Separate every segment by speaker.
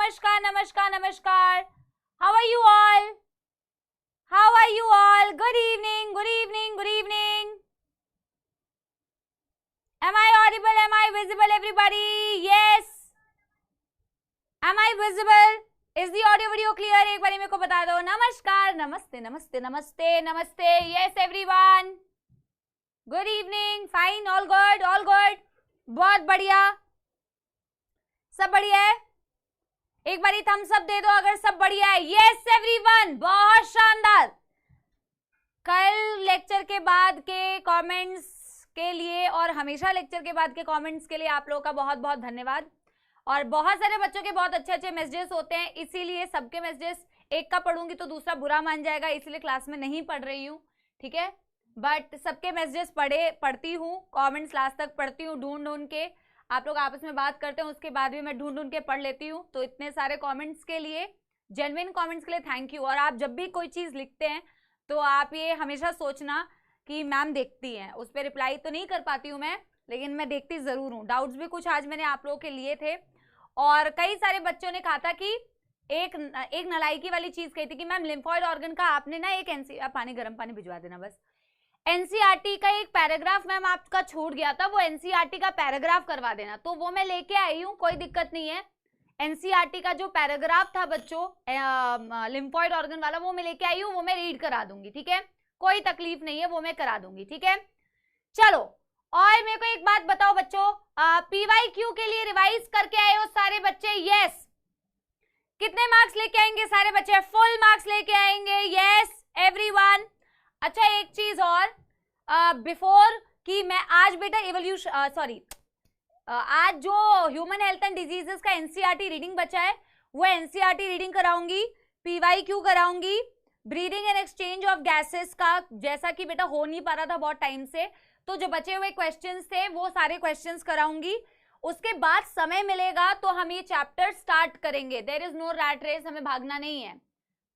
Speaker 1: नमस्कार नमस्कार नमस्कार. How are you all? How are you all? Good evening, good evening, good evening. Am I audible? Am I visible everybody? Yes. Am I visible? Is the audio video clear? एक बार मेरे को बता दो. नमस्कार, नमस्ते, नमस्ते, नमस्ते, नमस्ते. Yes everyone. Good evening. Fine, all good, all good. बहुत बढ़िया. सब बढ़िया है. एक बारी थम्स अप दे दो अगर सब बढ़िया है. यस एवरीवन, बहुत शानदार. कल लेक्चर के बाद के कमेंट्स के लिए और हमेशा लेक्चर के बाद के कमेंट्स के लिए आप लोगों का बहुत बहुत धन्यवाद. और बहुत सारे बच्चों के बहुत अच्छे अच्छे मैसेजेस होते हैं, इसीलिए सबके मैसेजेस एक का पढ़ूंगी तो दूसरा बुरा मान जाएगा, इसलिए क्लास में नहीं पढ़ रही हूँ. ठीक है, बट सबके मैसेजेस पढ़ती हूँ, कमेंट्स लास्ट तक पढ़ती हूँ. ढूंढ के आप लोग आपस में बात करते हैं, उसके बाद भी मैं ढूंढ के पढ़ लेती हूँ. तो इतने सारे कमेंट्स के लिए, जेन्युइन कमेंट्स के लिए थैंक यू. और आप जब भी कोई चीज़ लिखते हैं तो आप ये हमेशा सोचना कि मैम देखती हैं. उस पर रिप्लाई तो नहीं कर पाती हूँ मैं, लेकिन मैं देखती ज़रूर हूँ. डाउट्स भी कुछ आज मैंने आप लोगों के लिए थे और कई सारे बच्चों ने कहा था कि एक नलायकी वाली चीज़ कही थी कि मैम लिम्फॉइड ऑर्गन का आपने ना एक गर्म पानी भिजवा देना बस. एनसीईआरटी का एक पैराग्राफ मैम आपका छूट गया था, वो एनसीईआरटी का पैराग्राफ करवा देना. तो वो मैं लेके आई हूँ, कोई दिक्कत नहीं है. एनसीईआरटी का जो पैराग्राफ था बच्चों लिम्फॉइड ऑर्गन वाला, वो मैं लेके आई हूँ, वो मैं रीड करा दूंगी. ठीक है, कोई तकलीफ नहीं है, वो मैं करा दूंगी. ठीक है, चलो. और मेरे को एक बात बताओ बच्चों, पीवाईक्यू के लिए रिवाइज करके आए हो सारे बच्चे? यस. कितने मार्क्स लेके आएंगे सारे बच्चे? फुल मार्क्स लेके आएंगे. Yes everyone. अच्छा, एक चीज और बिफोर कि मैं आज बेटा आज जो ह्यूमन हेल्थ एंड डिजीजेस का एनसीईआरटी रीडिंग बचा है, वो एनसीईआरटी रीडिंग कराऊंगी, पीवाईक्यू कराऊंगी, breathing and exchange of gases का, जैसा कि बेटा हो नहीं पा रहा था बहुत टाइम से, तो जो बचे हुए क्वेश्चंस थे वो सारे क्वेश्चंस कराऊंगी. उसके बाद समय मिलेगा तो हम ये चैप्टर स्टार्ट करेंगे. There is no rat race, हमें भागना नहीं है.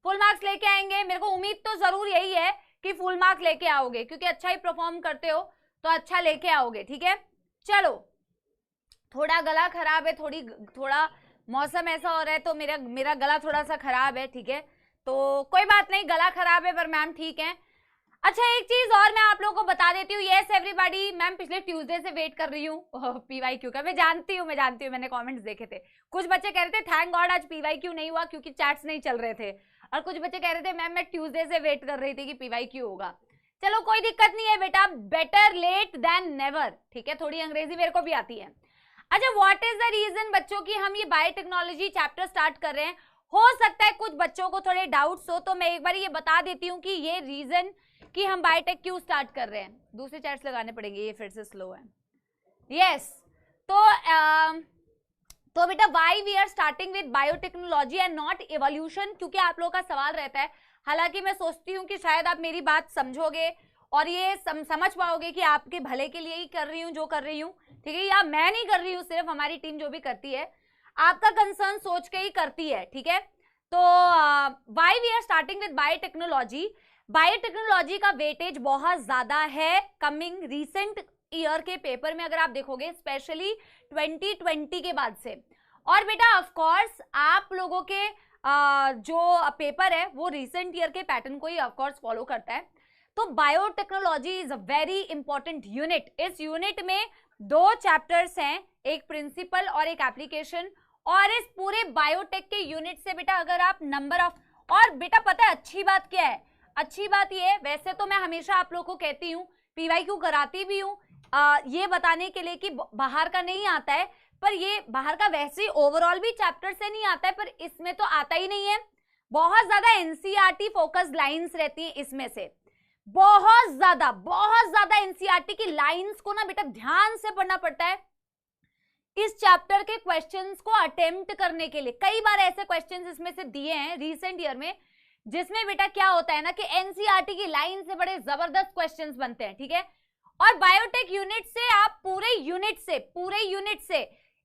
Speaker 1: फुल मार्क्स लेके आएंगे. मेरे को उम्मीद तो जरूर यही है कि फुल मार्क लेके आओगे, क्योंकि अच्छा ही परफॉर्म करते हो तो अच्छा लेके आओगे. ठीक है, चलो. थोड़ा गला खराब है, थोड़ा मौसम ऐसा हो रहा है तो मेरा गला थोड़ा सा खराब है. ठीक है, तो कोई बात नहीं, गला खराब है पर मैम ठीक है. अच्छा, एक चीज और मैं आप लोगों को बता देती हूँ. यस एवरीबॉडी, मैम पिछले ट्यूसडे से वेट कर रही हूँ पीवाईक्यू का. मैं जानती हूँ, मैंने कमेंट्स देखे थे. कुछ बच्चे कह रहे थे थैंक गॉड आज पीवाईक्यू नहीं हुआ क्योंकि चैट्स नहीं चल रहे थे, और कुछ बच्चे कह रहे थे मैम मैं ट्यूसडे से वेट कर रही थी कि पीवाईक्यू होगा. चलो कोई दिक्कत नहीं है बेटा, बेटर लेट देन नेवर. ठीक है, थोड़ी अंग्रेजी मेरे को भी आती है. अच्छा, व्हाट इज द रीजन बच्चों की हम ये बायोटेक्नोलॉजी चैप्टर स्टार्ट कर रहे हैं? हो सकता है कुछ बच्चों को थोड़े डाउट्स हो, तो मैं एक बार ये बता देती हूँ कि ये रीजन कि हम बायोटेक क्यों स्टार्ट कर रहे हैं. दूसरे चैट्स लगाने पड़ेंगे, ये फिर से स्लो है. यस, तो बेटा why we are starting with biotechnology and not evolution, क्योंकि आप लोगों का सवाल रहता है. हालांकि मैं सोचती हूँ कि शायद आप मेरी बात समझोगे और ये समझ पाओगे कि आपके भले के लिए ही कर रही हूँ जो कर रही हूँ. ठीक है, या मैं नहीं कर रही हूँ, सिर्फ हमारी टीम जो भी करती है आपका कंसर्न सोच के ही करती है. ठीक है, तो why we are starting with biotechnology. Biotechnology का वेटेज बहुत ज्यादा है कमिंग रिसेंट ईयर के पेपर में, अगर आप देखोगे स्पेशली 2020 के बाद से. और बेटा ऑफ कोर्स आप लोगों के जो पेपर है वो रिसेंट ईयर के पैटर्न को ही ऑफ कोर्स फॉलो करता है. तो biotechnology is a very important unit. इस यूनिट में 2 चैप्टर्स हैं, एक प्रिंसिपल और एक एप्लीकेशन. और इस पूरे बायोटेक के यूनिट से बेटा अगर आप नंबर ऑफ, और बेटा पता है अच्छी बात क्या है? अच्छी बात ये है, वैसे तो मैं हमेशा आप लोगों को कहती हूँ, पीवाईक्यू कराती भी हूँ ये बताने के लिए कि बाहर का नहीं आता है, पर ये बाहर का वैसे ओवरऑल भी चैप्टर से नहीं आता है, पर इसमें तो आता ही नहीं है. बहुत ज्यादा एनसीईआरटी फोकस्ड लाइंस रहती हैं इसमें से, बहुत ज्यादा एनसीईआरटी की लाइंस को ना बेटा ध्यान से पढ़ना पड़ता है इस चैप्टर के क्वेश्चंस को अटेम्प्ट करने के लिए. कई बार ऐसे क्वेश्चंस इसमें से दिए हैं रिसेंट ईयर में, जिसमें बेटा क्या होता है ना कि एनसीईआरटी की लाइन से बड़े जबरदस्त क्वेश्चंस बनते हैं. ठीक है, और बायोटेक यूनिट से आप पूरे यूनिट से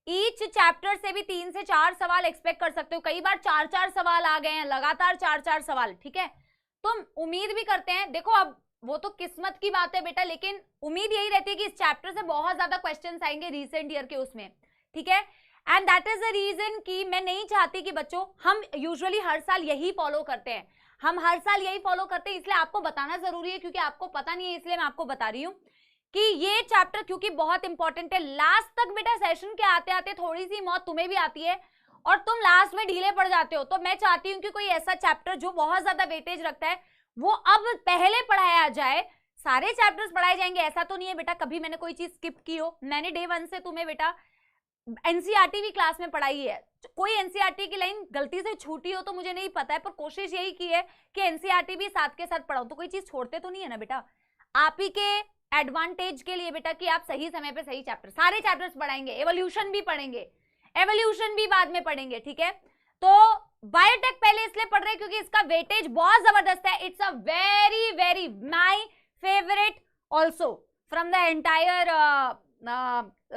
Speaker 1: ईच चैप्टर से भी 3 से 4 सवाल एक्सपेक्ट कर सकते हो. कई बार 4 सवाल आ गए हैं लगातार, 4 सवाल. ठीक है, तो उम्मीद भी करते हैं, देखो अब वो तो किस्मत की बात है बेटा, लेकिन उम्मीद यही रहती है कि इस चैप्टर से बहुत ज्यादा क्वेश्चंस आएंगे रिसेंट ईयर के उसमें. ठीक है, and that is the reason कि मैं नहीं चाहती कि बच्चों, हम यूजुअली हर साल यही फॉलो करते हैं, हम हर साल यही फॉलो करते हैं, इसलिए आपको बताना जरूरी है, क्योंकि आपको पता नहीं है, इसलिए मैं आपको बता रही हूँ कि ये चैप्टर क्योंकि बहुत इंपॉर्टेंट है। लास्ट तक बेटा सेशन के आते आते थोड़ी सी मौत तुम्हें भी आती है और तुम लास्ट में ढीले पड़ जाते हो, तो मैं चाहती हूँ कि कोई ऐसा चैप्टर जो बहुत ज्यादा वेटेज रखता है वो अब पहले पढ़ाया जाए। सारे चैप्टर्स पढ़ाए जाएंगे, ऐसा तो नहीं है बेटा कभी मैंने कोई चीज स्किप की हो। मैंने डे 1 से तुम्हें बेटा एनसीईआरटी भी क्लास में पढ़ाई है, कोई एनसीईआरटी की लाइन गलती से छूटी हो तो मुझे नहीं पता है, पर कोशिश यही की है कि एनसीईआरटी भी साथ के साथ पढ़ाऊं, तो कोई चीज छोड़ते तो नहीं है ना बेटा। आप ही के एडवांटेज के लिए बेटा कि आप सही समय पे सही चैप्टर, सारे चैप्टर्स पढ़ाएंगे, एवोल्यूशन भी पढ़ेंगे, एवोल्यूशन भी बाद में पढ़ेंगे, ठीक है। तो बायोटेक पहले इसलिए पढ़ रहे हैं क्योंकि इसका वेटेज बहुत जबरदस्त है। It's a very very my favourite also from the entire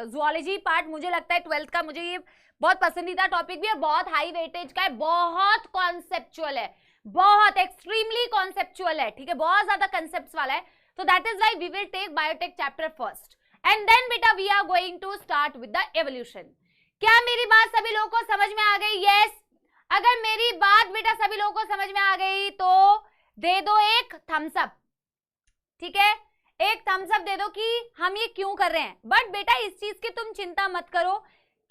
Speaker 1: zoology part. मुझे लगता है 12th का मुझे ये बहुत पसंदीदा टॉपिक भी है, बहुत हाई वेटेज का है, बहुत कॉन्सेप्चुअल है, बहुत एक्सट्रीमली कॉन्सेप्चुअल है, ठीक है, बहुत ज्यादा कंसेप्ट्स वाला है। So that is why we will take biotech chapter first and then beta we are going to start with the evolution. क्या मेरी बात सभी लोगों को समझ में आ गई? Yes. अगर मेरी बात बेटा सभी लोगों को समझ में आ गई तो दे दो एक थम्स अप, ठीक है, एक थम्स अप दे दो कि हम ये क्यों कर रहे हैं। बट बेटा इस चीज की तुम चिंता मत करो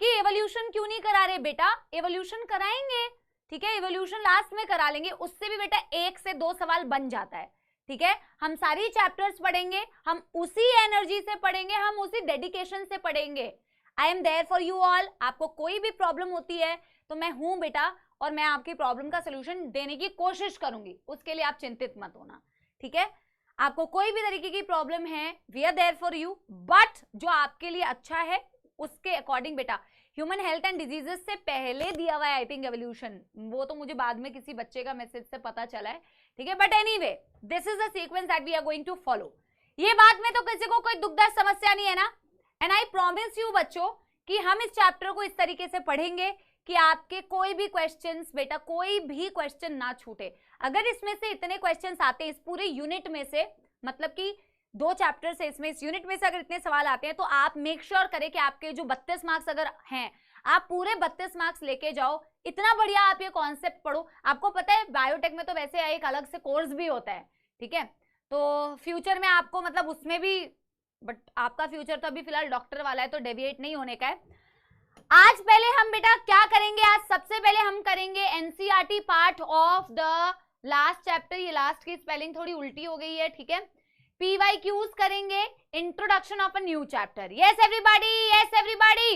Speaker 1: कि एवोल्यूशन क्यों नहीं करा रहे, बेटा एवोल्यूशन कराएंगे, ठीक है, एवोल्यूशन लास्ट में करा लेंगे, उससे भी बेटा 1 से 2 सवाल बन जाता है, ठीक है। हम सारी चैप्टर्स पढ़ेंगे, हम उसी एनर्जी से पढ़ेंगे, हम उसी डेडिकेशन से पढ़ेंगे। I am there for you all. आपको कोई भी प्रॉब्लम होती है तो मैं हूं बेटा, और मैं आपकी प्रॉब्लम का सोल्यूशन देने की कोशिश करूंगी, उसके लिए आप चिंतित मत होना, ठीक है। आपको कोई भी तरीके की प्रॉब्लम है, we are there for you, but जो आपके लिए अच्छा है उसके अकॉर्डिंग बेटा। ह्यूमन हेल्थ एंड डिजीजेस से पहले दिया हुआ है आई थिंक एवोल्यूशन, वो तो मुझे बाद में किसी बच्चे का मैसेज से पता चला है, ठीक है। But anyway this is the sequence that we are going to follow. ये बात में तो किसी को कोई दुखदायक समस्या नहीं है ना। एंड आई प्रॉमिस यू बच्चों कि हम इस चैप्टर को इस तरीके से पढ़ेंगे कि आपके कोई भी क्वेश्चंस बेटा, कोई भी क्वेश्चन ना छूटे। अगर इसमें से इतने क्वेश्चंस आते हैं इस पूरे यूनिट में से, मतलब कि 2 चैप्टर से इसमें इस यूनिट में से अगर इतने सवाल आते हैं तो आप मेक श्योर करें कि आपके जो 32 मार्क्स अगर हैं आप पूरे 32 मार्क्स लेके जाओ। इतना बढ़िया आप ये कॉन्सेप्ट पढ़ो। आपको पता है बायोटेक में तो वैसे एक अलग से कोर्स भी होता है, ठीक है, तो फ्यूचर में आपको मतलब उसमें भी, बट आपका फ्यूचर तो अभी फिलहाल डॉक्टर वाला है तो डेविएट नहीं होने का है। आज पहले हम बेटा क्या करेंगे, आज सबसे पहले हम करेंगे NCERT part of the last chapter. ये लास्ट की स्पेलिंग थोड़ी उल्टी हो गई है, ठीक है। पीवाईक्यूज करेंगे, introduction of a new chapter. Yes everybody, yes everybody.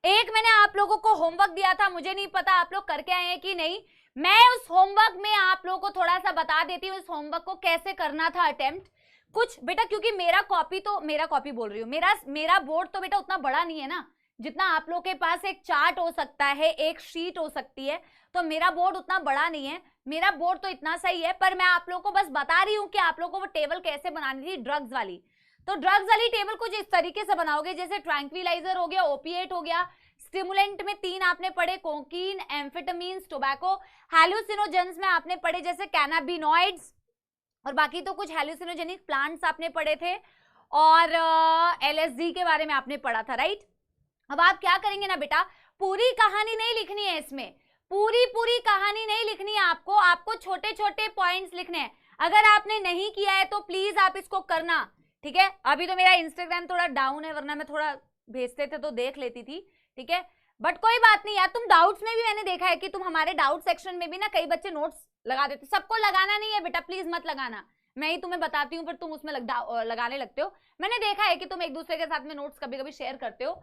Speaker 1: एक मैंने आप लोगों को होमवर्क दिया था, मुझे नहीं पता आप लोग करके आए हैं कि नहीं। मैं उस होमवर्क में आप लोगों को थोड़ा सा बता देती हूँ, उस होमवर्क को कैसे करना था अटेम्प्ट कुछ बेटा, क्योंकि मेरा कॉपी बोल रही हूँ, मेरा बोर्ड तो बेटा उतना बड़ा नहीं है ना, जितना आप लोग के पास एक चार्ट हो सकता है, एक शीट हो सकती है, तो मेरा बोर्ड उतना बड़ा नहीं है। मेरा बोर्ड तो इतना सही है, पर मैं आप लोगों को बस बता रही हूँ कि आप लोगों को वो टेबल कैसे बनानी थी ड्रग्स वाली। तो ड्रग्स वाली टेबल कुछ इस तरीके से बनाओगे, जैसे ट्रैंक्विलाइजर हो गया, ओपिएट हो गया, स्टिमुलेंट में 3 आपने पढ़े, कोकीन, एम्फेटामिन्स, टोबैको। हैलुसिनोजेंस में आपने पढ़े जैसे कैनाबिनॉइड्स, और बाकी तो कुछ हैलुसिनोजेनिक प्लांट्स आपने पढ़े थे, और एलएसडी के बारे में आपने पढ़ा था, राइट। अब आप क्या करेंगे ना बेटा, पूरी कहानी नहीं लिखनी है इसमें, पूरी कहानी नहीं लिखनी है आपको छोटे छोटे पॉइंट्स लिखने हैं। अगर आपने नहीं किया है तो प्लीज आप इसको करना, ठीक है। अभी तो मेरा इंस्टाग्राम थोड़ा डाउन है, वरना मैं थोड़ा भेजते थे तो देख लेती थी, ठीक है। बट कोई बात नहीं यार, तुम डाउट्स में भी मैंने देखा है कि तुम हमारे डाउट सेक्शन में भी ना कई बच्चे नोट्स लगा देते। सबको लगाना नहीं है बेटा, प्लीज मत लगाना, मैं ही तुम्हें बताती हूँ, फिर तुम उसमें लगाने लगते हो। मैंने देखा है कि तुम एक दूसरे के साथ में नोट्स कभी कभी शेयर करते हो।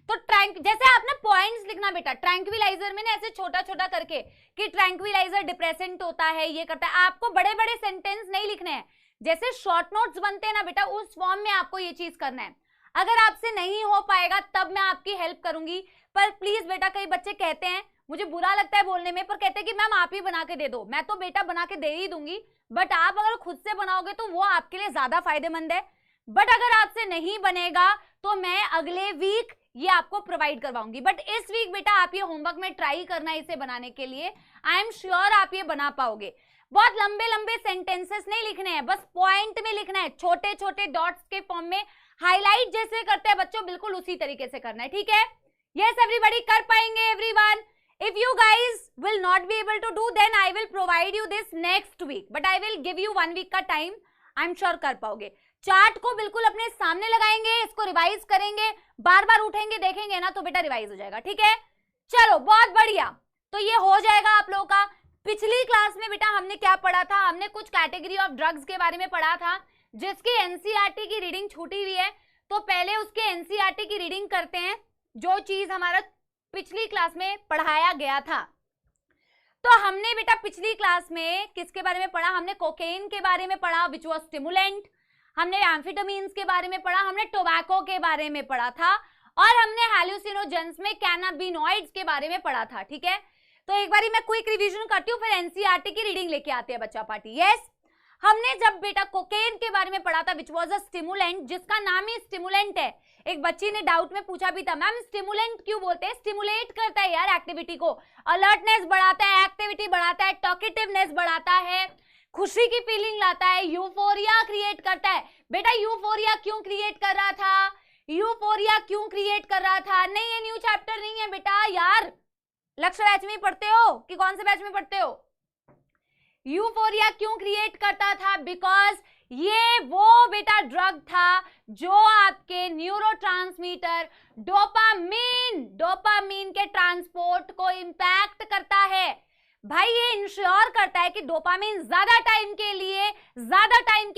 Speaker 1: तो जैसे आपने पॉइंट्स लिखना बेटा, ट्रैंक्विलाइजर में ना ऐसे छोटा छोटा करके कि ट्रैंक्विलाइजर डिप्रेसेंट होता है, ये करता है। आपको बड़े बड़े सेंटेंस नहीं लिखने हैं, जैसे शॉर्ट नोट्स बनते हैं ना बेटा, उस फॉर्म में आपको ये चीज करना है। अगर आपसे नहीं हो पाएगा तब मैं आपकी हेल्प करूंगी, पर प्लीज बेटा, कई बच्चे कहते हैं, मुझे बुरा लगता है बोलने में, पर कहते हैं कि मैम आप ही बना के दे दो। मैं तो बेटा बना के दे ही दूंगी, बट आप अगर खुद से बनाओगे तो वो आपके लिए ज्यादा फायदेमंद है। बट अगर आपसे नहीं बनेगा तो मैं अगले वीक ये आपको प्रोवाइड करवाऊंगी। बट इस वीक बेटा आप ये होमवर्क में ट्राई करना इसे बनाने के लिए, आई एम श्योर आप ये बना पाओगे। बहुत लंबे लंबे सेंटेंसेस नहीं लिखने हैं, बस पॉइंट में लिखना है, छोटे छोटे डॉट्स के फॉर्म में, हाईलाइट जैसे करते हैं बच्चों, बिल्कुल उसी तरीके से करना है, ठीक है। Yes, everybody, कर पाएंगे everyone. If you guys will not be able to do, then I will provide you this next week. But I will give you 1 week का time. I'm sure कर पाओगे. चार्ट को बिल्कुल अपने सामने लगाएंगे, इसको रिवाइज करेंगे, बार बार उठेंगे, देखेंगे ना तो बेटा रिवाइज हो जाएगा. ठीक है, चलो बहुत बढ़िया. तो ये हो जाएगा आप लोगों का. पिछली क्लास में बेटा हमने क्या पढ़ा था? हमने कुछ कैटेगरी ऑफ ड्रग्स के बारे में पढ़ा था जिसकी एनसीईआरटी की रीडिंग छूटी हुई है. तो पहले उसके एनसीईआरटी की रीडिंग करते हैं, जो चीज हमारा पिछली क्लास में पढ़ाया गया था. तो हमने बेटा पिछली क्लास में किसके बारे में पढ़ा? हमने कोकेन के बारे में पढ़ा, विच वाज स्टिमुलेंट. हमने एम्फेटामिन्स के बारे में पढ़ा, हमने टोबैको के बारे में पढ़ा था, और हमने हैलुसिनोजेंस में कैनाबिनॉइड्स के बारे में पढ़ा था. ठीक है, तो एक बारी मैं क्विक रिवीजन करती हूँ, फिर एनसीईआरटी की रीडिंग लेके आते हैं बच्चा पार्टी. यस, हमने जब बेटा कोकेन के बारे में पढ़ा था, विच वाज अ स्टिमुलेंट, जिसका नाम ही स्टिमुलेंट है. एक बच्ची ने डाउट में पूछा भी था, मैम स्टिमुलेंट क्यों बोलते हैं? स्टिमुलेट करता है यार एक्टिविटी को, अलर्टनेस बढ़ाता है, एक्टिविटी बढ़ाता है, टॉकेटिवनेस बढ़ाता है, खुशी की फीलिंग लाता है, यूफोरिया क्रिएट करता है. बेटा यूफोरिया क्यों क्रिएट कर रहा था? यूफोरिया क्यों क्रिएट कर रहा था? नहीं, ये न्यू चैप्टर नहीं है बेटा. यार लक्ष्य बैच में पढ़ते हो कि कौन से बैच में पढ़ते हो? यूफोरिया क्यों क्रिएट करता था? बिकॉज ये वो बेटा ड्रग था जो आपके न्यूरोट्रांसमीटर डोपामीन के ट्रांसपोर्ट को इंपैक्ट करता है. भाई ये इंश्योर करता है कि डोपामीन ज्यादा टाइम के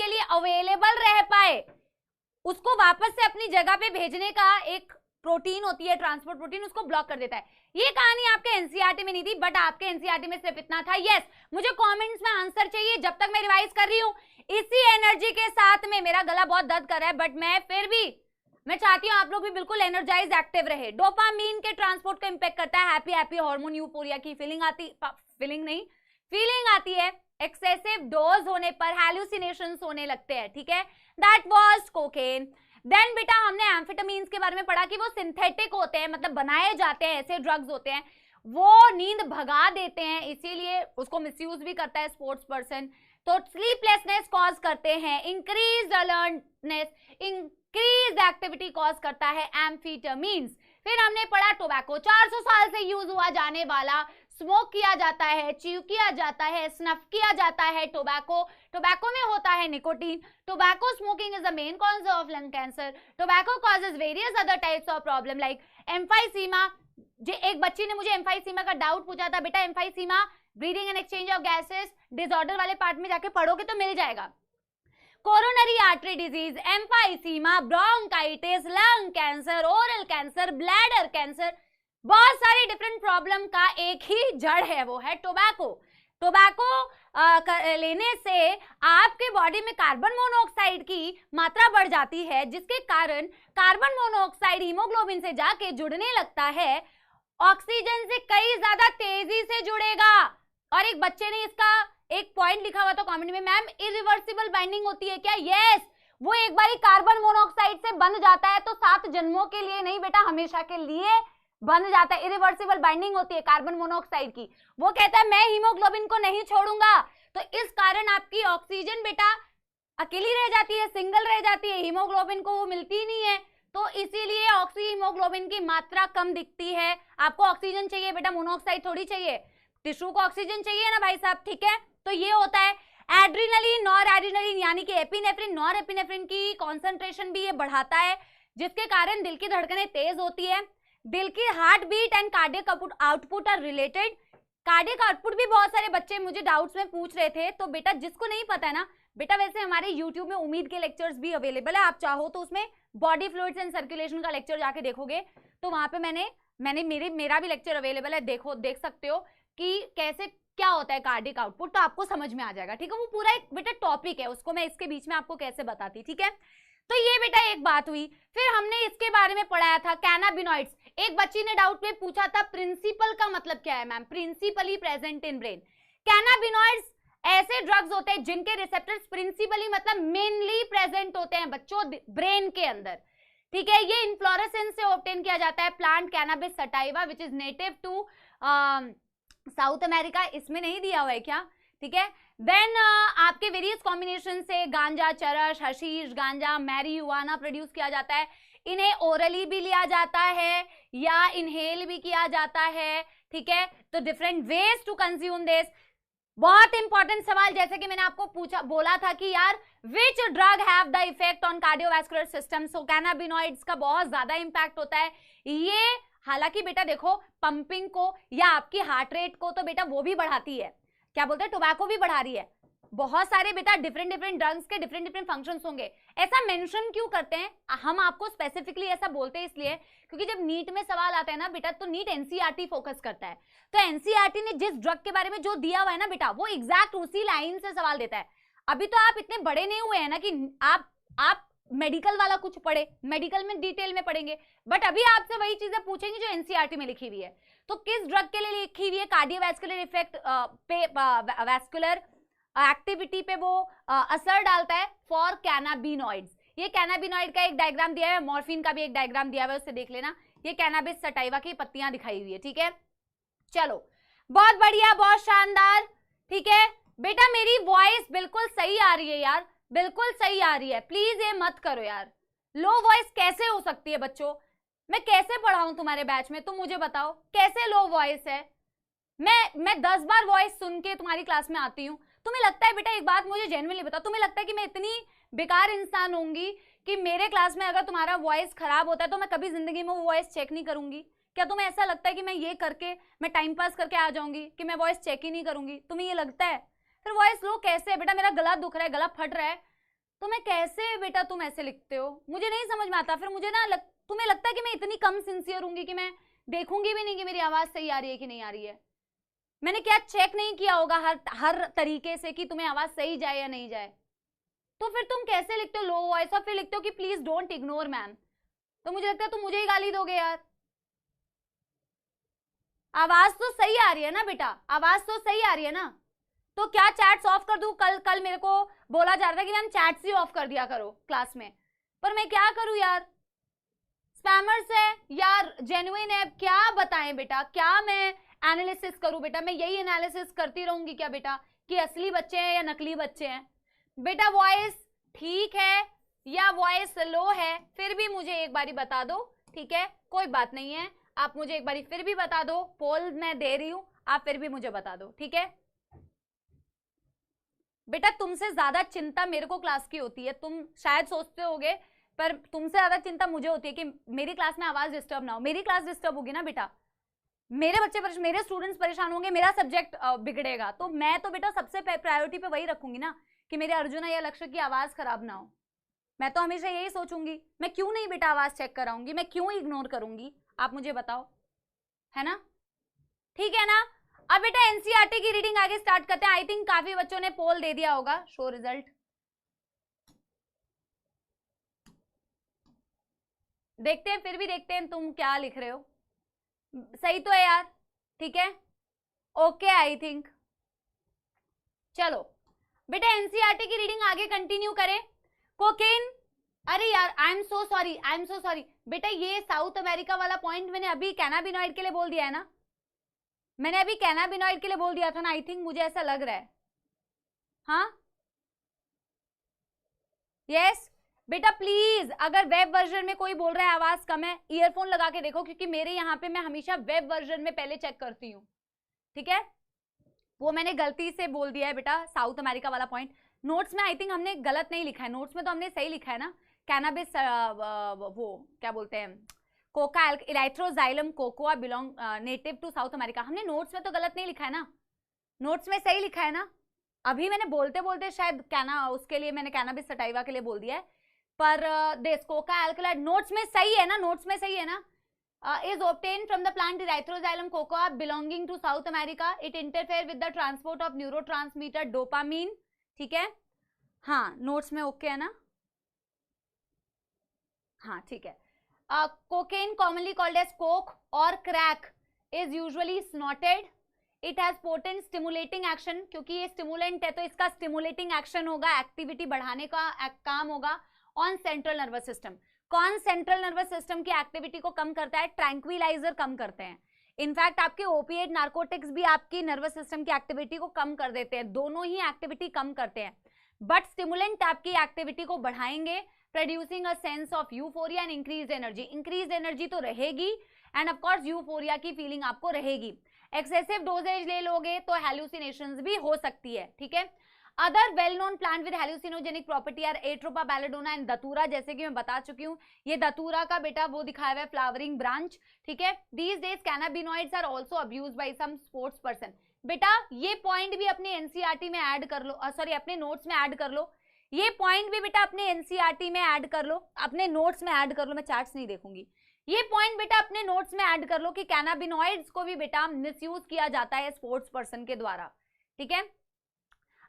Speaker 1: लिए अवेलेबल रह पाए. उसको वापस से अपनी जगह पे भेजने का एक प्रोटीन होती है, ट्रांसपोर्ट प्रोटीन, उसको ब्लॉक कर देता है. ये कहानी आपके एनसीईआरटी में नहीं थी, बट आपके एनसीईआरटी में सिर्फ इतना था. यस, मुझे कमेंट्स में आंसर चाहिए जब तक मैं रिवाइज कर रही हूं. इसी एनर्जी के साथ में मेरा गला बहुत दर्द कर रहा है, बट मैं फिर भी मैं चाहती हूं आप लोग भी बिल्कुल एनर्जाइज एक्टिव रहे. डोपामीन के ट्रांसपोर्ट को इंपैक्ट करता है. हैप्पी हार्मोन यूफोरिया की फीलिंग आती है. एक्सेसिव डोज होने पर हैलुसिनेशंस होने लगते हैं. ठीक है, दैट वाज कोकेन. देन बेटा हमने एम्फेटामिन्स के बारे में पढ़ा कि वो सिंथेटिक होते हैं, मतलब बनाए जाते हैं, ऐसे ड्रग्स होते हैं, वो नींद भगा देते हैं, इसीलिए उसको मिसयूज भी करता है स्पोर्ट्स पर्सन. तो स्लीपलेसनेस कॉज करते हैं, increase alertness, increase activity cause करता है एम्फेटामिन्स. फिर हमने पढ़ा टोबैको, 400 साल से यूज हुआ जाने वाला, स्मोक किया जाता है, च्यू किया जाता है, स्नफ किया जाता है. टोबैको में होता है nicotine. Tobacco smoking is the main cause of lung cancer. Tobacco causes various other types of problem like emphysema. एक बच्ची ने मुझे एम्फाइसीमा का डाउट पूछा था. बेटा emphysema breathing and exchange of gases disorder वाले पार्ट में जाके पढ़ोगे तो मिल जाएगा. Coronary artery disease, emphysema, bronchitis, lung cancer, oral cancer, bladder cancer, बहुत सारी डिफरेंट प्रॉब्लम का एक ही जड़ है, वो है टोबैको. टोबैको लेने से आपके बॉडी में कार्बन मोनोऑक्साइड की मात्रा बढ़ जाती है, जिसके कारण कार्बन मोनोऑक्साइड हीमोग्लोबिन से जाके जुड़ने लगता है, ऑक्सीजन से कई ज्यादा तेजी से जुड़ेगा. और एक बच्चे ने इसका एक पॉइंट लिखा हुआ था कमेंट में, मैम इरिवर्सिबल बाइंडिंग होती है क्या? यस, वो एक बार कार्बन मोनोऑक्साइड से बंध जाता है तो 7 जन्मों के लिए नहीं बेटा, हमेशा के लिए बंध जाता है. इरिवर्सिबल बाइंडिंग होती है कार्बन मोनोऑक्साइड की. वो कहता है मैं हीमोग्लोबिन को नहीं छोड़ूंगा. तो इस कारण आपकी ऑक्सीजन बेटा अकेली रह जाती है, सिंगल रह जाती है, हीमोग्लोबिन को वो मिलती नहीं है. तो इसीलिए ऑक्सी हीमोग्लोबिन की मात्रा कम दिखती है. आपको ऑक्सीजन चाहिए बेटा, मोनोऑक्साइड थोड़ी चाहिए. टिश्यू को ऑक्सीजन चाहिए ना भाई साहब. ठीक है, तो ये होता है. एड्रिनलिन, नॉर एड्रिनलिन यानी कि एपिनेफ्रिन, नॉर एपिनेफ्रिन की कॉन्सेंट्रेशन भी ये बढ़ाता है, जिसके कारण दिल की धड़कनें तेज होती है. दिल की heart beat and cardiac output are related. Cardiac output भी बहुत सारे बच्चे मुझे डाउट्स में पूछ रहे थे. तो बेटा जिसको नहीं पता है ना बेटा, वैसे हमारे YouTube में उम्मीद के लेक्चर्स भी अवेलेबल है. आप चाहो तो उसमें बॉडी फ्लूइड्स एंड सर्कुलेशन का लेक्चर जाके देखोगे तो वहां पे मेरा भी लेक्चर अवेलेबल है. देख सकते हो कि कैसे क्या होता है कार्डियक आउटपुट, तो आपको समझ में आ जाएगा. ठीक है, वो पूरा एक बेटा टॉपिक है, उसको मैं इसके बीच में आपको कैसे बताती. ठीक है, तो ये बेटा एक बात हुई. फिर हमने इसके बारे में पढ़ाया था कैनाबिनॉइड्स. एक बच्ची ने डाउट में पूछा था प्रिंसिपल का मतलब क्या है ma'am? Principally present in brain. Cannabinoids ऐसे ड्रग्स होते हैं जिनके रिसेप्टर्स प्रिंसिपली मतलब मेनली प्रेजेंट होते हैं बच्चों ब्रेन के अंदर. ठीक है, ये इन्फ्लोरेसेंस से ऑब्टेन किया जाता है. Plant cannabis sativa which is native to South America. इसमें नहीं दिया हुआ है क्या? ठीक है, देन आपके वेरियस कॉम्बिनेशन से गांजा, चरस, हशीश, गांजा, मैरिजुआना प्रोड्यूस किया जाता है. इन्हें ओरली भी लिया जाता है या इनहेल भी किया जाता है, ठीक है। तो different ways to consume this. बहुत इंपॉर्टेंट सवाल, जैसे कि मैंने आपको बोला था कि यार which drug have the effect on cardiovascular system, so cannabinoids का बहुत ज्यादा इंपैक्ट होता है। ये हालांकि बेटा देखो पंपिंग को या आपकी हार्ट रेट को तो बेटा वो भी बढ़ाती है, क्या बोलते हैं, टोबैको भी बढ़ा रही है। बहुत सारे बेटा डिफरेंट ड्रग्स के डिफरेंट फंक्शंस होंगे। ऐसा मेंशन क्यों करते हैं हम, आपको स्पेसिफिकली ऐसा बोलते हैं इसलिए क्योंकि जब नीट में सवाल आता है ना बेटा, तो नीट एनसीईआरटी फोकस करता है। तो एनसीईआरटी ने जिस ड्रग के बारे में जो दिया हुआ है ना बेटा, वो एग्जैक्ट उसी लाइन से सवाल देता है। अभी तो आप इतने बड़े नहीं हुए हैं ना कि आप मेडिकल वाला कुछ पढ़े, मेडिकल में डिटेल में पढ़ेंगे, बट अभी आपसे वही चीजें पूछेंगे जो एनसीईआरटी में लिखी हुई है। तो किस ड्रग के लिए लिखी हुई है, कार्डियोवैस्कुलर इफेक्ट पे वैस्कुलर एक्टिविटी पे वो असर डालता है फॉर कैनाबिनॉइड्स। ये कैनाबिनॉइड का एक डायग्राम दिया है, मॉर्फिन का भी एक डायग्राम दिया हुआ है, उससे देख लेना। ये कैनाबिस सटाइवा की पत्तियां दिखाई हुई है, ठीक है। चलो बहुत बढ़िया, बहुत शानदार, ठीक है बेटा। मेरी वॉइस बिल्कुल सही आ रही है यार, बिल्कुल सही आ रही है, प्लीज ये मत करो यार। लो वॉइस कैसे हो सकती है बच्चों, मैं कैसे पढ़ाऊं तुम्हारे बैच में, तुम मुझे बताओ कैसे लो वॉइस है। मैं 10 बार वॉइस सुन के तुम्हारी क्लास में आती हूँ। तुम्हें लगता है बेटा, एक बात मुझे जेन्युइनली बताओ, तुम्हें लगता है कि मैं इतनी बेकार इंसान होंगी कि मेरे क्लास में अगर तुम्हारा वॉइस खराब होता है तो मैं कभी जिंदगी में वो वॉइस चेक नहीं करूंगी? क्या तुम्हें ऐसा लगता है कि मैं ये करके मैं टाइम पास करके आ जाऊंगी कि मैं वॉइस चेक ही नहीं करूंगी? तुम्हें ये लगता है? फिर वॉइस लो कैसे है बेटा, मेरा गला दुख रहा है, गला फट रहा है, तुम्हें कैसे बेटा तुम ऐसे लिखते हो, मुझे नहीं समझ में आता। फिर मुझे ना तुम्हें लगता है कि मैं इतनी कम सिंसियर होंगी कि मैं देखूंगी भी नहीं कि मेरी आवाज सही आ रही है कि नहीं आ रही है। मैंने क्या चेक नहीं किया होगा हर तरीके से कि तुम्हें आवाज सही जाए या नहीं जाए? तो फिर तुम कैसे लिखते हो लो वॉइस और फिर लिखते हो कि प्लीज डोंट इग्नोर मैम? तो मुझे लगता है तुम मुझे ही गाली दोगे यार। आवाज तो सही आ रही है ना बेटा, आवाज तो सही आ रही है ना? तो क्या चैट्स ऑफ कर दूं? कल मेरे को बोला जा रहा था कि मैम चैट्स ही ऑफ कर दिया करो क्लास में, पर मैं क्या करूं यार, स्पैमर्स है यार, जेन्युइन है, क्या बताएं बेटा, क्या मैं एनालिसिस करूं बेटा? मैं यही एनालिसिस करती रहूंगी क्या बेटा कि असली बच्चे हैं या नकली बच्चे हैं? बेटा वॉइस ठीक है या वॉइस लो है, फिर भी मुझे एक बारी बता दो, ठीक है, कोई बात नहीं है, आप मुझे एक बारी फिर भी बता दो, पोल मैं दे रही हूं, आप फिर भी मुझे बता दो, ठीक है बेटा। तुमसे ज्यादा चिंता मेरे को क्लास की होती है, तुम शायद सोचते होगे, पर तुमसे ज्यादा चिंता मुझे होती है कि मेरी क्लास में आवाज डिस्टर्ब ना हो। मेरी क्लास डिस्टर्ब होगी ना बेटा, मेरे बच्चे मेरे स्टूडेंट्स परेशान होंगे, मेरा सब्जेक्ट बिगड़ेगा, तो मैं तो बेटा सबसे प्रायोरिटी पे वही रखूंगी ना कि मेरे अर्जुना या लक्ष्य की आवाज खराब ना हो। मैं तो हमेशा यही सोचूंगी, मैं क्यों नहीं बेटा आवाज चेक कराऊंगी, मैं क्यों इग्नोर करूंगी, आप मुझे बताओ, है ना? ठीक है ना? अब बेटा एनसीईआरटी की रीडिंग आगे स्टार्ट करते हैं। आई थिंक काफी बच्चों ने पोल दे दिया होगा, शो रिजल्ट। देखते हैं, फिर भी देखते हैं तुम क्या लिख रहे हो। सही तो है यार, ठीक है, ओके आई थिंक। चलो बेटा एनसीईआरटी की रीडिंग आगे कंटिन्यू करें। कोकेन, अरे यार आई एम सो सॉरी बेटा, ये साउथ अमेरिका वाला पॉइंट मैंने अभी कैनाबिनॉइड के लिए बोल दिया है ना, मैंने अभी कैनाबिनॉइड के लिए बोल दिया था ना, आई थिंक मुझे ऐसा लग रहा है। हाँ यस बेटा, प्लीज अगर वेब वर्जन में कोई बोल रहा है आवाज कम है, ईयरफोन लगा के देखो, क्योंकि मेरे यहाँ पे मैं हमेशा वेब वर्जन में पहले चेक करती हूँ, ठीक है। वो मैंने गलती से बोल दिया है बेटा साउथ अमेरिका वाला पॉइंट। नोट्स में आई थिंक हमने गलत नहीं लिखा है, नोट्स में तो हमने सही लिखा है ना। कैनाबिस वो क्या बोलते हैं, coca Erythroxylum cocoa belong native to South America, हमने नोट्स में तो गलत नहीं लिखा है ना, नोट्स में सही लिखा है ना। अभी मैंने बोलते बोलते शायद उसके लिए मैंने कैनाबिस सटाइवा के लिए बोल दिया है, पर दिस कोका एल्कलॉइड नोट्स में सही है ना, नोट्स में सही है ना। is obtained from the plant Erythroxylum cocoa belonging to South America. It interfere with the transport of neurotransmitter dopamine. ठीक है, हाँ नोट्स में ओके है ना, हाँ ठीक है। Cocaine commonly called as coke or crack is usually snorted. It has potent stimulating action, क्योंकि ये stimulant है तो इसका stimulating action होगा, एक्टिविटी बढ़ाने का काम होगा on central nervous system. कौन सेंट्रल नर्वस सिस्टम की एक्टिविटी को कम करता है? ट्रैंक्विलाइजर कम करते हैं। इनफैक्ट आपके ओपिएट नार्कोटिक्स भी आपकी नर्वस सिस्टम की एक्टिविटी को कम कर देते हैं, दोनों ही एक्टिविटी कम करते हैं, बट स्टिमुलेंट आपकी एक्टिविटी को बढ़ाएंगे producing a sense of euphoria and increase energy. Increase energy तो रहेगी एंड ऑफ कोर्स यूफोरिया की फीलिंग आपको रहेगी। एक्सेसिव डोजेज ले लोगे तो हेलुसिनेशंस भी हो सकती है, ठीक है। Other well known plant with hallucinogenic property are Atropa belladonna and Datura, जैसे कि मैं बता चुकी हूँ, ये दतूरा का बेटा वो दिखाया हुआ है फ्लावरिंग ब्रांच, ठीक है। These days cannabinoids are also abused by some sports person. बेटा ये पॉइंट भी अपने एनसीईआरटी में ऐड कर लो, सॉरी अपने नोट्स में ऐड कर लो, ये पॉइंट भी बेटा अपने एनसीईआरटी में ऐड कर लो, अपने नोट्स में ऐड कर लो, मैं चार्ट्स नहीं देखूंगी। ये पॉइंट बेटा अपने नोट्स में ऐड कर लो कि कैनाबिनॉइड्स को भी बेटा मिसयूज किया जाता है स्पोर्ट्स पर्सन के द्वारा, ठीक है।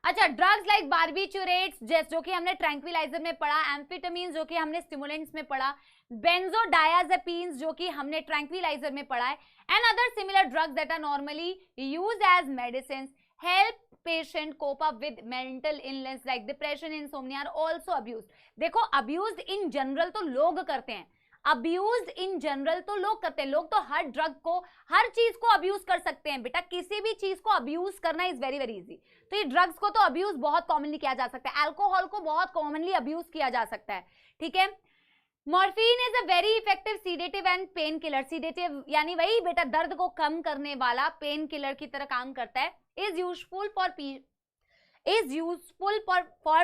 Speaker 1: अच्छा, ड्रग्स लाइक बार्बिचुरेट्स जो कि हमने ट्रैंक्विलाइजर में पढ़ा, एम्फेटामिन जो कि हमने स्टिमुलेंट्स में पढ़ा, बेंजोडायाजेपिन्स जो कि हमने ट्रैंक्विलाइजर में पढ़ा है, and other similar drugs that are normally used as medicine help patient cope up with mental illness like depression, insomnia are also abused. देखो अब्यूज्ड इन जनरल तो लोग करते हैं, अब्यूज्ड इन जनरल तो लोग करते हैं, लोग तो हर ड्रग को, हर चीज को अब्यूज कर सकते हैं बेटा, किसी भी चीज को अब्यूज करना इज वेरी वेरी इजी। तो ये ड्रग्स को तो अब्यूज बहुत कॉमनली किया जा सकता है, अल्कोहल को बहुत कॉमनली अब्यूज किया जा सकता है, ठीक है। Morphine is a very effective sedative and pain killer. Sedative यानी वही बेटा दर्द को कम करने वाला पेन किलर की तरह काम करता है। Is useful for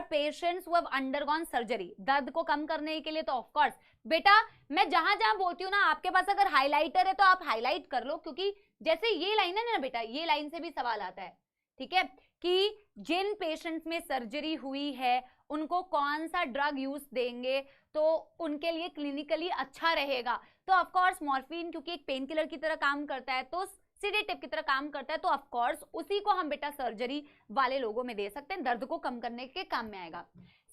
Speaker 1: patients who have undergone surgery. दर्द को कम करने के लिए तो ऑफ कोर्स बेटा मैं जहां जहां बोलती हूँ ना, आपके पास अगर हाइलाइटर है तो आप हाईलाइट कर लो, क्योंकि जैसे ये लाइन है ना बेटा, ये लाइन से भी सवाल आता है, ठीक है, कि जिन पेशेंट्स में सर्जरी हुई है उनको कौन सा ड्रग यूज देंगे तो उनके लिए क्लिनिकली अच्छा रहेगा। तो ऑफ कोर्स मॉर्फिन क्योंकि एक पेन किलर की तरह काम करता है, तो सीडेटिव की तरह काम करता है, तो ऑफ कोर्स उसी को हम बेटा सर्जरी वाले लोगों में दे सकते हैं, दर्द को कम करने के काम में आएगा।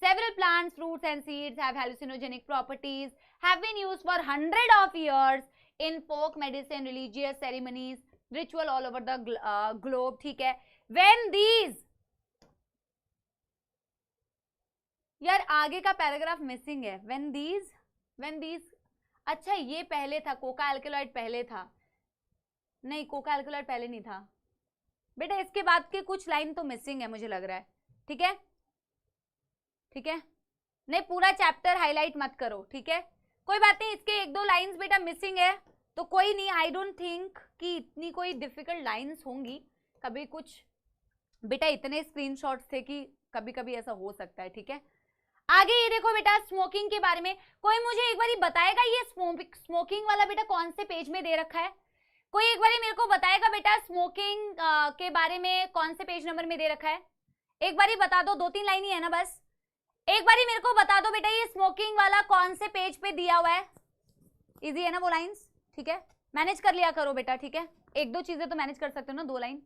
Speaker 1: Several plants, fruits and seeds have hallucinogenic properties, have been used for hundreds of years in folk medicine, religious ceremonies, ritual all over the globe, ठीक है। When these, यार आगे का पैराग्राफ मिसिंग है। When these, अच्छा ये पहले था, कोका एल्केलॉइड पहले था, नहीं कोका एल्केलॉइड पहले नहीं था बेटा, इसके बाद के कुछ लाइन तो मिसिंग है मुझे लग रहा है, ठीक है, ठीक है। नहीं पूरा चैप्टर हाईलाइट मत करो, ठीक है, कोई बात नहीं, इसके एक दो लाइंस बेटा मिसिंग है तो कोई नहीं, आई डोंट थिंक कि इतनी कोई डिफिकल्ट लाइंस होंगी, कभी कुछ बेटा इतने स्क्रीनशॉट्स थे कि कभी कभी ऐसा हो सकता है, ठीक है। आगे ये देखो बेटा स्मोकिंग के बारे में, कोई मुझे एक बार बताएगा ये स्मोकिंग वाला बेटा कौन से पेज में दे रखा है, कोई एक बार मेरे को बताएगा बेटा स्मोकिंग के बारे में कौन से पेज नंबर में दे रखा है, एक बार बता दो, 2-3 लाइन ही है ना बस, एक बार मेरे को बता दो बेटा ये स्मोकिंग वाला कौन से पेज पे दिया हुआ है। इजी है ना वो लाइंस, ठीक है, मैनेज कर लिया करो बेटा, ठीक है, एक दो चीजें तो मैनेज कर सकते हो ना, 2 लाइन।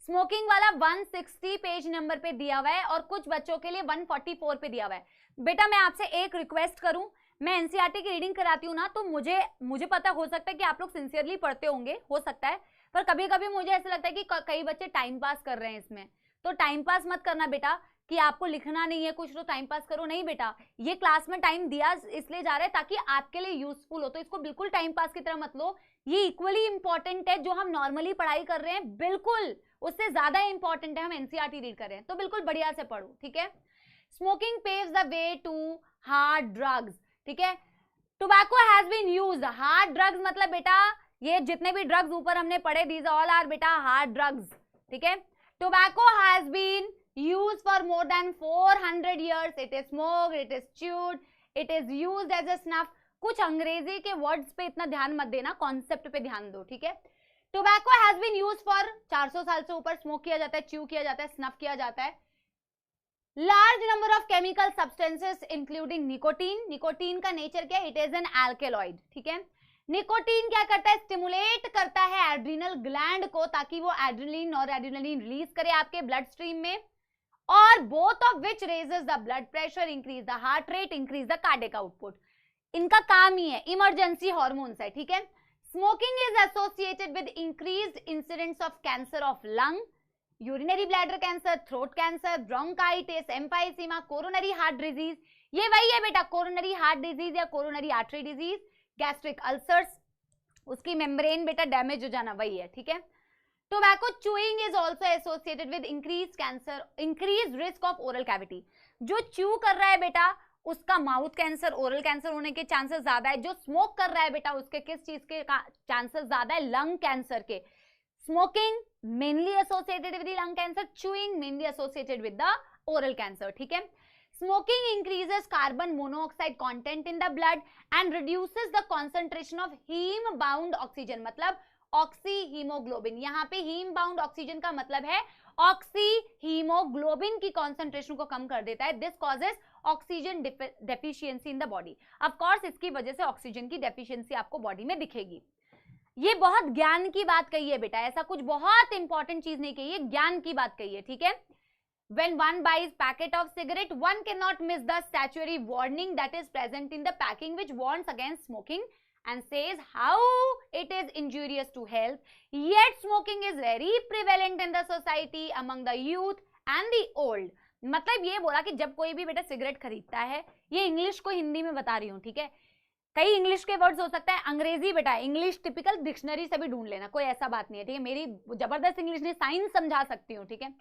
Speaker 1: स्मोकिंग वाला 160 पेज नंबर पे दिया हुआ है और कुछ बच्चों के लिए 144 पे दिया हुआ है। बेटा मैं आपसे एक रिक्वेस्ट करूं, मैं एनसीईआरटी की रीडिंग कराती हूँ ना, तो मुझे पता हो सकता है कि आप लोग सिंसियरली पढ़ते होंगे, हो सकता है, पर कभी कभी मुझे ऐसा लगता है कि कई बच्चे टाइम पास कर रहे हैं इसमें, तो टाइम पास मत करना बेटा कि आपको लिखना नहीं है कुछ तो टाइम पास करो, नहीं बेटा, ये क्लास में टाइम दिया इसलिए जा रहा है ताकि आपके लिए यूजफुल हो, तो इसको बिल्कुल टाइम पास की तरह मत लो, ये इक्वली इंपॉर्टेंट है जो हम नॉर्मली पढ़ाई कर रहे हैं, बिल्कुल उससे ज्यादा इंपॉर्टेंट है, हम एनसीईआरटी रीड कर रहे हैं, तो बिल्कुल बढ़िया से पढ़ो, ठीक है। Smoking paves the way to hard drugs, ठीक है। Tobacco has been used, hard drugs मतलब बेटा ये जितने भी ड्रग्स ऊपर हमने पढ़े दीज ऑल आर बेटा हार्ड ड्रग्स, ठीक है। Tobacco has been used for more than 400 years, it is smoked, it is chewed, it is used as a snuff। कुछ अंग्रेजी के वर्ड्स पे इतना ध्यान मत देना, कॉन्सेप्ट पे ध्यान दो, ठीक है। Tobacco has been used for 400 साल से ऊपर, स्मोक किया जाता है, च्यू किया जाता है, स्नफ किया जाता है। Large number of chemical substances including nicotine, nicotine का नेचर क्या है, इट इज एन एल्केलॉइड, ठीक है। निकोटीन क्या करता है, स्टिमुलेट करता है एड्रिनल ग्लैंड को ताकि वो एड्रेनलिन और एड्रेनलिन रिलीज करे आपके ब्लड स्ट्रीम में, और both of which raises the blood pressure, increase the heart rate, increase the cardiac output. इनका काम ही है, इमरजेंसी हॉर्मोन्स है, ठीक है। Smoking is associated with increased incidence of cancer of lung, urinary bladder cancer, throat cancer, bronchitis, emphysema, coronary heart disease, ये वही है बेटा कोरोनरी हार्ट डिजीज या coronary artery disease, gastric ulcers, उसकी मेम्ब्रेन बेटा डैमेज हो जाना, वही है, ठीक है। Tobacco chewing is also associated with increased cancer, increased risk of oral cavity। जो च्यू कर रहा है बेटा उसका माउथ कैंसर, ओरल कैंसर होने के चांसेस ज्यादा है। जो स्मोक कर रहा है बेटा, उसके किस चीज के चांसेस ज्यादा है? लंग कैंसर के। Smoking mainly associated with lung cancer, chewing mainly associated with the oral cancer, ठीक है। Smoking increases carbon monoxide content in the blood and reduces the concentration of heme bound oxygen, मतलब oxy haemoglobin. यहाँ पे haem bound oxygen का मतलब है oxy haemoglobin की concentration को कम कर देता है। This causes oxygen deficiency in the body. Of course इसकी वजह से ऑक्सीजन की डेफिशिएंसी आपको बॉडी में दिखेगी। ये बहुत ज्ञान की बात कही है बेटा, ऐसा कुछ बहुत इंपॉर्टेंट चीज नहीं कही है, ज्ञान की बात कही है, ठीक है। When one buys packet of cigarette, one cannot miss the statutory warning that is present in the packing, which warns against smoking and says how it is injurious to health. Yet smoking is very prevalent in the society among the youth and the old. मतलब ये बोला कि जब कोई भी बेटा cigarette खरीदता है, ये इंग्लिश को हिंदी में बता रही हूँ, ठीक है। कई इंग्लिश के वर्ड्स हो सकता है, अंग्रेजी बेटा इंग्लिश टिपिकल डिक्शनरी से भी ढूंढ लेना, कोई ऐसा बात नहीं है, ठीक है। मेरी जबरदस्त इंग्लिश नहीं, साइंस समझा सकती हूँ, ठीक है।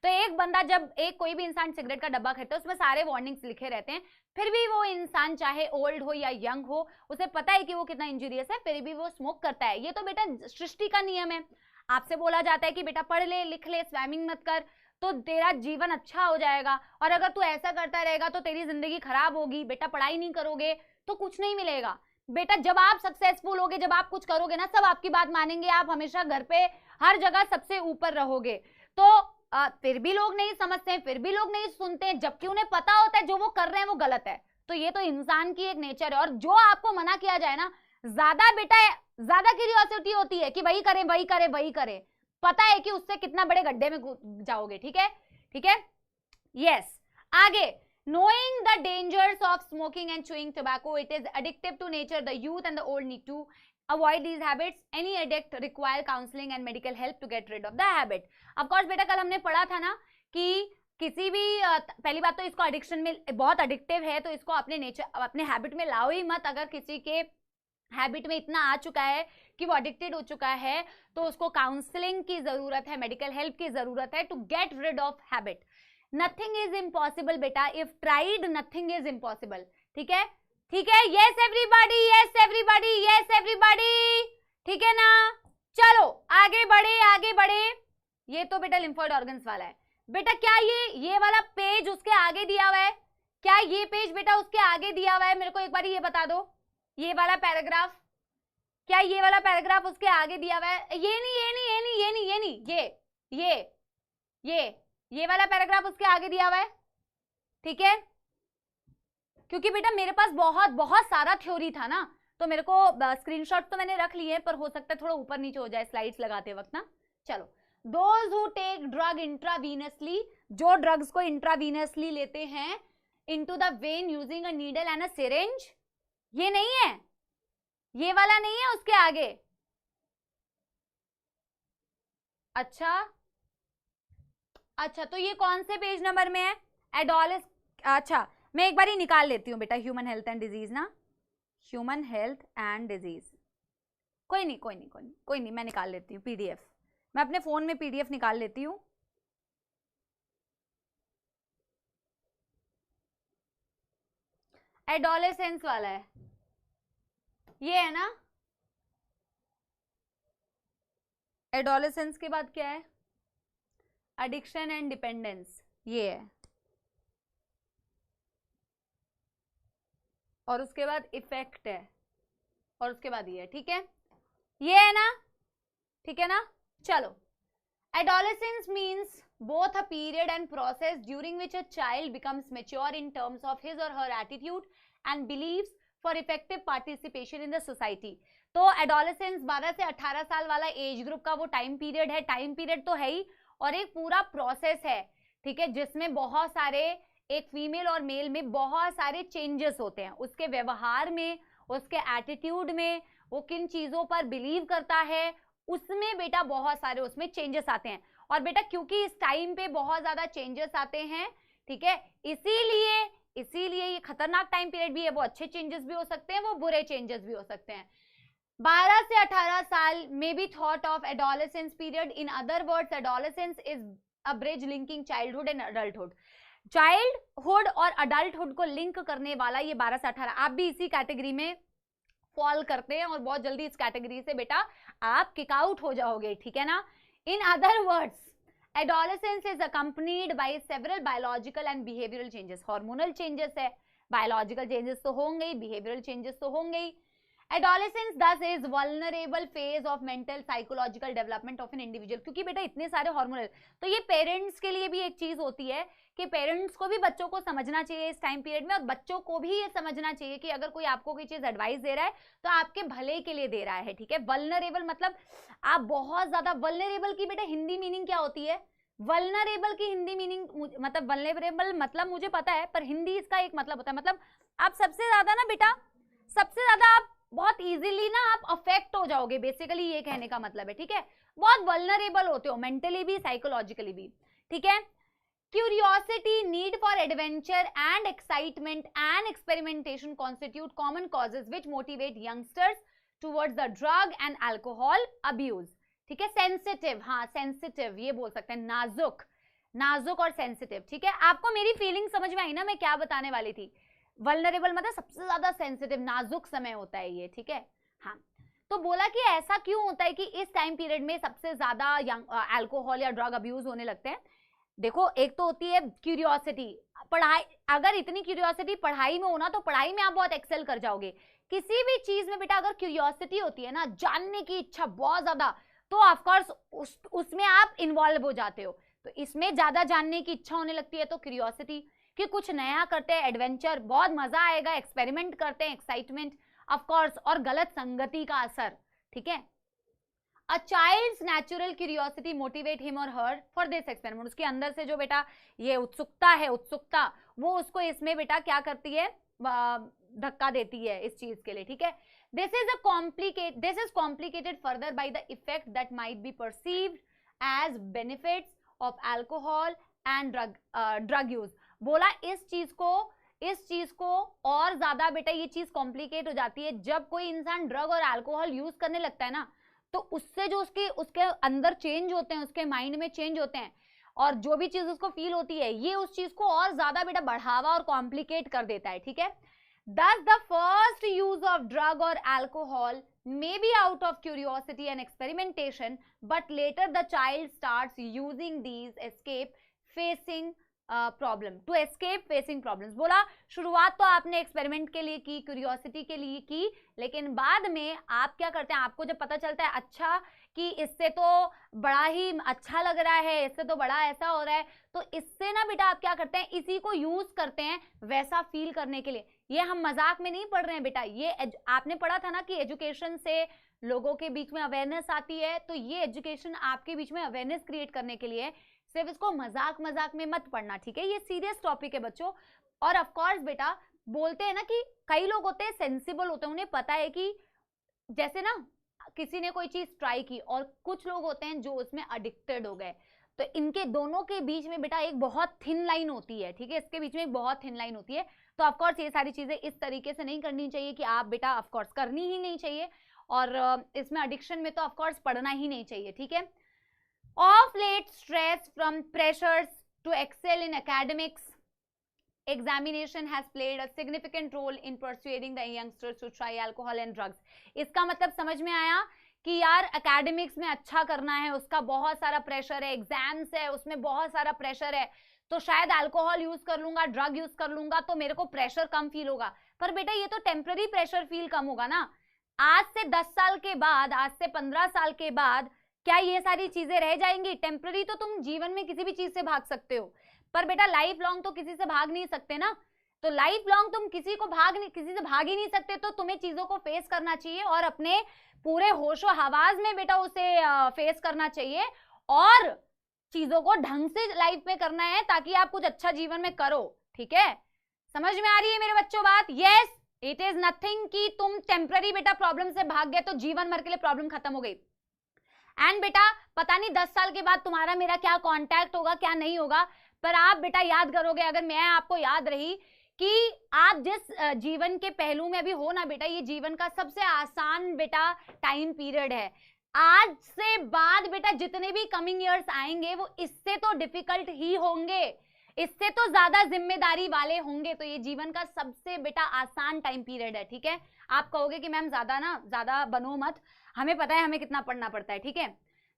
Speaker 1: तो एक बंदा जब कोई भी इंसान सिगरेट का डब्बा खरीदता है, उसमें सारे वार्निंग्स लिखे रहते हैं, फिर भी वो इंसान चाहे ओल्ड हो या यंग हो, उसे पता है कि वो कितना इंजूरियस है, फिर भी वो स्मोक करता है। ये तो बेटा सृष्टि का नियम है। आपसे बोला जाता है कि बेटा पढ़ ले, लिख ले, स्विमिंग मत कर, तो तेरा जीवन अच्छा हो जाएगा, और अगर तू ऐसा करता रहेगा तो तेरी जिंदगी खराब होगी। बेटा पढ़ाई नहीं करोगे तो कुछ नहीं मिलेगा। बेटा जब आप सक्सेसफुल होगे, जब आप कुछ करोगे ना, सब आपकी बात मानेंगे, आप हमेशा घर पे हर जगह सबसे ऊपर रहोगे। तो फिर भी लोग नहीं समझते हैं, फिर भी लोग नहीं सुनते हैं, जबकि उन्हें पता होता है जो वो कर रहे हैं वो गलत है। तो ये तो इंसान की एक नेचर है। और जो आपको मना किया जाए ना, ज्यादा बेटा ज्यादा क्यूरियोसिटी होती है कि वही करे वही करे वही करे, पता है कि उससे कितना बड़े गड्ढे में जाओगे, ठीक है, ठीक है। यस, आगे, knowing the dangers of smoking and chewing tobacco, it is addictive to nature. The youth and the old need to avoid these habits. Any addict require counseling and medical help to get rid of the habit. Of course बेटा कल हमने पढ़ा था ना कि किसी भी पहली बात तो इसको एडिक्शन में बहुत एडिक्टिव है, तो इसको अपने नेचर अपने हैबिट में लाओ ही मत। अगर किसी के हैबिट में इतना आ चुका है कि वो एडिक्टेड हो चुका है, तो उसको काउंसलिंग की जरूरत है, मेडिकल हेल्प की जरूरत है to get rid of habit. Nothing is impossible बेटा, if tried nothing is impossible, ठीक है, ठीक है। Yes everybody, yes everybody, yes everybody, ठीक है ना। चलो आगे बढ़े, आगे बढ़े। ये तो बेटा लिम्फोइड ऑर्गन्स वाला है बेटा। क्या ये वाला पेज उसके आगे दिया हुआ है? क्या ये पेज बेटा उसके आगे दिया हुआ है? मेरे को एक बार ये बता दो, ये वाला पैराग्राफ, क्या ये वाला पैराग्राफ उसके आगे दिया हुआ है? ये नहीं, ये नहीं, ये नहीं, ये नहीं, ये नहीं, ये वाला पैराग्राफ उसके आगे दिया हुआ है, ठीक है। क्योंकि बेटा मेरे पास बहुत बहुत सारा थ्योरी था ना, तो मेरे को स्क्रीनशॉट तो मैंने रख लिए, पर हो सकता है थोड़ा ऊपर नीचे हो जाए स्लाइड्स लगाते वक्त ना। चलो, those who take drug intravenously, जो ड्रग्स को इंट्रावीनसली लेते हैं into the vein using a needle and a syringe, ये नहीं है, ये वाला नहीं है उसके आगे। अच्छा, तो ये कौन से पेज नंबर में है? एडोलेस, अच्छा मैं एक बार ही निकाल लेती हूँ बेटा, ह्यूमन हेल्थ एंड डिजीज ना, ह्यूमन हेल्थ एंड डिजीज, कोई नहीं, मैं निकाल लेती हूँ पीडीएफ, मैं अपने फोन में पीडीएफ निकाल लेती हूँ। एडोलेसेंस वाला है, ये है ना। एडोलेसेंस के बाद क्या है? एडिक्शन एंड डिपेंडेंस, ये है। और उसके बाद इफेक्ट है, और उसके बाद ये है, ठीक है, ये है ना, ठीक है ना। चलो, adolescence means both a period and process during which a child becomes mature in terms of his or her attitude and beliefs for effective participation in the society. तो adolescence 12 से 18 साल वाला एज ग्रुप का वो time period है, time period तो है ही, और एक पूरा प्रोसेस है, ठीक है, जिसमें बहुत सारे, एक फीमेल और मेल में बहुत सारे चेंजेस होते हैं, उसके व्यवहार में, उसके एटीट्यूड में, वो किन चीजों पर बिलीव करता है, उसमें बेटा बहुत सारे उसमें चेंजेस आते हैं। और बेटा क्योंकि इस टाइम पे बहुत ज्यादा चेंजेस आते हैं, ठीक है, इसीलिए ये खतरनाक टाइम पीरियड भी है। वो अच्छे चेंजेस भी हो सकते हैं, वो बुरे चेंजेस भी हो सकते हैं। 12 से 18 साल में be thought of adolescence period. In other words, adolescence is a bridge linking childhood and adulthood. Childhood और अडल्टहुड को लिंक करने वाला ये 12 से 18, आप भी इसी कैटेगरी में फॉल करते हैं और बहुत जल्दी इस कैटेगरी से बेटा आप किक आउट हो जाओगे, ठीक है ना। In other words, adolescence is accompanied by several biological and behavioural changes. Hormonal changes है, बायोलॉजिकल चेंजेस तो होंगे ही, बिहेवियरल चेंजेस तो होंगे ही। Adolescence thus is vulnerable phase of mental psychological development of an individual। क्योंकि बेटा इतने सारे हार्मोनल, तो ये पेरेंट्स के लिए भी एक चीज होती है कि पेरेंट्स को भी बच्चों को समझना चाहिए इस टाइम पीरियड में, और बच्चों को भी ये समझना चाहिए कि अगर कोई आपको कोई चीज एडवाइस दे रहा है तो आपके भले के लिए दे रहा है, ठीक है। वल्नरेबल मतलब आप बहुत ज्यादा, वल्नरेबल की बेटा हिंदी मीनिंग क्या होती है? वल्नरेबल की हिंदी मीनिंग मतलब वल्नरेबल मतलब मुझे पता है, पर हिंदी इसका एक मतलब होता है, मतलब आप सबसे ज्यादा ना बेटा, सबसे ज्यादा आप बहुत इजीली ना आप अफेक्ट हो जाओगे, बेसिकली ये कहने का मतलब है, ठीक है। बहुत वल्नरेबल होते हो मेंटली भी, साइकोलॉजिकली भी, ठीक है। Curiosity, need for adventure and excitement and experimentation constitute common causes which motivate youngsters towards the drug and alcohol abuse, ठीक है। सेंसिटिव, हाँ सेंसिटिव ये बोल सकते हैं, नाजुक, नाजुक और सेंसिटिव, ठीक है। आपको मेरी फीलिंग समझ में आई ना मैं क्या बताने वाली थी? वल्नरेबल मतलब सबसे ज्यादा सेंसिटिव, नाजुक समय होता है ये, ठीक है। हाँ, तो बोला कि ऐसा क्यों होता है कि इस टाइम पीरियड में सबसे ज्यादा अल्कोहल या ड्रग अब्यूज होने लगते हैं। देखो, एक तो होती है क्यूरियोसिटी, पढ़ाई, अगर इतनी क्यूरियोसिटी पढ़ाई में होना तो पढ़ाई में आप बहुत एक्सेल कर जाओगे। किसी भी चीज में बेटा अगर क्यूरियोसिटी होती है ना, जानने की इच्छा बहुत ज्यादा, तो ऑफकोर्स उसमें आप इन्वॉल्व हो जाते हो। तो इसमें ज्यादा जानने की इच्छा होने लगती है तो क्यूरियोसिटी, कि कुछ नया करते हैं, एडवेंचर, बहुत मजा आएगा, एक्सपेरिमेंट करते हैं, एक्साइटमेंट ऑफ कोर्स, और गलत संगति का असर, ठीक है। A child's natural curiosity motivate him और हर फॉर दिस एक्सपेरिमेंट, उसके अंदर से जो बेटा ये उत्सुकता है, उत्सुकता वो उसको इसमें बेटा क्या करती है, धक्का देती है इस चीज के लिए, ठीक है। This is complicated further by the effect that might be perceived as benefits of alcohol and drug use. बोला इस चीज को और ज्यादा बेटा ये चीज कॉम्प्लिकेट हो जाती है जब कोई इंसान ड्रग और अल्कोहल यूज करने लगता है ना, तो उससे जो उसके अंदर चेंज होते हैं, उसके माइंड में चेंज होते हैं, और जो भी चीज उसको फील होती है ये उस चीज को और ज्यादा बेटा बढ़ावा और कॉम्प्लिकेट कर देता है, ठीक है। Thus the first use of drug or alcohol may be out of curiosity and experimentation, but later the child starts using these to escape facing problems. बोला शुरुआत तो आपने एक्सपेरिमेंट के लिए की, क्यूरियोसिटी के लिए की, लेकिन बाद में आप क्या करते हैं, आपको जब पता चलता है अच्छा कि इससे तो बड़ा ही अच्छा लग रहा है, इससे तो बड़ा ऐसा हो रहा है, तो इससे ना बेटा आप क्या करते हैं, इसी को यूज करते हैं वैसा फील करने के लिए। ये हम मजाक में नहीं पढ़ रहे हैं बेटा, ये आपने पढ़ा था ना कि एजुकेशन से लोगों के बीच में अवेयरनेस आती है, तो ये एजुकेशन आपके बीच में अवेयरनेस क्रिएट करने के लिए, सिर्फ इसको मजाक मजाक में मत पढ़ना, ठीक है। ये सीरियस टॉपिक है बच्चों। और ऑफ कोर्स बेटा बोलते हैं ना कि कई लोग होते हैं सेंसिबल होते हैं, उन्हें पता है कि जैसे ना किसी ने कोई चीज ट्राई की, और कुछ लोग होते हैं जो उसमें एडिक्टेड हो गए, तो इनके दोनों के बीच में बेटा एक बहुत थिन लाइन होती है, ठीक है। इसके बीच में एक बहुत थिन लाइन होती है, तो ऑफ कोर्स ये सारी चीजें इस तरीके से नहीं करनी चाहिए कि आप बेटा ऑफ कोर्स करनी ही नहीं चाहिए, और इसमें एडिक्शन में तो ऑफ कोर्स पढ़ना ही नहीं चाहिए, ठीक है। Of late, stress from pressures to excel in academics, examination has played a significant role in persuading the youngsters to try alcohol and drugs. इसका मतलब समझ में आया कि यार एकेडमिक्स में अच्छा करना है, उसका बहुत सारा प्रेशर है, एग्जाम्स है, उसमें बहुत सारा प्रेशर है, तो शायद अल्कोहल यूज कर लूंगा, ड्रग यूज कर लूंगा तो मेरे को प्रेशर कम फील होगा। पर बेटा ये तो टेम्पररी प्रेशर फील कम होगा ना। आज से 10 साल के बाद, आज से 15 साल के बाद क्या ये सारी चीजें रह जाएंगी? टेम्पररी तो तुम जीवन में किसी भी चीज से भाग सकते हो, पर बेटा लाइफ लॉन्ग तो किसी से भाग नहीं सकते ना। तो लाइफ लॉन्ग तुम किसी से भाग ही नहीं सकते, तो तुम्हें चीजों को फेस करना चाहिए और अपने पूरे होशो हवास में बेटा उसे फेस करना चाहिए, और चीजों को ढंग से लाइफ में करना है ताकि आप कुछ अच्छा जीवन में करो, ठीक है। समझ में आ रही है मेरे बच्चों बात? यस, इट इज नथिंग कि तुम टेम्पररी बेटा प्रॉब्लम से भाग गए तो जीवन भर के लिए प्रॉब्लम खत्म हो गई। एंड बेटा पता नहीं 10 साल के बाद तुम्हारा मेरा क्या कांटेक्ट होगा, क्या नहीं होगा, पर आप बेटा याद करोगे, अगर मैं आपको याद रही कि आप जिस जीवन के पहलू में अभी हो ना बेटा, ये जीवन का सबसे आसान बेटा टाइम पीरियड है। आज से बाद बेटा जितने भी कमिंग ईयर्स आएंगे वो इससे तो डिफिकल्ट ही होंगे, इससे तो ज्यादा जिम्मेदारी वाले होंगे तो ये जीवन का सबसे बेटा आसान टाइम पीरियड है, ठीक है। आप कहोगे कि मैम ज्यादा बनो मत, हमें पता है हमें कितना पढ़ना पड़ता है, ठीक है।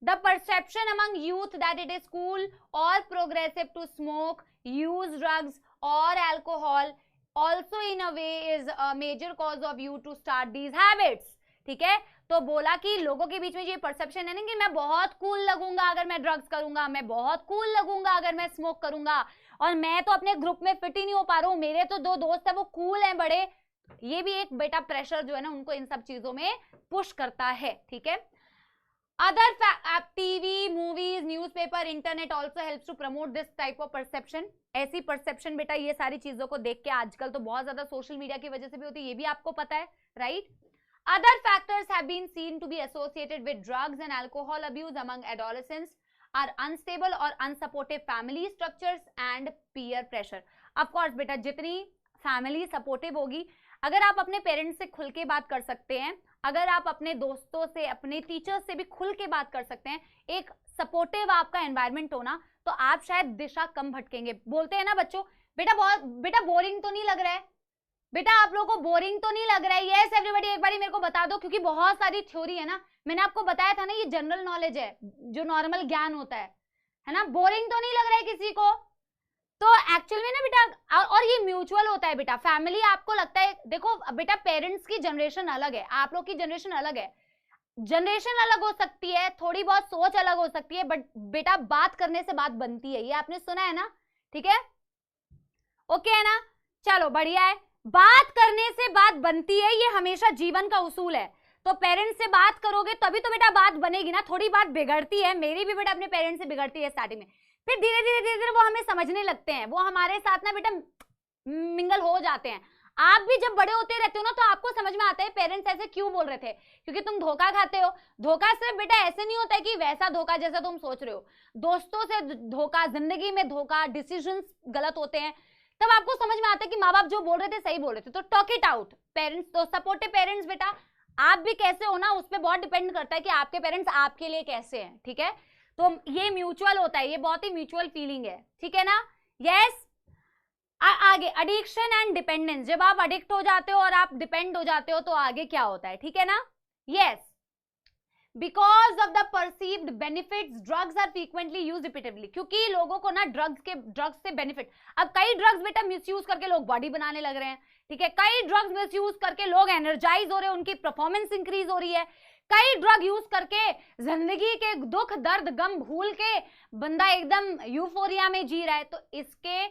Speaker 1: The perception among youth that it is cool or progressive to smoke, use drugs or alcohol also in a way is a major cause of you to start these habits, ठीक है। तो बोला कि लोगों के बीच में ये परसेप्शन है ना कि मैं बहुत कूल लगूंगा अगर मैं ड्रग्स करूंगा, मैं बहुत कूल लगूंगा अगर मैं स्मोक करूंगा, और मैं तो अपने ग्रुप में फिट ही नहीं हो पा रहा हूं, मेरे तो 2 दोस्त है वो कूल हैं बड़े। ये भी एक बेटा प्रेशर जो है ना उनको इन सब चीजों में पुश करता है, ठीक है। Other TV, movies, newspaper, internet also helps to promote this type of perception. ऐसी परसेप्शन बेटा ये सारी चीजों को देख के आजकल तो बहुत ज्यादा सोशल मीडिया की वजह से भी होती है, ये भी आपको पता है, right. Other factors have been seen to be associated with drugs and alcohol abuse among adolescents are unstable or unsupportive family structures and peer pressure. Of course बेटा जितनी फैमिली सपोर्टिव होगी, अगर आप अपने पेरेंट्स से खुल के बात कर सकते हैं, अगर आप अपने दोस्तों से, अपने टीचर्स से भी खुल के बात कर सकते हैं, एक सपोर्टिव आपका एनवायरनमेंट होना, तो आप शायद दिशा कम भटकेंगे। बोलते हैं ना बच्चों, बेटा बोरिंग तो नहीं लग रहा है, बेटा आप लोगों को बोरिंग तो नहीं लग रहा है? यस एवरीबॉडी, एक बारी मेरे को बता दो, क्योंकि बहुत सारी थ्योरी है ना, मैंने आपको बताया था ना ये जनरल नॉलेज है, जो नॉर्मल ज्ञान होता है ना। बोरिंग तो नहीं लग रहा है किसी को? तो एक्चुअल में ना बेटा, और ये म्यूचुअल होता है बेटा। फैमिली आपको लगता है, देखो बेटा पेरेंट्स की जनरेशन अलग है, आप लोग की जनरेशन अलग है, जनरेशन अलग हो सकती है, थोड़ी बहुत सोच अलग हो सकती है, बट बेटा बात करने से बात बनती है, ये आपने सुना है ना, ठीक है, ओके है ना। चलो बढ़िया है, बात करने से बात बनती है, ये हमेशा जीवन का उसूल है। तो पेरेंट्स से बात करोगे तभी तो बेटा बात बनेगी ना। थोड़ी बात बिगड़ती है, मेरी भी बेटा अपने पेरेंट्स से बिगड़ती है स्टार्टिंग में, फिर धीरे धीरे वो हमें समझने लगते हैं, वो हमारे साथ ना बेटा मिंगल हो जाते हैं। आप भी जब बड़े होते रहते हो ना तो आपको समझ में आता है पेरेंट्स ऐसे क्यों बोल रहे थे, क्योंकि तुम धोखा खाते हो। धोखा सिर्फ बेटा ऐसे नहीं होता है कि वैसा धोखा जैसा तुम सोच रहे हो, दोस्तों से धोखा, जिंदगी में धोखा, डिसीजंस गलत होते हैं, तब आपको समझ में आता है कि माँ बाप जो बोल रहे थे सही बोल रहे थे। तो टॉक इट आउट। पेरेंट्स तो सपोर्टिव पेरेंट्स बेटा आप भी कैसे हो ना, उस पर बहुत डिपेंड करता है कि आपके पेरेंट्स आपके लिए कैसे हैं, ठीक है। तो ये म्यूचुअल होता है, ये बहुत ही म्यूचुअल फीलिंग है, ठीक है ना। यस, आगे एडिक्शन एंड डिपेंडेंस। जब आप एडिक्ट हो जाते हो और आप डिपेंड हो जाते हो तो आगे क्या होता है, ठीक है ना। Yes, because of the perceived benefits drugs are frequently use repeatedly. क्योंकि लोगों को ना ड्रग्स से बेनिफिट, अब कई ड्रग्स बेटा मिसयूज करके लोग बॉडी बनाने लग रहे हैं, ठीक है। कई ड्रग्स मिसयूज करके लोग एनर्जाइज हो रहे हैं, उनकी परफॉर्मेंस इंक्रीज हो रही है। कई ड्रग यूज करके जिंदगी के दुख दर्द गम भूल के बंदा एकदम यूफोरिया में जी रहा है। तो इसके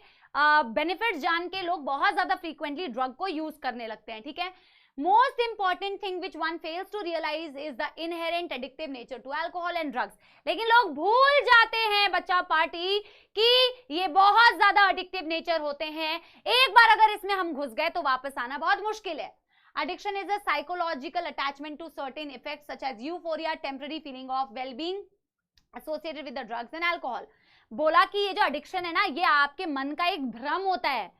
Speaker 1: बेनिफिट्स जान के लोग बहुत ज्यादा फ्रीक्वेंटली ड्रग को यूज करने लगते हैं, ठीक है। Most important thing which one fails to realize is the inherent addictive nature to alcohol and drugs. लेकिन लोग भूल जाते हैं बच्चा पार्टी कि ये बहुत ज्यादा addictive nature होते हैं, एक बार अगर इसमें हम घुस गए तो वापस आना बहुत मुश्किल है। Addiction is a psychological attachment to certain effects such as euphoria, temporary feeling of well-being associated with the drugs and alcohol. बोला कि ये जो addiction है ना, ये आपके मन का एक भ्रम होता है,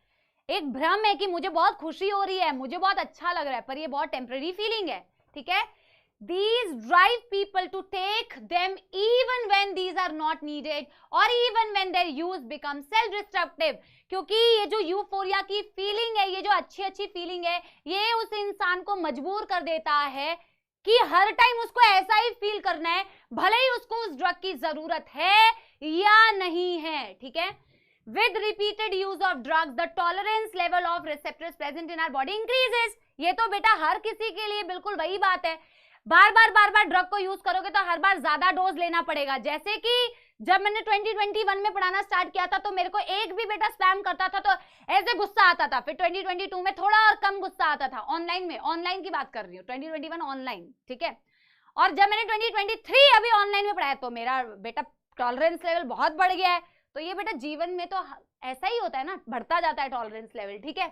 Speaker 1: एक भ्रम है कि मुझे बहुत खुशी हो रही है, मुझे बहुत अच्छा लग रहा है, पर ये बहुत टेम्पररी फीलिंग है, ठीक है। These drive people to take them even when these are not needed or even when their use becomes self-destructive. क्योंकि ये जो यूफोरिया की फीलिंग है, ये जो अच्छी अच्छी फीलिंग है, ये उस इंसान को मजबूर कर देता है कि हर टाइम उसको ऐसा ही फील करना है, भले ही उसको उस ड्रग की जरूरत है या नहीं है, ठीक है। With repeated use of drugs, the tolerance level of receptors present in our body increases. ये तो बेटा हर किसी के लिए बिल्कुल वही बात है। बार बार ड्रग को यूज करोगे तो हर बार ज्यादा डोज लेना पड़ेगा। जैसे कि जब मैंने 2021 में पढ़ाना स्टार्ट किया था तो मेरे को एक भी बेटा स्पैम करता था तो ऐसे गुस्सा आता था, फिर 2022 में थोड़ा और कम गुस्सा आता था। ऑनलाइन की बात कर रही हूँ, 2021 ऑनलाइन, ठीक है। और जब मैंने 2023 अभी ऑनलाइन में पढ़ाया तो मेरा बेटा टॉलरेंस लेवल बहुत बढ़ गया है। तो ये बेटा जीवन में तो ऐसा ही होता है ना, बढ़ता जाता है टॉलरेंस लेवल, ठीक है।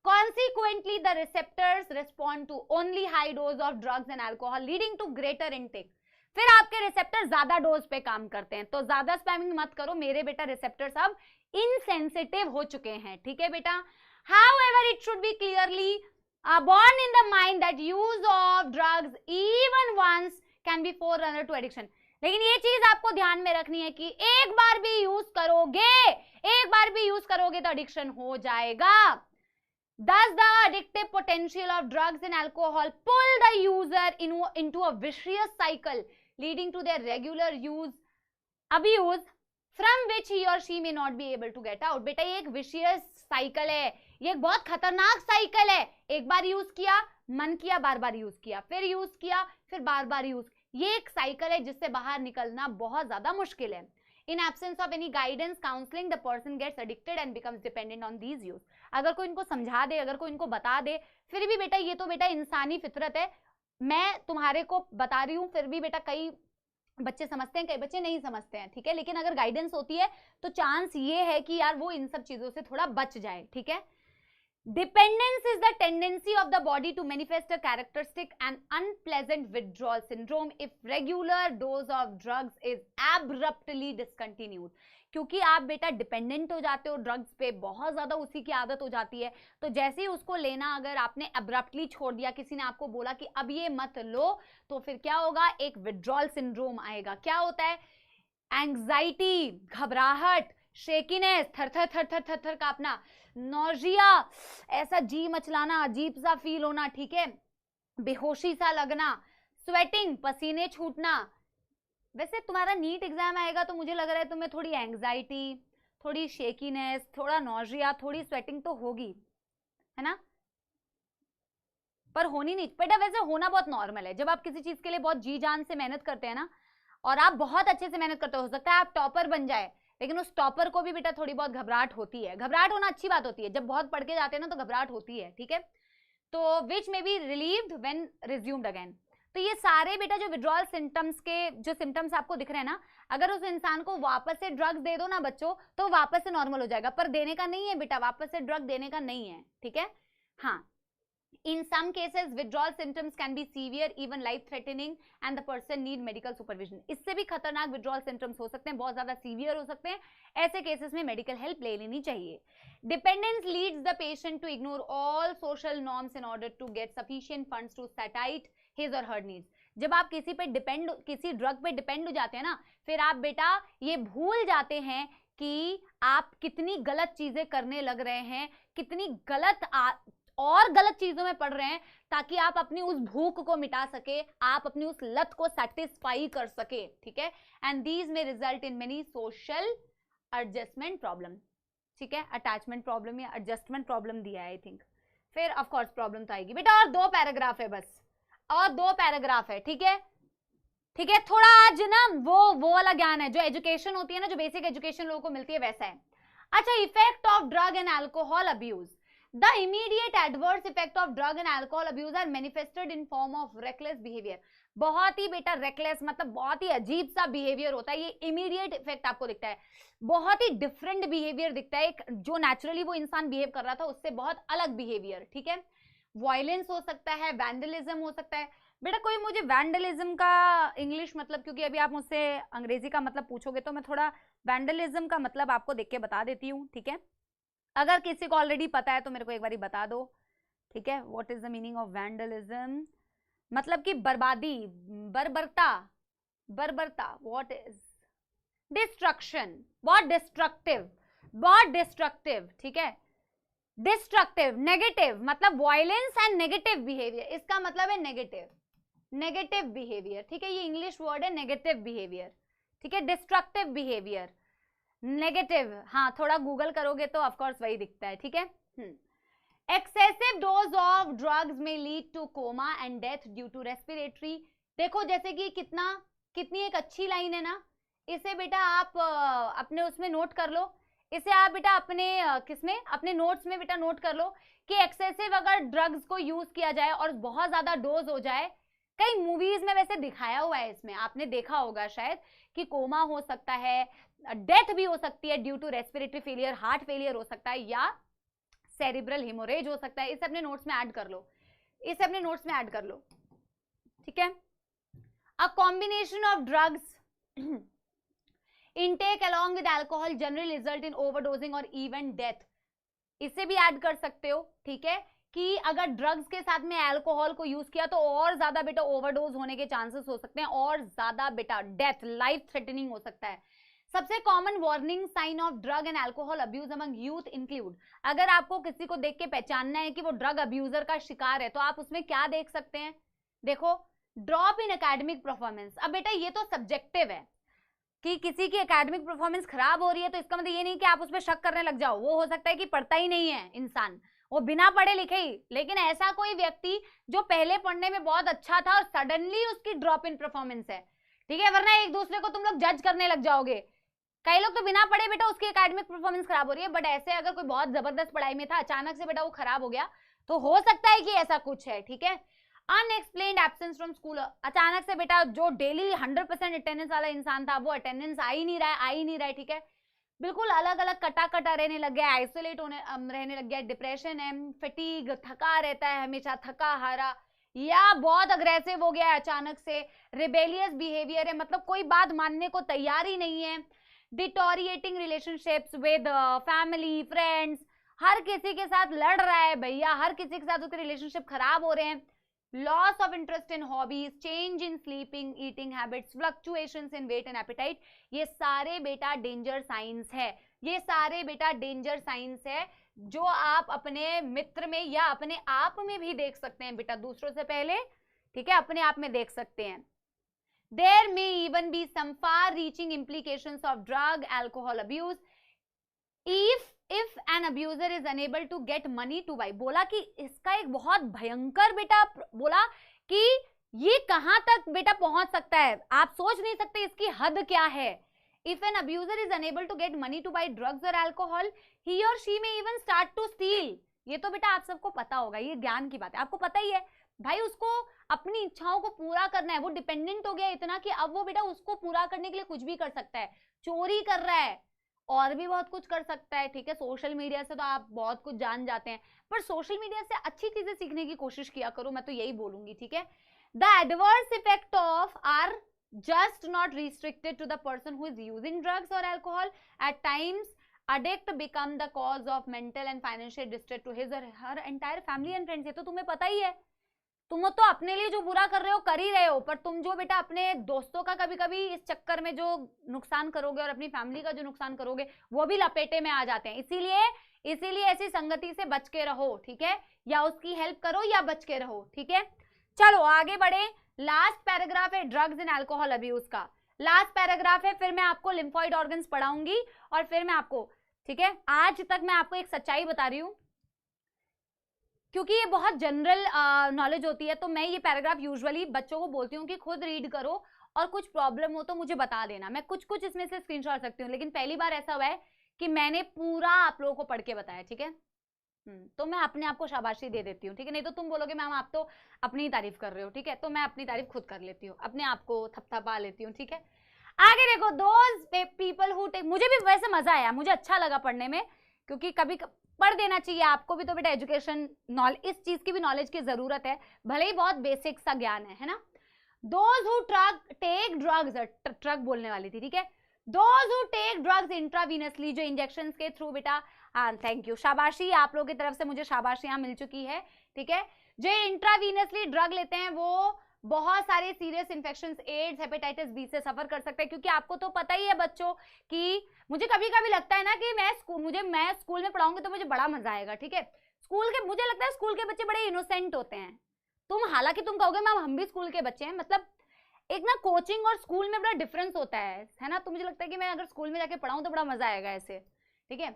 Speaker 1: Consequently, the receptors respond to only high dose of drugs and alcohol, leading to greater intake. फिर आपके रिसेप्टर ज्यादा डोज पे काम करते हैं, तो ज्यादा स्पैमिंग मत करो, मेरे बेटा रिसेप्टर्स अब इनसेंसिटिव हो चुके हैं, ठीक है बेटा। However, it should be clearly borne in the mind that use of drugs even once can be forerunner to addiction. लेकिन ये चीज आपको ध्यान में रखनी है कि एक बार भी यूज करोगे तो एडिक्शन हो जाएगा। Thus, the addictive potential of drugs and alcohol pull the user into a vicious cycle, leading to their regular abuse, from which he or she may not be able to get out. बेटा ये एक vicious cycle है, ये एक बहुत खतरनाक cycle है। एक बार यूज किया, मन किया, बार बार यूज किया, फिर यूज किया, फिर बार बार यूज, ये एक साइकिल है जिससे बाहर निकलना बहुत ज्यादा मुश्किल है। In absence of any guidance, counseling, the person gets addicted and becomes dependent on these use. अगर कोई इनको समझा दे, अगर कोई इनको बता दे, फिर भी बेटा ये तो बेटा इंसानी फितरत है, मैं तुम्हारे को बता रही हूँ, फिर भी बेटा कई बच्चे समझते हैं, कई बच्चे नहीं समझते हैं, ठीक है। लेकिन अगर गाइडेंस होती है तो चांस ये है कि यार वो इन सब चीजों से थोड़ा बच जाए, ठीक है। Dependence is the tendency of the body to manifest a characteristic and unpleasant withdrawal syndrome if regular dose of drugs is abruptly discontinued. क्योंकि आप बेटा डिपेंडेंट हो जाते हो ड्रग्स पे, बहुत ज्यादा उसी की आदत हो जाती है, तो जैसे ही उसको लेना अगर आपने अब्रप्टली छोड़ दिया, किसी ने आपको बोला कि अब ये मत लो, तो फिर क्या होगा, एक विड्रॉल सिंड्रोम आएगा। क्या होता है, एंग्जाइटी, घबराहट, शेकीनेस, थर थर थर थर थर थर कांपना, नौजिया, ऐसा जी मचलाना, अजीब सा फील होना, ठीक है, बेहोशी सा लगना, स्वेटिंग, पसीने छूटना। वैसे तुम्हारा नीट एग्जाम आएगा तो मुझे लग रहा है तुम्हें थोड़ी एंग्जाइटी, थोड़ी शेकीनेस, थोड़ा नौजिया, थोड़ी स्वेटिंग तो होगी, है ना, पर होनी नहीं बेटा। वैसे होना बहुत नॉर्मल है, जब आप किसी चीज के लिए बहुत जी जान से मेहनत करते हैं ना, और आप बहुत अच्छे से मेहनत करते हो सकता है आप टॉपर बन जाए, लेकिन उस टॉपर को भी बेटा थोड़ी बहुत घबराहट होती है। घबराहट होना अच्छी बात होती है, जब बहुत पढ़ के जाते हैं ना तो घबराहट होती है, ठीक है। तो विच में B relieved when resumed again. तो ये सारे बेटा जो विड्रॉल सिम्टम्स के जो सिम्टम्स आपको दिख रहे हैं ना, अगर उस इंसान को वापस से ड्रग्स दे दो ना बच्चों, तो वापस से नॉर्मल हो जाएगा, पर देने का नहीं है बेटा, वापस से ड्रग देने का नहीं है, ठीक है। हाँ, in some cases withdrawal symptoms can be severe, even life threatening, and the person need medical supervision. इससे भी खतरनाक withdrawal symptoms हो सकते हैं, बहुत ज्यादा सीवियर हो सकते हैं, ऐसे केसेस में मेडिकल हेल्प ले लेनी चाहिए। Dependence leads the patient to ignore all social norms in order to get sufficient funds to satisfy his or her needs. जब आप किसी ड्रग पे डिपेंड हो जाते हैं ना, फिर आप बेटा ये भूल जाते हैं कि आप कितनी गलत चीजें करने लग रहे हैं, कितनी और गलत चीजों में पड़ रहे हैं, ताकि आप अपनी उस भूख को मिटा सके, आप अपनी उस लत को सेटिस्फाई कर सके, ठीक है। एंड दीज में result in many social adjustment problem, ठीक है, अटैचमेंट प्रॉब्लम या एडजस्टमेंट प्रॉब्लम दिया है आई थिंक। फिर ऑफ कोर्स प्रॉब्लम तो आएगी बेटा, और 2 पैराग्राफ है बस, और 2 पैराग्राफ है, ठीक है, ठीक है। थोड़ा आज ना वो वाला ज्ञान है जो एजुकेशन होती है ना, जो बेसिक एजुकेशन लोगों को मिलती है, वैसा है। अच्छा, effect of drug and alcohol abuse. The immediate adverse effect of drug and alcohol abuse are manifested in form of reckless behavior. बहुत ही बेटा reckless मतलब बहुत ही अजीब सा behavior होता है, ये immediate effect आपको दिखता है, बहुत ही different behavior दिखता है, जो naturally वो इंसान behave कर रहा था उससे बहुत अलग behavior, ठीक है। Violence हो सकता है, vandalism हो सकता है। बेटा कोई मुझे vandalism का इंग्लिश मतलब, क्योंकि अभी आप मुझसे अंग्रेजी का मतलब पूछोगे तो मैं थोड़ा vandalism का मतलब आपको देख के बता देती हूँ, ठीक है। अगर किसी को ऑलरेडी पता है तो मेरे को एक बार बता दो, ठीक है। What is the meaning of vandalism, मतलब कि बर्बादी, बर्बरता, व्हाट इज डिस्ट्रक्शन, बहुत डिस्ट्रक्टिव, ठीक है। डिस्ट्रक्टिव, नेगेटिव, मतलब वायलेंस एंड नेगेटिव बिहेवियर, इसका मतलब है नेगेटिव बिहेवियर, ठीक है। ये इंग्लिश वर्ड है नेगेटिव बिहेवियर, ठीक है। डिस्ट्रक्टिव बिहेवियर, नेगेटिव, हाँ थोड़ा गूगल करोगे तो ऑफकोर्स वही दिखता है, ठीक है। एक्सेसिव डोज ऑफ ड्रग्स में lead to coma and death due to respiratory. देखो जैसे कि कितनी एक अच्छी लाइन है ना, इसे बेटा आप अपने उसमें नोट कर लो, इसे आप बेटा अपने नोट्स में बेटा नोट कर लो कि एक्सेसिव अगर ड्रग्स को यूज किया जाए और बहुत ज्यादा डोज हो जाए, कई मूवीज में वैसे दिखाया हुआ है, इसमें आपने देखा होगा शायद कि कोमा हो सकता है, डेथ भी हो सकती है due to respiratory failure, heart failure हो सकता है, या सेरिब्रल हिमोरेज हो सकता है। इसे अपने नोट्स में ऐड कर लो, ठीक है। A combination of drugs intake along with alcohol generally result in overdosing or even death, इसे भी ऐड कर सकते हो, ठीक है। कि अगर ड्रग्स के साथ में अल्कोहल को यूज किया तो और ज्यादा बेटा ओवरडोज होने के चांसेस हो सकते हैं, और ज्यादा बेटा डेथ, लाइफ थ्रेटनिंग हो सकता है। सबसे common warning sign of drug and alcohol abuse among youth include, अगर आपको किसी को देख के पहचानना है कि वो ड्रग अब्यूजर का शिकार है तो आप उसमें क्या देख सकते हैं, देखो, ड्रॉप इन एकेडमिक परफॉर्मेंस। अब बेटा ये तो सब्जेक्टिव है कि किसी की एकेडमिक परफॉर्मेंस खराब हो रही है तो इसका मतलब ये नहीं कि आप उस पर शक करने लग जाओ, वो हो सकता है कि पढ़ता ही नहीं है इंसान, वो बिना पढ़े लिखे ही, लेकिन ऐसा कोई व्यक्ति जो पहले पढ़ने में बहुत अच्छा था और सडनली उसकी ड्रॉप इन परफॉर्मेंस है, ठीक है, वरना एक दूसरे को तुम लोग जज करने लग जाओगे। कई लोग तो बिना पढ़े बेटा उसकी एकेडमिक परफॉर्मेंस खराब हो रही है, बट ऐसे अगर कोई बहुत जबरदस्त पढ़ाई में था, अचानक से बेटा वो खराब हो गया, तो हो सकता है कि ऐसा कुछ है, ठीक है। अनएक्सप्लेन्ड एब्सेंस फ्रॉम स्कूल, अचानक से बेटा जो डेली 100% अटेंडेंस वाला इंसान था वो अटेंडेंस आ ही नहीं रहा है, ठीक है, बिल्कुल अलग अलग कटा रहने लग गया, आइसोलेट होने रहने लग गया, डिप्रेशन है, फटीग, थका रहता है, हमेशा थका हारा, या बहुत अग्रेसिव हो गया है अचानक से, रिबेलियस बिहेवियर है, मतलब कोई बात मानने को तैयार ही नहीं है, deteriorating relationships with family friends, हर किसी के साथ लड़ रहा है भैया, हर किसी के साथ उसके रिलेशनशिप खराब हो रहे हैं, loss of interest in hobbies, change in sleeping eating habits, fluctuations in weight and appetite, ये सारे बेटा डेंजर साइंस है, ये सारे बेटा डेंजर साइंस है जो आप अपने मित्र में या अपने आप में भी देख सकते हैं बेटा, दूसरों से पहले, ठीक है, अपने आप में देख सकते हैं। There may even be some far-reaching implications of drug alcohol abuse if an abuser is unable to get money to buy, बोला कि इसका एक बहुत भयंकर बेटा, बोला कि ये कहां तक बेटा पहुंच सकता है, आप सोच नहीं सकते इसकी हद क्या है। If an abuser is unable to get money to buy drugs or alcohol, he or she may even start to steal, ये तो बेटा आप सबको पता होगा, ये ज्ञान की बात है, आपको पता ही है भाई, उसको अपनी इच्छाओं को पूरा करना है, वो डिपेंडेंट हो गया इतना कि अब वो बेटा उसको पूरा करने के लिए कुछ भी कर सकता है, चोरी कर रहा है और भी बहुत कुछ कर सकता है, ठीक है। सोशल मीडिया से तो आप बहुत कुछ जान जाते हैं, पर सोशल मीडिया से अच्छी चीजें सीखने की कोशिश किया करो, मैं तो यही बोलूंगी, ठीक है। The adverse effect of are just not restricted to the person who is using drugs or alcohol. At times addict become the cause of mental and financial distress to his or her entire family and friends। ये तो तुम्हें पता ही है, तुम तो अपने लिए जो बुरा कर रहे हो कर ही रहे हो, पर तुम जो बेटा अपने दोस्तों का कभी कभी इस चक्कर में जो नुकसान करोगे और अपनी फैमिली का जो नुकसान करोगे वो भी लपेटे में आ जाते हैं। इसीलिए ऐसी संगति से बच के रहो, ठीक है, या उसकी हेल्प करो या बच के रहो, ठीक है। चलो आगे बढ़े, लास्ट पैराग्राफ है ड्रग्स एंड अल्कोहल अब्यूज का, लास्ट पैराग्राफ है, फिर मैं आपको लिम्फॉइड ऑर्गन्स पढ़ाऊंगी और फिर मैं आपको, ठीक है, आज तक मैं आपको एक सच्चाई बता रही हूं क्योंकि ये बहुत जनरल नॉलेज होती है, तो मैं ये पैराग्राफ यूजुअली बच्चों को बोलती हूँ कि खुद रीड करो और कुछ प्रॉब्लम हो तो मुझे बता देना, मैं कुछ कुछ इसमें से स्क्रीनशॉट सकती हूँ, लेकिन पहली बार ऐसा हुआ है कि मैंने पूरा आप लोगों को पढ़ के बताया, ठीक है। तो मैं अपने आप को शाबाशी दे देती हूँ, ठीक है, नहीं तो तुम बोलोगे मैम आप तो अपनी तारीफ कर रहे हो, ठीक है, तो मैं अपनी तारीफ खुद कर लेती हूँ, अपने आप को थपथपा लेती हूँ, ठीक है। आगे देखो, दोज पीपल हु टेक, मुझे भी वैसे मजा आया, मुझे अच्छा लगा पढ़ने में, क्योंकि कभी पढ़ देना चाहिए, आपको भी तो बेटा एजुकेशन नॉलेज, इस चीज की भी नॉलेज की जरूरत है, भले ही बहुत बेसिक सा ज्ञान है ना। Those who take drugs, truck बोलने वाली थी, ठीक है, those who take drugs intravenously, जो इंजेक्शंस के थ्रू बेटा, हाँ थैंक यू, शाबाशी, आप लोगों की तरफ से मुझे शाबाशी यहाँ मिल चुकी है, ठीक है, जो इंट्रावीनसली ड्रग लेते हैं वो बहुत सारे serious infections, AIDS, hepatitis B से सफर कर सकते हैं, क्योंकि आपको तो पता ही है बच्चों कि मुझे कभी कभी लगता है ना कि मैं स्कूल में पढ़ाऊंगी तो मुझे बड़ा मजा आएगा, ठीक है। मुझे लगता है स्कूल के बच्चे बड़े इनोसेंट होते हैं, हालांकि तुम कहोगे मैम हम भी स्कूल के बच्चे हैं, मतलब एक ना कोचिंग और स्कूल में बड़ा डिफरेंस होता है ना, तो मुझे लगता है कि मैं अगर स्कूल में जाके पढ़ाऊं तो बड़ा मजा आएगा ऐसे, ठीक है।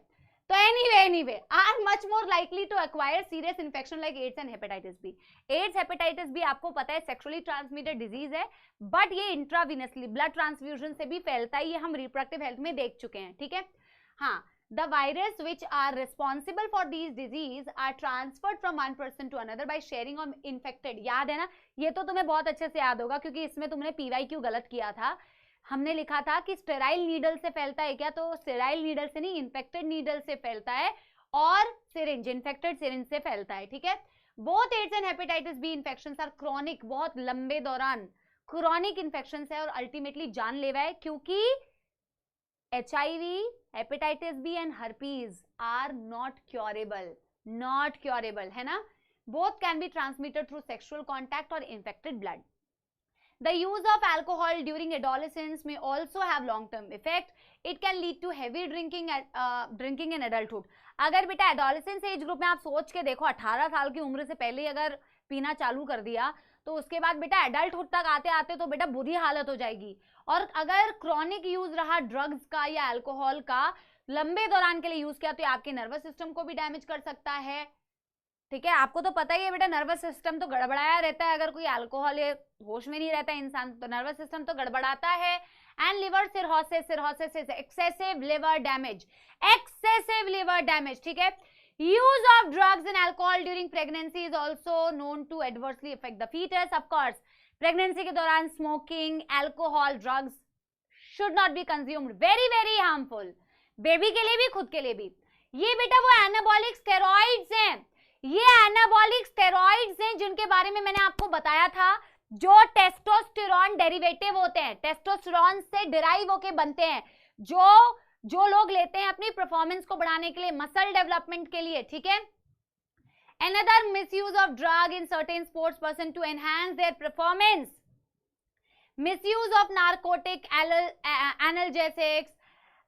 Speaker 1: तो anyway are much more likely to acquire serious infection like AIDS and hepatitis B। AIDS, hepatitis B आपको पता है सेक्सुअली ट्रांसमिटेड डिजीज है, बट ये इंट्रावीनसली ब्लड ट्रांसफ्यूजन से भी फैलता है, ये हम रिप्रोडक्टिव हेल्थ में देख चुके हैं, ठीक है। हाँ, the virus which are responsible for these disease are transferred from one person to another by sharing of infected, याद है ना, ये तो तुम्हें बहुत अच्छे से याद होगा क्योंकि इसमें तुमने PYQ गलत किया था, हमने लिखा था कि स्टेराइल नीडल से फैलता है क्या, तो स्टेराइल नीडल से नहीं, इन्फेक्टेड नीडल से फैलता है, और सिरिंज, इन्फेक्टेड सिरिंज से फैलता है, ठीक है। Both AIDS and hepatitis B infections are chronic, बहुत लंबे दौरान क्रॉनिक इन्फेक्शंस है और अल्टीमेटली जानलेवा है, क्योंकि HIV, hepatitis B and herpes are not curable, है ना, both can be transmitted through sexual contact or infected blood. The use of alcohol during adolescence may also have long-term effect. It can lead to heavy drinking in adulthood. अगर बेटा adolescence age group में आप सोच के देखो, 18 साल की उम्र से पहले अगर पीना चालू कर दिया तो उसके बाद बेटा एडल्टहुड तक आते आते तो बेटा बुरी हालत हो जाएगी. और अगर क्रॉनिक यूज रहा ड्रग्स का या अल्कोहल का, लंबे दौरान के लिए यूज किया तो आपके नर्वस सिस्टम को भी डैमेज कर सकता है. ठीक है, आपको तो पता ही है बेटा, नर्वस सिस्टम तो गड़बड़ाया रहता है. अगर कोई अल्कोहल होश में नहीं रहता है इंसान तो नर्वस सिस्टम तो गड़बड़ाता है. And liver cirrhosis is excessive liver damage, excessive liver damage. ठीक है, use of drugs and alcohol during pregnancy is also known to adversely affect the fetus. Of course, pregnancy के दौरान smoking, alcohol, drugs should not be consumed. Very very harmful. Baby के लिए भी, खुद के लिए भी. ये बेटा वो एनाबॉलिक स्टेरॉइड्स हैं, ये एनाबॉलिक स्टेरॉइड्स हैं जिनके बारे में मैंने आपको बताया था, जो टेस्टोस्टेरोन डेरिवेटिव होते हैं, टेस्टोस्टेरोन से डिराइव होके बनते हैं, जो लोग लेते हैं अपनी परफॉर्मेंस को बढ़ाने के लिए, मसल डेवलपमेंट के लिए. ठीक है, another misuse of drug in certain sports person to enhance their performance. Misuse of narcotic analgesics.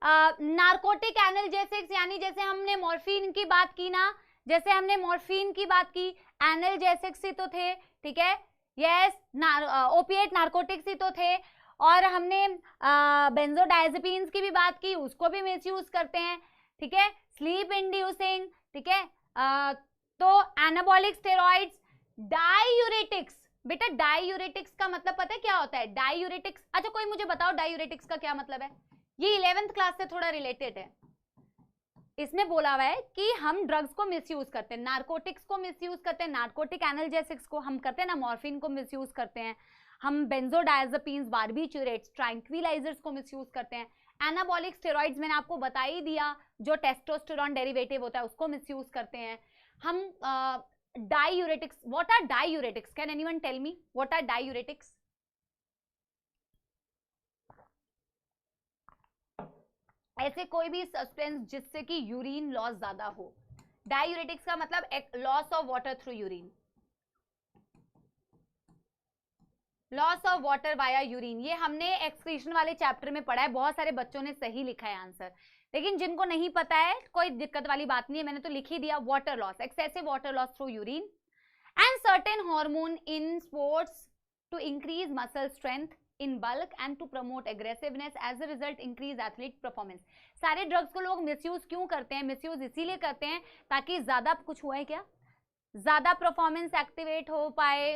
Speaker 1: Narcotic analgesics यानी जैसे हमने मॉर्फिन की बात की ना, जैसे हमने मॉर्फिन की बात की, एनाल्जेसिक्स ही तो थे. ठीक है, यस, ओपिएट नार्कोटिक्स ही तो थे. और हमने बेंजोडाइजेपिन्स की भी बात की, उसको भी मिसयूज करते हैं. ठीक है, स्लीप इंड्यूसिंग. ठीक है, तो एनाबॉलिक स्टेरॉइड्स, डायूरेटिक्स. बेटा डायूरेटिक्स का मतलब पता है क्या होता है? डायूरेटिक्स, अच्छा कोई मुझे बताओ डायूरेटिक्स का क्या मतलब है? ये 11th क्लास से थोड़ा रिलेटेड है. इसमें बोला हुआ है कि हम ड्रग्स को मिसयूज करते हैं, नार्कोटिक्स को मिसयूज करते हैं, नार्कोटिक एनाल्जेसिक्स को हम करते हैं ना, मॉर्फिन को मिसयूज करते हैं हम, बेंजोडायजेपिन्स, बार्बिट्यूरेट्स, ट्रैंक्विलाइजर्स को मिसयूज करते हैं. एनाबॉलिक स्टेरॉइड्स मैंने आपको बता ही दिया, जो टेस्टोस्टेरोन डेरिवेटिव होता है उसको मिसयूज करते हैं हम. Diuretics, what are diuretics? Can anyone tell me what are diuretics? ऐसे कोई भी सब्सटेंस जिससे कि यूरिन लॉस ज्यादा हो. डायूरेटिक्स का मतलब loss of water through urine, loss of water via urine. ये हमने एक्सक्रीशन वाले चैप्टर में पढ़ा है. बहुत सारे बच्चों ने सही लिखा है आंसर, लेकिन जिनको नहीं पता है कोई दिक्कत वाली बात नहीं है, मैंने तो लिख ही दिया. Water loss, excessive water loss through urine. And certain hormone in sports to increase muscle strength in bulk and to promote aggressiveness, as a result increase athlete performance. सारे ड्रग्स को लोग मिसयूज क्यों करते हैं? मिसयूज इसीलिए करते हैं ताकि ज्यादा, कुछ हुआ है क्या, ज्यादा परफॉर्मेंस एक्टिवेट हो पाए.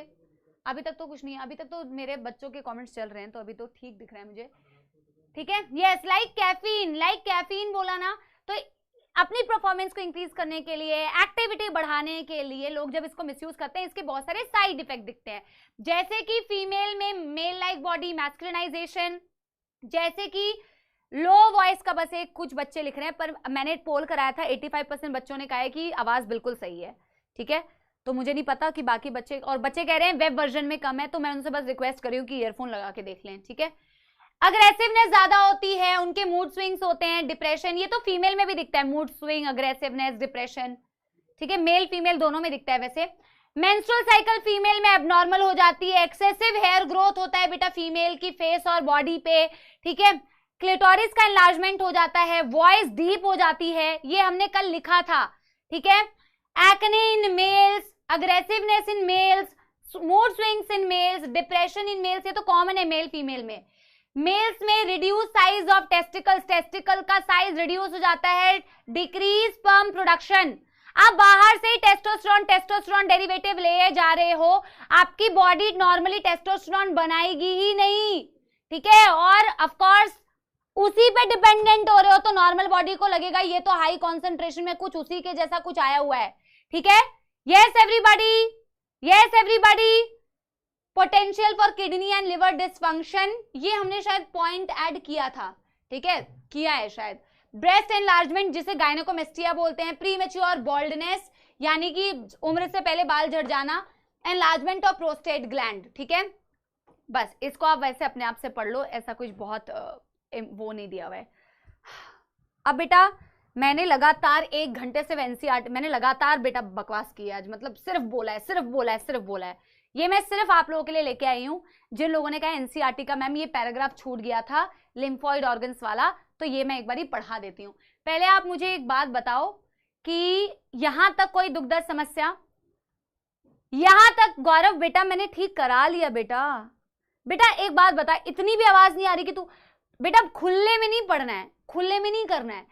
Speaker 1: अभी तक तो कुछ नहीं है, अभी तक तो मेरे बच्चों के कमेंट्स चल रहे हैं तो अभी तो ठीक दिख रहा है मुझे. ठीक है, यस, लाइक कैफीन बोला ना, तो अपनी परफॉर्मेंस को इंक्रीज करने के लिए, एक्टिविटी बढ़ाने के लिए लोग जब इसको मिसयूज करते हैं, इसके बहुत सारे साइड इफेक्ट दिखते हैं. जैसे कि फीमेल में मेल लाइक बॉडी, मैस्कुलिनाइजेशन, जैसे कि लो वॉइस का. बस एक कुछ बच्चे लिख रहे हैं, पर मैंने पोल कराया था, 85% बच्चों ने कहा है कि आवाज बिल्कुल सही है. ठीक है, तो मुझे नहीं पता कि बाकी बच्चे, और बच्चे कह रहे हैं वेब वर्जन में कम है, तो मैं उनसे बस रिक्वेस्ट करी हूँ कि ईयरफोन लगा के देख लें. ठीक है, अग्रेसिवनेस ज्यादा होती है, उनके मूड स्विंग्स होते हैं, डिप्रेशन, ये तो फीमेल में भी दिखता है, मूड स्विंग, अग्रेसिवनेस, डिप्रेशन. ठीक है, मेल फीमेल दोनों में दिखता है. वैसे मेंस्ट्रुअल साइकिल फीमेल में एबनॉर्मल हो जाती है. एक्सेसिव हेयर ग्रोथ होता है बेटा फीमेल की फेस और बॉडी पे. ठीक है, क्लिटोरिस का एनलार्जमेंट हो जाता है, वॉइस डीप हो जाती है, ये हमने कल लिखा था. ठीक है, acne in males, aggressiveness in males, mood swings in males, depression in males, ये तो कॉमन है मेल फीमेल में. मेल्स में reduce size of testicles, testicle का साइज रिड्यूस हो जाता है, डिक्रीज स्पर्म प्रोडक्शन. आप बाहर से टेस्टोस्टेरोन डेरिवेटिव ले जा रहे हो, आपकी बॉडी नॉर्मली टेस्टोस्टेरोन बनाएगी ही नहीं. ठीक है, और ऑफ कोर्स उसी पे डिपेंडेंट हो रहे हो तो नॉर्मल बॉडी को लगेगा ये तो हाई कॉन्सेंट्रेशन में कुछ उसी के जैसा कुछ आया हुआ है. ठीक है, yes everybody. Potential for kidney and liver dysfunction, ये हमने शायद पॉइंट ऐड किया था. ठीक है, किया है शायद. ब्रेस्ट एनलार्जमेंट जिसे गायनेकोमेस्टिया बोलते हैं, प्रीमेच्योर बॉल्डनेस यानी कि उम्र से पहले बाल झड़ जाना, एनलार्जमेंट ऑफ प्रोस्टेट ग्लैंड. ठीक है, बस इसको आप वैसे अपने आप से पढ़ लो, ऐसा कुछ बहुत वो नहीं दिया हुआ है. अब बेटा मैंने लगातार 1 घंटे से एनसीईआरटी, मैंने लगातार बेटा बकवास की है आज, मतलब सिर्फ बोला है, सिर्फ बोला है, सिर्फ बोला है। ये मैं सिर्फ आप लोगों के लिए लेके आई हूँ जिन लोगों ने कहा एनसीईआरटी का मैम ये पैराग्राफ छूट गया था लिम्फॉइड ऑर्गन्स वाला, तो ये मैं एक बार पढ़ा देती हूँ। पहले आप मुझे एक बात बताओ कि यहां तक कोई दुखद समस्या? यहां तक गौरव बेटा मैंने ठीक करा लिया बेटा। बेटा एक बात बता, इतनी भी आवाज नहीं आ रही कि तू बेटा खुले में नहीं पढ़ना है, खुले में नहीं करना है,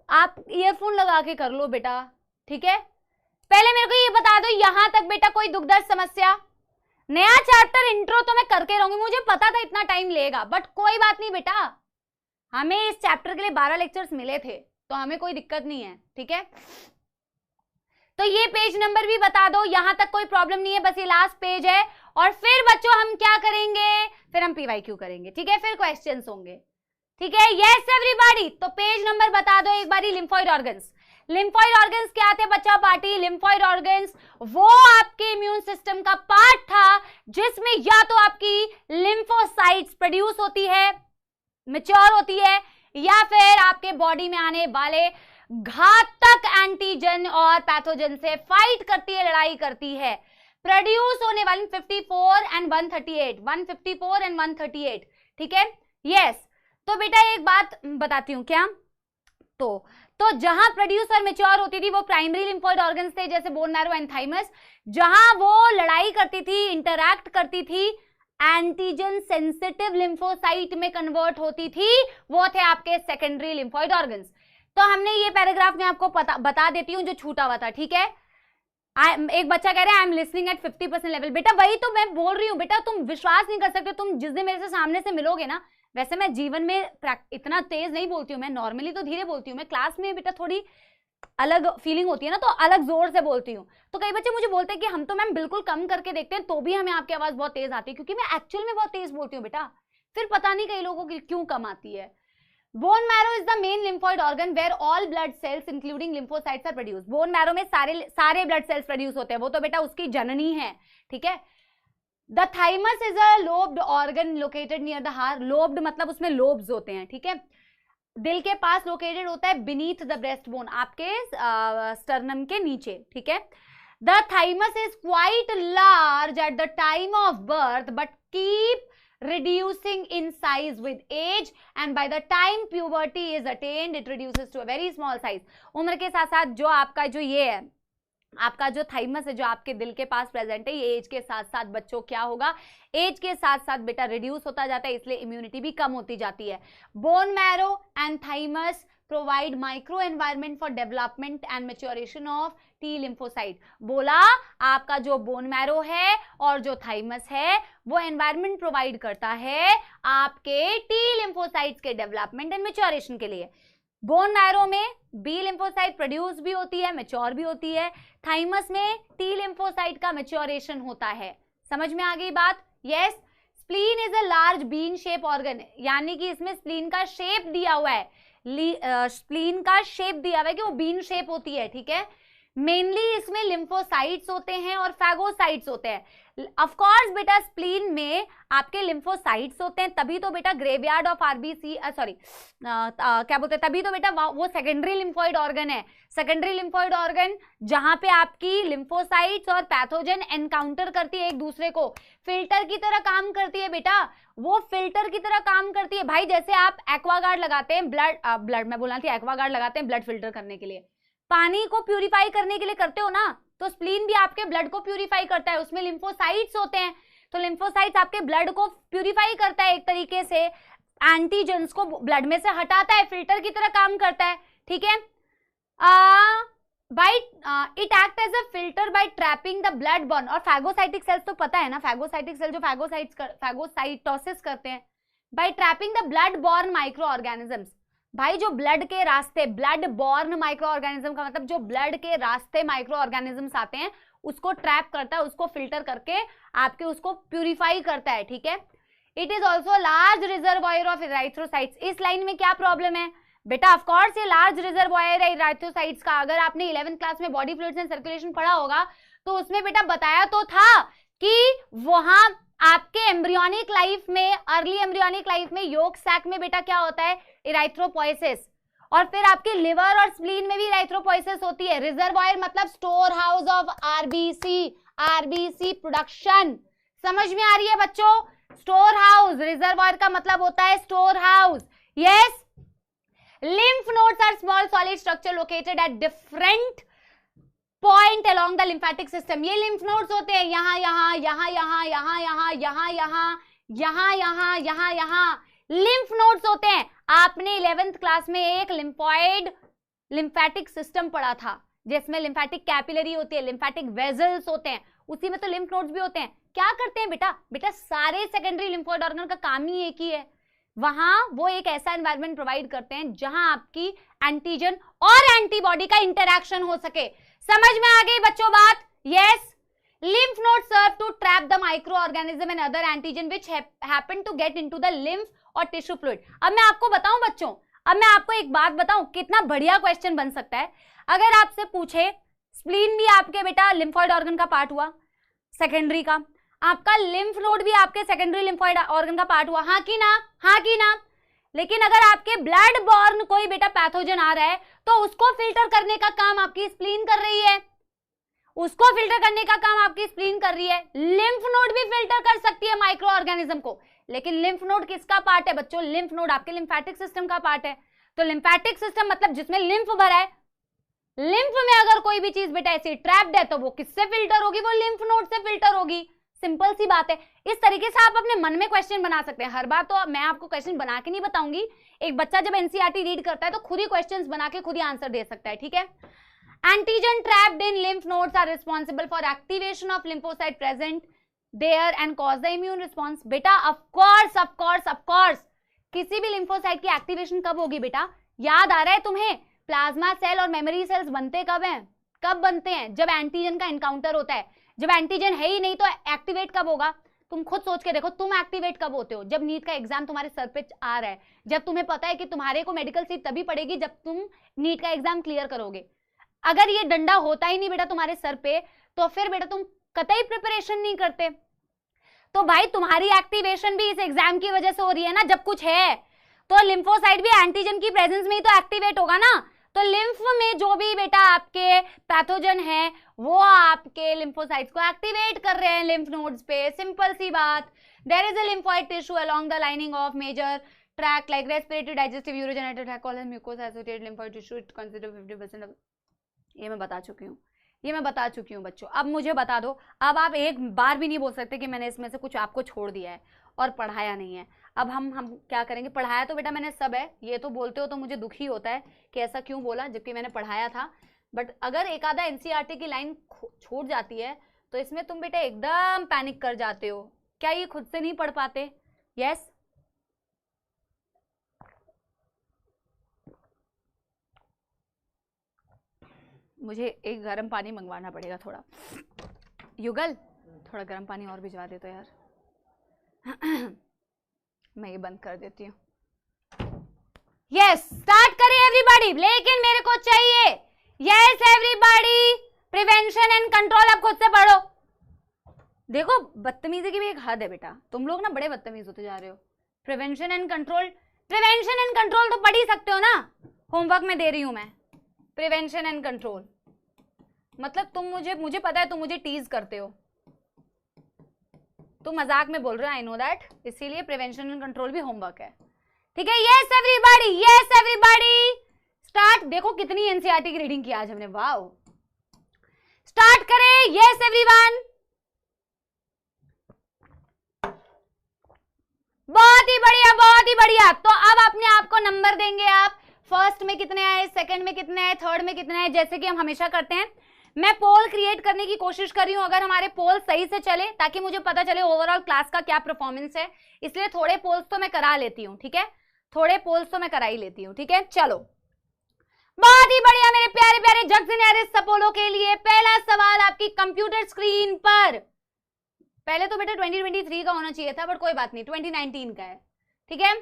Speaker 1: आप ईयरफोन लगा के कर लो बेटा, ठीक है। पहले मेरे को ये बता दो यहां तक बेटा कोई दुखद समस्या? नया चैप्टर इंट्रो तो मैं करके रहूंगी, मुझे पता था इतना टाइम लेगा, बट कोई बात नहीं बेटा, हमें इस चैप्टर के लिए 12 लेक्चर्स मिले थे तो हमें कोई दिक्कत नहीं है, ठीक है। तो ये पेज नंबर भी बता दो, यहां तक कोई प्रॉब्लम नहीं है, बस ये लास्ट पेज है। और फिर बच्चों हम क्या करेंगे, फिर हम पीवाईक्यू करेंगे, ठीक है, फिर क्वेश्चंस होंगे, ठीक है। यस एवरीबॉडी, तो पेज नंबर बता दो एक बारी। लिम्फॉइड ऑर्गन्स, लिम्फॉइड ऑर्गन्स क्या थे बच्चा पार्टी? लिम्फॉइड ऑर्गन्स वो आपके इम्यून सिस्टम का पार्ट था जिसमें या तो आपकी लिम्फोसाइट्स प्रोड्यूस होती है, मैच्योर होती है, या फिर आपके बॉडी में आने वाले घातक एंटीजन और पैथोजन से फाइट करती है, लड़ाई करती है। प्रोड्यूस होने वाली 154 एंड 138, ठीक है। यस, तो बेटा एक बात बताती हूं क्या, तो जहां प्रोड्यूस और मैच्योर होती थी वो प्राइमरी लिम्फॉइड ऑर्गन्स थे, जैसे बोन मैरो एंड थाइमस। जहां वो लड़ाई करती थी, इंटरैक्ट करती थी, एंटीजन सेंसिटिव लिम्फोसाइट में कन्वर्ट होती थी, वो थे आपके सेकेंडरी लिम्फॉइड ऑर्गन्स। तो हमने ये पैराग्राफ में आपको बता देती हूँ जो छूटा हुआ था, ठीक है। एक बच्चा कह रहा है I am listening at 50% level. बेटा वही तो मैं बोल रही हूँ बेटा, तुम विश्वास नहीं कर सकते, तुम जिस दिन मेरे से सामने से मिलोगे ना, वैसे मैं जीवन में इतना तेज नहीं बोलती हूँ, मैं नॉर्मली तो धीरे बोलती हूँ, मैं क्लास में बेटा थोड़ी अलग फीलिंग होती है ना, तो अलग जोर से बोलती हूँ। तो कई बच्चे मुझे बोलते हैं कि हम तो मैम बिल्कुल कम करके देखते हैं तो भी हमें आपकी आवाज बहुत तेज आती है, क्योंकि मैं एक्चुअल में बहुत तेज बोलती हूँ बेटा, फिर पता नहीं कई लोगों की क्यों कम आती है। Bone marrow is the main lymphoid organ where all blood cells including lymphocytes are produce. Bone marrow में सारे ब्लड सेल्स प्रोड्यूस होते हैं, वो तो बेटा उसकी जननी है, ठीक है। The thymus is a lobed organ located near the heart. Lobed मतलब उसमें लोब्स होते हैं, ठीक है, दिल के पास लोकेटेड होता है, बीनीथ द ब्रेस्ट बोन, आपके स्टर्नम के नीचे, ठीक है। The thymus is quite large at the time of birth but keep reducing in size with age and by the time puberty is attained it reduces to a very small size। उम्र के साथ साथ जो आपका जो ये है, आपका जो थाइमस है जो आपके दिल के पास प्रेजेंट है, ये एज के साथ साथ बच्चों क्या होगा, एज के साथ साथ बेटा रिड्यूस होता जाता है, इसलिए इम्यूनिटी भी कम होती जाती है। Bone marrow and thymus provide micro environment for development and maturation of T lymphocyte. बोला आपका जो बोन मैरो है और जो थाइमस है वो एनवायरमेंट प्रोवाइड करता है आपके टी लिम्फोसाइट्स के डेवलपमेंट एंड मैच्योरेशन के लिए। बोन मैरो में बी लिम्फोसाइट प्रोड्यूस भी होती है, मैच्योर भी होती है, थाइमस में टी लिम्फोसाइट का मैच्योरेशन होता है। समझ में आ गई बात? Yes. Spleen is a large bean shape organ, यानी कि इसमें स्प्लीन का शेप दिया हुआ है, स्प्लीन का शेप दिया हुआ है कि वो बीन शेप होती है, ठीक है। मेनली इसमें लिम्फोसाइट्स होते हैं और फैगोसाइट्स होते हैं। ऑफ कोर्स बेटा स्प्लीन में आपके लिम्फोसाइट्स होते हैं, तभी तो बेटा ग्रेवयार्ड ऑफ आरबीसी क्या बोलते हैं, तभी तो बेटा वो सेकेंडरी लिम्फॉइड ऑर्गन है। सेकेंडरी लिम्फॉइड ऑर्गन जहां पे आपकी लिम्फोसाइट्स और पैथोजन एनकाउंटर करती है एक दूसरे को, फिल्टर की तरह काम करती है बेटा, वो फिल्टर की तरह काम करती है भाई। जैसे आप एक्वागार्ड लगाते हैं, ब्लड मैं बोलना थी, एक्वागार्ड लगाते हैं ब्लड फिल्टर करने के लिए, पानी को प्यूरिफाई करने के लिए करते हो ना, तो स्प्लीन भी आपके ब्लड को प्यूरिफाई करता है, उसमें लिम्फोसाइट्स होते हैं, तो लिम्फोसाइट्स आपके ब्लड को प्यूरिफाई करता है, एक तरीके से एंटीजेंस को ब्लड में से हटाता है, फिल्टर की तरह काम करता है, ठीक है। It act as a filter by trapping the blood borne. और फैगोसाइटिक सेल्स तो पता है ना, फैगोसाइटिक सेल जो फैगोसाइटोसिस करते हैं by trapping the blood borne micro organisms. भाई जो ब्लड के रास्ते, ब्लड बॉर्न माइक्रो ऑर्गेनिज्म का मतलब जो ब्लड के रास्ते माइक्रो ऑर्गेनिजम्स आते हैं उसको ट्रैप करता है, उसको फिल्टर करके आपके उसको प्यूरिफाई करता है, ठीक है। It is also large reservoir of erythrocytes. इस लाइन में क्या प्रॉब्लम है बेटा? ऑफ कोर्स ये लार्ज रिजर्वॉयर है इराइथ्रोसाइट्स का। अगर आपने 11th क्लास में बॉडी फ्लूइड्स एंड सर्कुलेशन पढ़ा होगा तो उसमें बेटा बताया तो था कि वहां आपके एम्ब्रियोनिक लाइफ में, अर्ली एम्ब्रियोनिक लाइफ में, योग सैक में बेटा क्या होता है, इराइथ्रोपोएसिस, और फिर आपके लिवर और स्प्लीन में भी इरिथ्रोपोइसिस होती है। रिजर्वायर मतलब store house of RBC, RBC production. समझ में आ रही है बच्चों? स्टोर हाउस, रिजर्वायर का मतलब होता है store house. Yes. Lymph nodes are small solid structure located at different point along the lymphatic system. ये लिम्फ नोड्स होते हैं यहाँ यहाँ यहाँ यहाँ यहाँ यहाँ यहाँ यहाँ यहाँ यहाँ यहाँ यहाँ लिम्फ नोड्स होते हैं। आपने 11th क्लास में एक लिम्फॉइड लिम्फेटिक सिस्टम पढ़ा था जिसमें लिम्फेटिक कैपिलरी होती है, लिम्फेटिक वेजल्स होते हैं, उसी में तो लिम्फ नोड्स भी होते हैं। क्या करते हैं बेटा? बेटा सारे सेकेंडरी लिम्फोइड ऑर्गन का काम ही एक ही है। वहां वो एक ऐसा एनवायरनमेंट प्रोवाइड करते हैं जहां आपकी एंटीजन और एंटीबॉडी का इंटरैक्शन हो सके। समझ में आ गई बच्चों बात? Yes. Lymph node serve to trap the micro organism and other antigen which happen to get into the lymph और टिश्यू फ्लूइड। अब मैं आपको बताऊं बच्चों, अब मैं आपको एक बात बताऊं, कितना बढ़िया क्वेश्चन बन सकता है। अगर आपसे पूछे स्प्लीन भी आपके बेटा लिम्फॉइड ऑर्गन का पार्ट हुआ, सेकेंडरी का, आपका लिम्फ नोड भी आपके सेकेंडरी लिम्फॉइड ऑर्गन का पार्ट हुआ, हाँ की ना? हाँ की ना? लेकिन अगर आपके ब्लड बॉर्न कोई बेटा पैथोजन आ रहा है तो उसको फिल्टर करने का काम आपकी स्प्लीन कर रही है, उसको फिल्टर करने का काम आपकी स्प्लीन कर रही है। लिम्फ नोड भी फिल्टर कर सकती है माइक्रो ऑर्गेनिज्म को, लेकिन लिम्फ नोड किसका पार्ट है बच्चों? लिम्फ नोड आपके लिम्फेटिक सिस्टम का पार्ट है। तो लिम्फेटिक सिस्टम मतलब जिसमें लिम्फ भरा है, लिम्फ में अगर कोई भी चीज बेटा ऐसी ट्रैप्ड है तो वो किससे फिल्टर होगी? वो लिम्फ नोड से फिल्टर होगी। सिंपल सी बात है। इस तरीके से आप अपने मन में क्वेश्चन बना सकते हैं। हर बार तो मैं आपको क्वेश्चन बना के नहीं बताऊंगी। एक बच्चा जब एनसीईआरटी रीड करता है तो खुद ही क्वेश्चंस बना के खुद ही आंसर दे सकता है, ठीक है? Antigen trapped in lymph nodes are responsible for activation of lymphocyte present there and cause the immune response. बेटा ऑफ कोर्स किसी भी लिम्फोसाइट की एक्टिवेशन कब होगी बेटा? याद आ रहा है तुम्हें? प्लाज्मा सेल और मेमोरी सेल्स बनते कब हैं? कब बनते हैं? जब एंटीजन का एनकाउंटर होता है। जब एंटीजन है ही नहीं तो एक्टिवेट कब होगा? तुम खुद सोच के देखो, तुम एक्टिवेट कब होते हो? जब नीट का एग्जाम तुम्हारे सर पे आ रहा है, जब तुम्हें पता है कि तुम्हारे को मेडिकल सीट तभी पड़ेगी जब तुम नीट का एग्जाम क्लियर करोगे। अगर ये डंडा होता ही नहीं बेटा तुम्हारे सर पे तो फिर बेटा तुम कतई प्रिपरेशन नहीं करते। तो भाई तुम्हारी एक्टिवेशन भी इस एग्जाम की वजह से हो रही है ना। जब कुछ है तो लिम्फोसाइट भी एंटीजन की प्रेजेंस में ही तो एक्टिवेट होगा ना। तो लिम्फ में जो भी बेटा आपके पैथोजन है वो आपके लिम्फोसाइट्स को एक्टिवेट कर रहे हैं लिम्फ नोड्स पे। सिंपल सी बात। There is a lymphoid tissue along the lining of major track like respiratory, digestive, urogenital track, called mucosa associated lymphoid tissue. It consider 50% of. ये मैं बता चुकी हूँ बच्चों। अब मुझे बता दो, अब आप एक बार भी नहीं बोल सकते कि मैंने इसमें से कुछ आपको छोड़ दिया है और पढ़ाया नहीं है। अब हम क्या करेंगे? पढ़ाया तो बेटा मैंने सब है, ये तो बोलते हो तो मुझे दुखी होता है कि ऐसा क्यों बोला जबकि मैंने पढ़ाया था। बट अगर एक आधा एनसीईआरटी की लाइन छूट जाती है तो इसमें तुम बेटा एकदम पैनिक कर जाते हो। क्या ये खुद से नहीं पढ़ पाते? यस। मुझे एक गर्म पानी मंगवाना पड़ेगा थोड़ा। युगल थोड़ा गर्म पानी और भिजवा दे तो यार। मैं ये बंद कर देती हूँ। यस, स्टार्ट करें एवरीबॉडी। लेकिन मेरे को चाहिए yes everybody prevention and control. अब खुद से पढ़ो। देखो बदतमीजी की भी एक हद है बेटा, तुम लोग ना बड़े बदतमीज होते जा रहे हो। Prevention and control, prevention and control तो पढ़ ही सकते हो ना, होमवर्क में दे रही हूं मैं। प्रिवेंशन एंड कंट्रोल मतलब तुम मुझे पता है तुम मुझे टीज करते हो, तुम मजाक में बोल रहे हो, आई नो दैट। इसीलिए प्रिवेंशन एंड कंट्रोल भी होमवर्क है, ठीक है? Yes everybody start. देखो कितनी एनसीईआरटी की रीडिंग की आज हमने, वाओ। स्टार्ट करें। यस एवरीवन, बहुत ही बढ़िया। तो अब अपने आप को नंबर देंगे आप। फर्स्ट में कितने आए, सेकंड में कितने आए, थर्ड में कितने आए, जैसे कि हम हमेशा करते हैं। मैं पोल क्रिएट करने की कोशिश कर रही हूं, अगर हमारे पोल सही से चले, ताकि मुझे पता चले ओवरऑल क्लास का क्या परफॉर्मेंस है। इसलिए थोड़े पोल्स तो मैं करा लेती हूँ, ठीक है? थोड़े पोल्स तो मैं करा ही लेती हूँ, ठीक है? चलो, बहुत ही बढ़िया मेरे प्यारे प्यारे जक्सनेरिस सपोलो के लिए पहला सवाल आपकी कंप्यूटर स्क्रीन पर। पहले तो बेटा 2023 का होना चाहिए था, बट कोई बात नहीं, 2019 का है, ठीक है?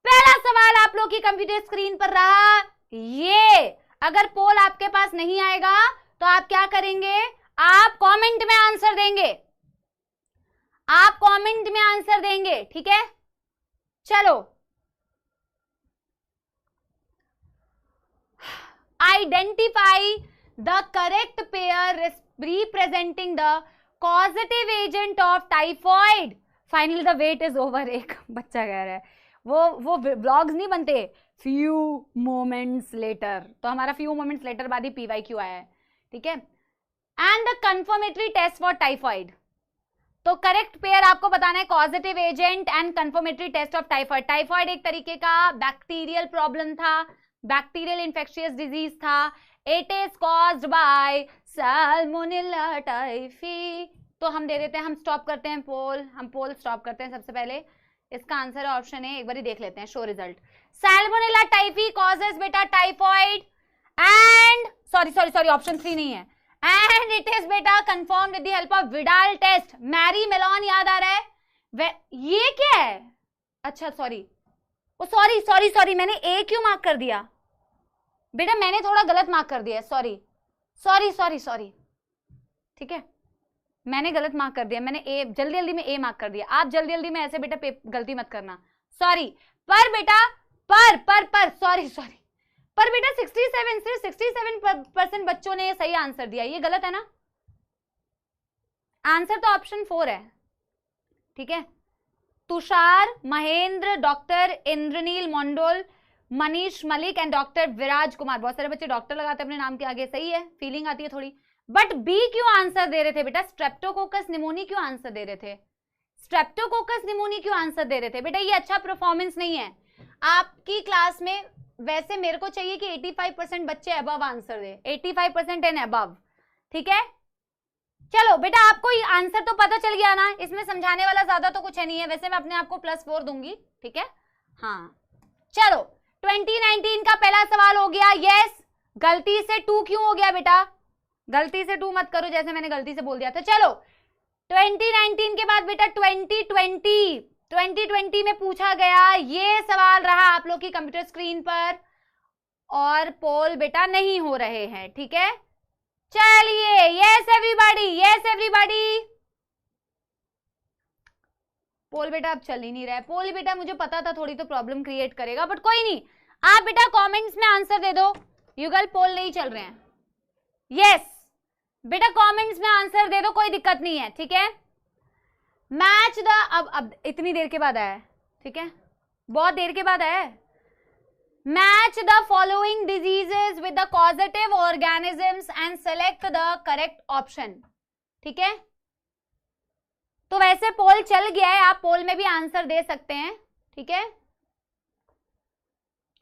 Speaker 1: पहला सवाल आप लोग की कंप्यूटर स्क्रीन पर रहा ये। अगर पोल आपके पास नहीं आएगा तो आप क्या करेंगे? आप कमेंट में आंसर देंगे, आप कमेंट में आंसर देंगे, ठीक है? चलो, identify the correct pair representing the causative agent of typhoid. Finally the wait is over. एक बच्चा कह रहा है वो व्लॉग्स नहीं बनते few moments later, तो हमारा few moments later बाद ही PYQ आया है, ठीक है. And the confirmatory test for typhoid, तो करेक्ट पेयर आपको बताना है causative agent and confirmatory test of typhoid. Typhoid एक तरीके का बैक्टीरियल प्रॉब्लम था, बैक्टीरियल इन्फेक्शियस डिजीज था. It is caused by salmonella typhi. तो हम दे देते हैं, हम स्टॉप करते हैं पोल, हम पोल स्टॉप करते हैं. सबसे पहले इसका आंसर ऑप्शन है, एक बार देख लेते हैं show result. Salmonella typhi causes बेटा टाइफॉइड एंड सॉरी ऑप्शन 3 नहीं है. एंड इट इज बेटा confirm with the help of Widal test. Mary Mallon याद आ रहा है? ये क्या है? अच्छा सॉरी मैंने ए क्यों मार्क कर दिया बेटा? मैंने थोड़ा गलत मार्क कर दिया. सॉरी ठीक है, मैंने गलत मार्क कर दिया. मैंने ए जल्दी में ए मार्क कर दिया. आप जल्दी में ऐसे बेटा गलती मत करना. सॉरी पर बेटा सॉरी पर बेटा 67 से 67% बच्चों ने सही आंसर दिया. ये गलत है ना? आंसर तो ऑप्शन 4 है, ठीक है. Tushar, Mahendra, doctor Indranil Mandol, Manish Malik and doctor Viraj Kumar. बहुत सारे बच्चे डॉक्टर लगाते हैं अपने नाम के आगे, सही है, फीलिंग आती है थोड़ी. बट बी क्यों आंसर दे रहे थे बेटा? स्ट्रेप्टोकोकस निमोनी क्यों आंसर दे रहे थे? स्ट्रेप्टोकोकस निमोनी क्यों आंसर दे रहे थे बेटा? ये अच्छा परफॉर्मेंस नहीं है आपकी क्लास में. वैसे मेरे को चाहिए कि 85% बच्चे above answer they, 85% and above, ठीक है. चलो बेटा आपको ये आंसर तो पता चल गया ना, इसमें समझाने वाला ज्यादा तो कुछ है नहीं है. वैसे मैं अपने आप को +4 दूंगी, ठीक है. हाँ चलो 2019 का पहला सवाल हो गया. यस, गलती से 2 क्यों हो गया बेटा? गलती से 2 मत करो, जैसे मैंने गलती से बोल दिया था. चलो 2019 के बाद बेटा 2020 में पूछा गया ये सवाल रहा आप लोग की कंप्यूटर स्क्रीन पर, और पोल बेटा नहीं हो रहे हैं, ठीक है. चलिए यस एवरीबॉडी. पोल बेटा अब चल ही नहीं रहा है. पोल बेटा मुझे पता था थोड़ी तो प्रॉब्लम क्रिएट करेगा, बट कोई नहीं. आप बेटा कमेंट्स में आंसर दे दो. युगल पोल नहीं चल रहे हैं. यस बेटा कमेंट्स में आंसर दे दो, कोई दिक्कत नहीं है, ठीक है. मैच द अब इतनी देर के बाद आया है, ठीक है, बहुत देर के बाद आया है. Match the following diseases with the causative organisms and select the correct option, ठीक है. तो वैसे पोल चल गया है, आप पोल में भी आंसर दे सकते हैं, ठीक है.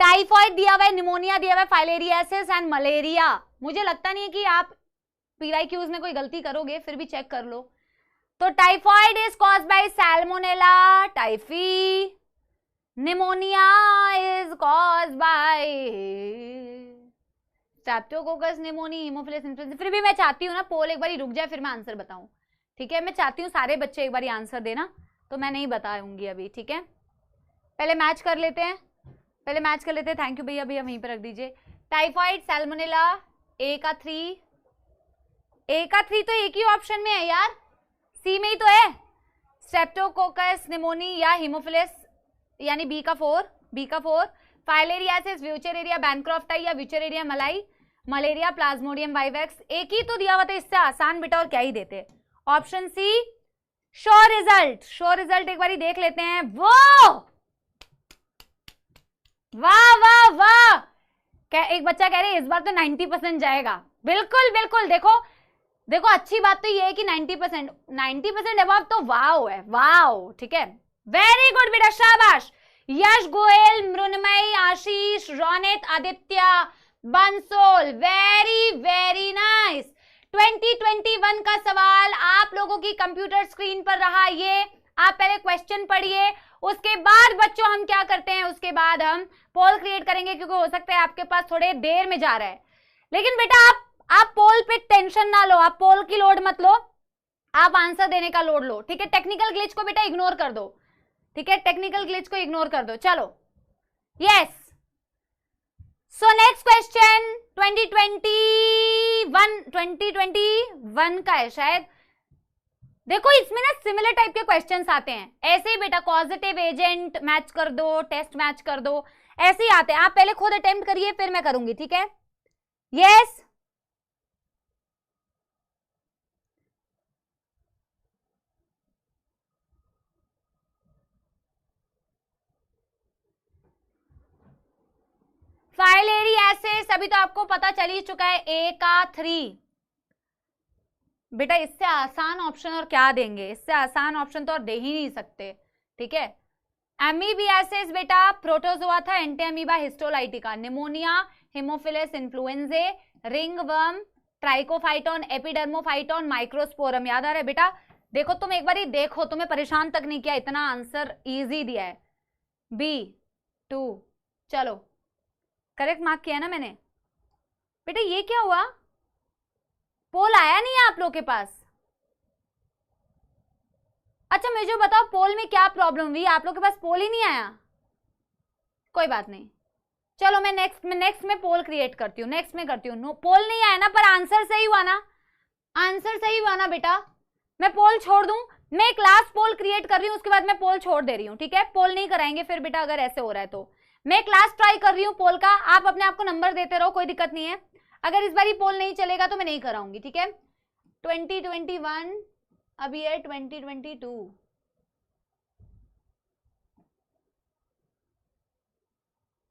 Speaker 1: टाइफॉइड दिया हुआ है, निमोनिया दिया हुआ है, फाइलेरियासिस एंड मलेरिया. मुझे लगता नहीं है कि आप PYQs में कोई गलती करोगे, फिर भी चेक कर लो. तो typhoid is caused by salmonella typhi, pneumonia is caused by streptococcus pneumoniae, Haemophilus influenza. फिर भी मैं चाहती हूँ ना पोल एक बार रुक जाए, फिर मैं आंसर बताऊं, ठीक है. मैं चाहती हूँ सारे बच्चे एक बार आंसर देना, तो मैं नहीं बताऊंगी अभी, ठीक है. पहले मैच कर लेते हैं. थैंक यू भैया, अभी वहीं पर रख दीजिए. टाइफॉइड, सैल्मोनेला, ए का 3 तो एक ही ऑप्शन में है यार, सी में ही तो है. स्ट्रेप्टोकोकस निमोनी या हीमोफिलस यानी बी का 4. फाइलेरियासिस, व्यूचेरेरिया बैनक्रॉफ्टाई या व्यूचेरेरिया मलाई, मलेरिया प्लाज्मोडियम वाइवेक्स. एक ही तो दिया हुआ था, इससे आसान बेटा और क्या ही देते. Option C. शो रिजल्ट एक बार देख लेते हैं. वो वाह क्या एक बच्चा कह रहे हैं इस बार तो 90% जाएगा. बिल्कुल देखो अच्छी बात तो ये है कि 90% अबव तो वाओ है, वाओ, ठीक है. वेरी गुड बेटा, शाबाश. यश गोयल, मृणमयी, आशीष, रोनित, आदित्य, बंसोल, वेरी नाइस. 2021 का सवाल आप लोगों की कंप्यूटर स्क्रीन पर रहा. ये आप पहले क्वेश्चन पढ़िए, उसके बाद बच्चों हम क्या करते हैं, उसके बाद हम पोल क्रिएट करेंगे, क्योंकि हो सकता है आपके पास थोड़े देर में जा रहा है. लेकिन बेटा आप पोल पे टेंशन ना लो, आप पोल की लोड मत लो, आप आंसर देने का लोड लो, ठीक है. टेक्निकल ग्लिच को बेटा इग्नोर कर दो, ठीक है. टेक्निकल ग्लिच को इग्नोर कर दो. चलो यस. सो नेक्स्ट क्वेश्चन 2021 का है शायद. देखो इसमें ना सिमिलर टाइप के क्वेश्चंस आते हैं ऐसे ही बेटा. पॉजिटिव एजेंट मैच कर दो, टेस्ट मैच कर दो, ऐसे ही आते हैं. आप पहले खुद अटेम्प्ट करिए, फिर मैं करूंगी, ठीक है. यस, फाइलेरी एसिड्स अभी तो आपको पता चल ही चुका है, ए का 3। बेटा इससे आसान ऑप्शन और क्या देंगे, इससे आसान ऑप्शन तो और दे ही नहीं सकते, ठीक है। एमीबियासिस बेटा प्रोटोजोआ था, Entamoeba histolytica, pneumonia, Haemophilus influenzae, ringworm, Trichophyton, Epidermophyton, Microsporum. याद आ रहा है बेटा? देखो तुम एक बार ही देखो, तुम्हें परेशान तक नहीं किया, इतना आंसर इजी दिया है। B2, चलो करेक्ट मार्क किया ना मैंने। बेटा ये क्या हुआ, पोल आया नहीं है आप लोग के पास? अच्छा मुझे बताओ पोल में क्या प्रॉब्लम हुई, आप लोग के पास पोल ही नहीं आया? कोई बात नहीं, चलो मैं नेक्स्ट में पोल क्रिएट करती हूँ, नेक्स्ट में करती हूँ। नो पोल नहीं आया ना, पर आंसर सही हुआ ना, आंसर सही हुआ ना बेटा। मैं पोल छोड़ दूं, मैं एक लास्ट पोल क्रिएट कर रही हूँ, उसके बाद मैं पोल छोड़ दे रही हूँ, ठीक है। पोल नहीं कराएंगे फिर बेटा अगर ऐसे हो रहा है तो। मैं एक लास्ट ट्राई कर रही हूँ पोल का, आप अपने आप को नंबर देते रहो, कोई दिक्कत नहीं है। अगर इस बार ही पोल नहीं चलेगा तो मैं नहीं कराऊंगी, ठीक है। 2021 अभी है 2022,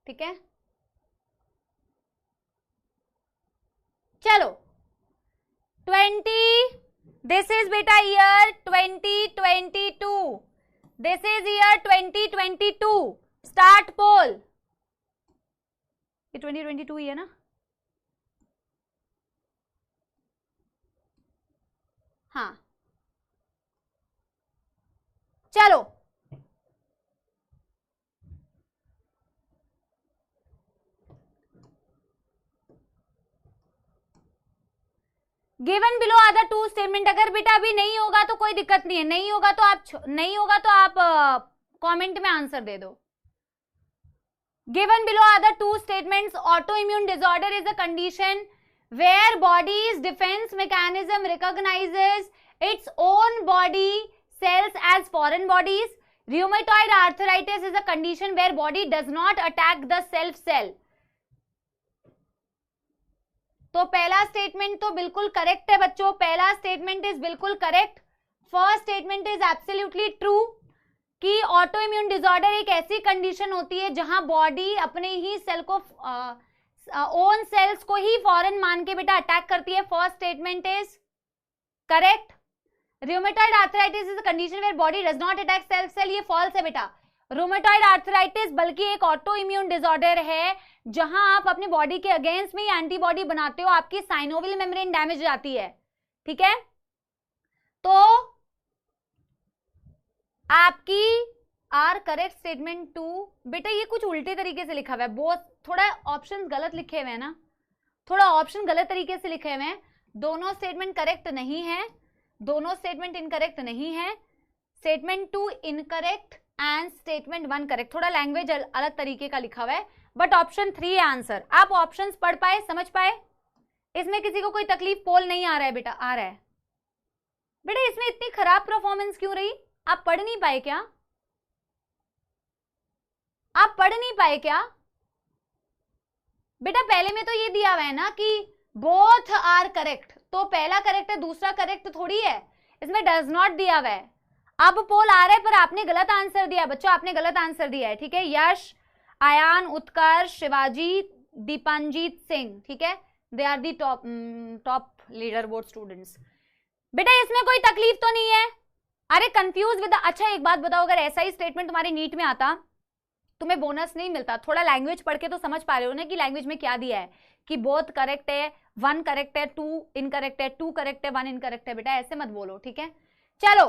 Speaker 1: ठीक है। चलो 20, दिस इज बेटा year 2022, this is year 2022, start poll. ये 2022 ही है ना? हाँ चलो given below are the two statement. अगर बेटा अभी नहीं होगा तो कोई दिक्कत नहीं है, नहीं होगा तो आप कमेंट में आंसर दे दो। Given below are the two statements, autoimmune disorder is a condition where body's defense mechanism recognizes its own body cells as foreign bodies. Rheumatoid arthritis is a condition where body does not attack the self cell. तो पहला statement तो बिल्कुल correct है बच्चों, पहला statement is बिल्कुल correct. First statement is absolutely true कि autoimmune disorder एक ऐसी कंडीशन होती है जहां बॉडी अपने ही सेल को ओन सेल्स को ही फॉरेन मान के बेटा अटैक करती है। First statement is correct. Rheumatoid arthritis is a condition where body does not attack self cell, ये फॉल्स है बेटा। रूमेटॉइड आर्थराइटिस बल्कि एक ऑटो इम्यून डिसऑर्डर है जहां आप अपनी बॉडी के अगेंस्ट में एंटीबॉडी बनाते हो, आपकी साइनोवियल मेम्ब्रेन डैमेज जाती है, ठीक है। तो आपकी आर करेक्ट स्टेटमेंट 2। बेटा ये कुछ उल्टे तरीके से लिखा हुआ है, बहुत थोड़ा ऑप्शन गलत लिखे हुए हैं ना, थोड़ा ऑप्शन गलत तरीके से लिखे हुए हैं। दोनों स्टेटमेंट करेक्ट नहीं है, दोनों स्टेटमेंट इनकरेक्ट नहीं है। Statement 2 incorrect and statement 1 correct, थोड़ा लैंग्वेज अलग तरीके का लिखा हुआ है, बट ऑप्शन 3 है आंसर। आप ऑप्शंस पढ़ पाए, समझ पाए? इसमें किसी को कोई तकलीफ? पोल नहीं आ रहा है बेटा? आ रहा है बेटा। इसमें इतनी खराब परफॉर्मेंस क्यों रही? आप पढ़ नहीं पाए क्या? आप पढ़ नहीं पाए क्या बेटा? पहले में तो ये दिया हुआ है ना कि बोथ आर करेक्ट, तो पहला करेक्ट है दूसरा करेक्ट थोड़ी है, इसमें डज नॉट दिया हुआ है। अब पोल आ रहा है पर आपने गलत आंसर दिया बच्चों, आपने गलत आंसर दिया है, ठीक है। यश, आयान, उत्कर्ष, शिवाजी, दीपांजीत सिंह, ठीक है, they are the top leaderboard students. बेटा इसमें कोई तकलीफ तो नहीं है? अरे कंफ्यूज विद। अच्छा एक बात बताओ, अगर ऐसा ही स्टेटमेंट तुम्हारी नीट में आता तुम्हें बोनस नहीं मिलता? थोड़ा लैंग्वेज पढ़ के तो समझ पा रहे हो ना कि लैंग्वेज में क्या दिया है, कि बोथ करेक्ट है, 1 करेक्ट है, 2 इनकरेक्ट है, 2 करेक्ट है, 1 इनकरेक्ट है। बेटा ऐसे मत बोलो, ठीक है। चलो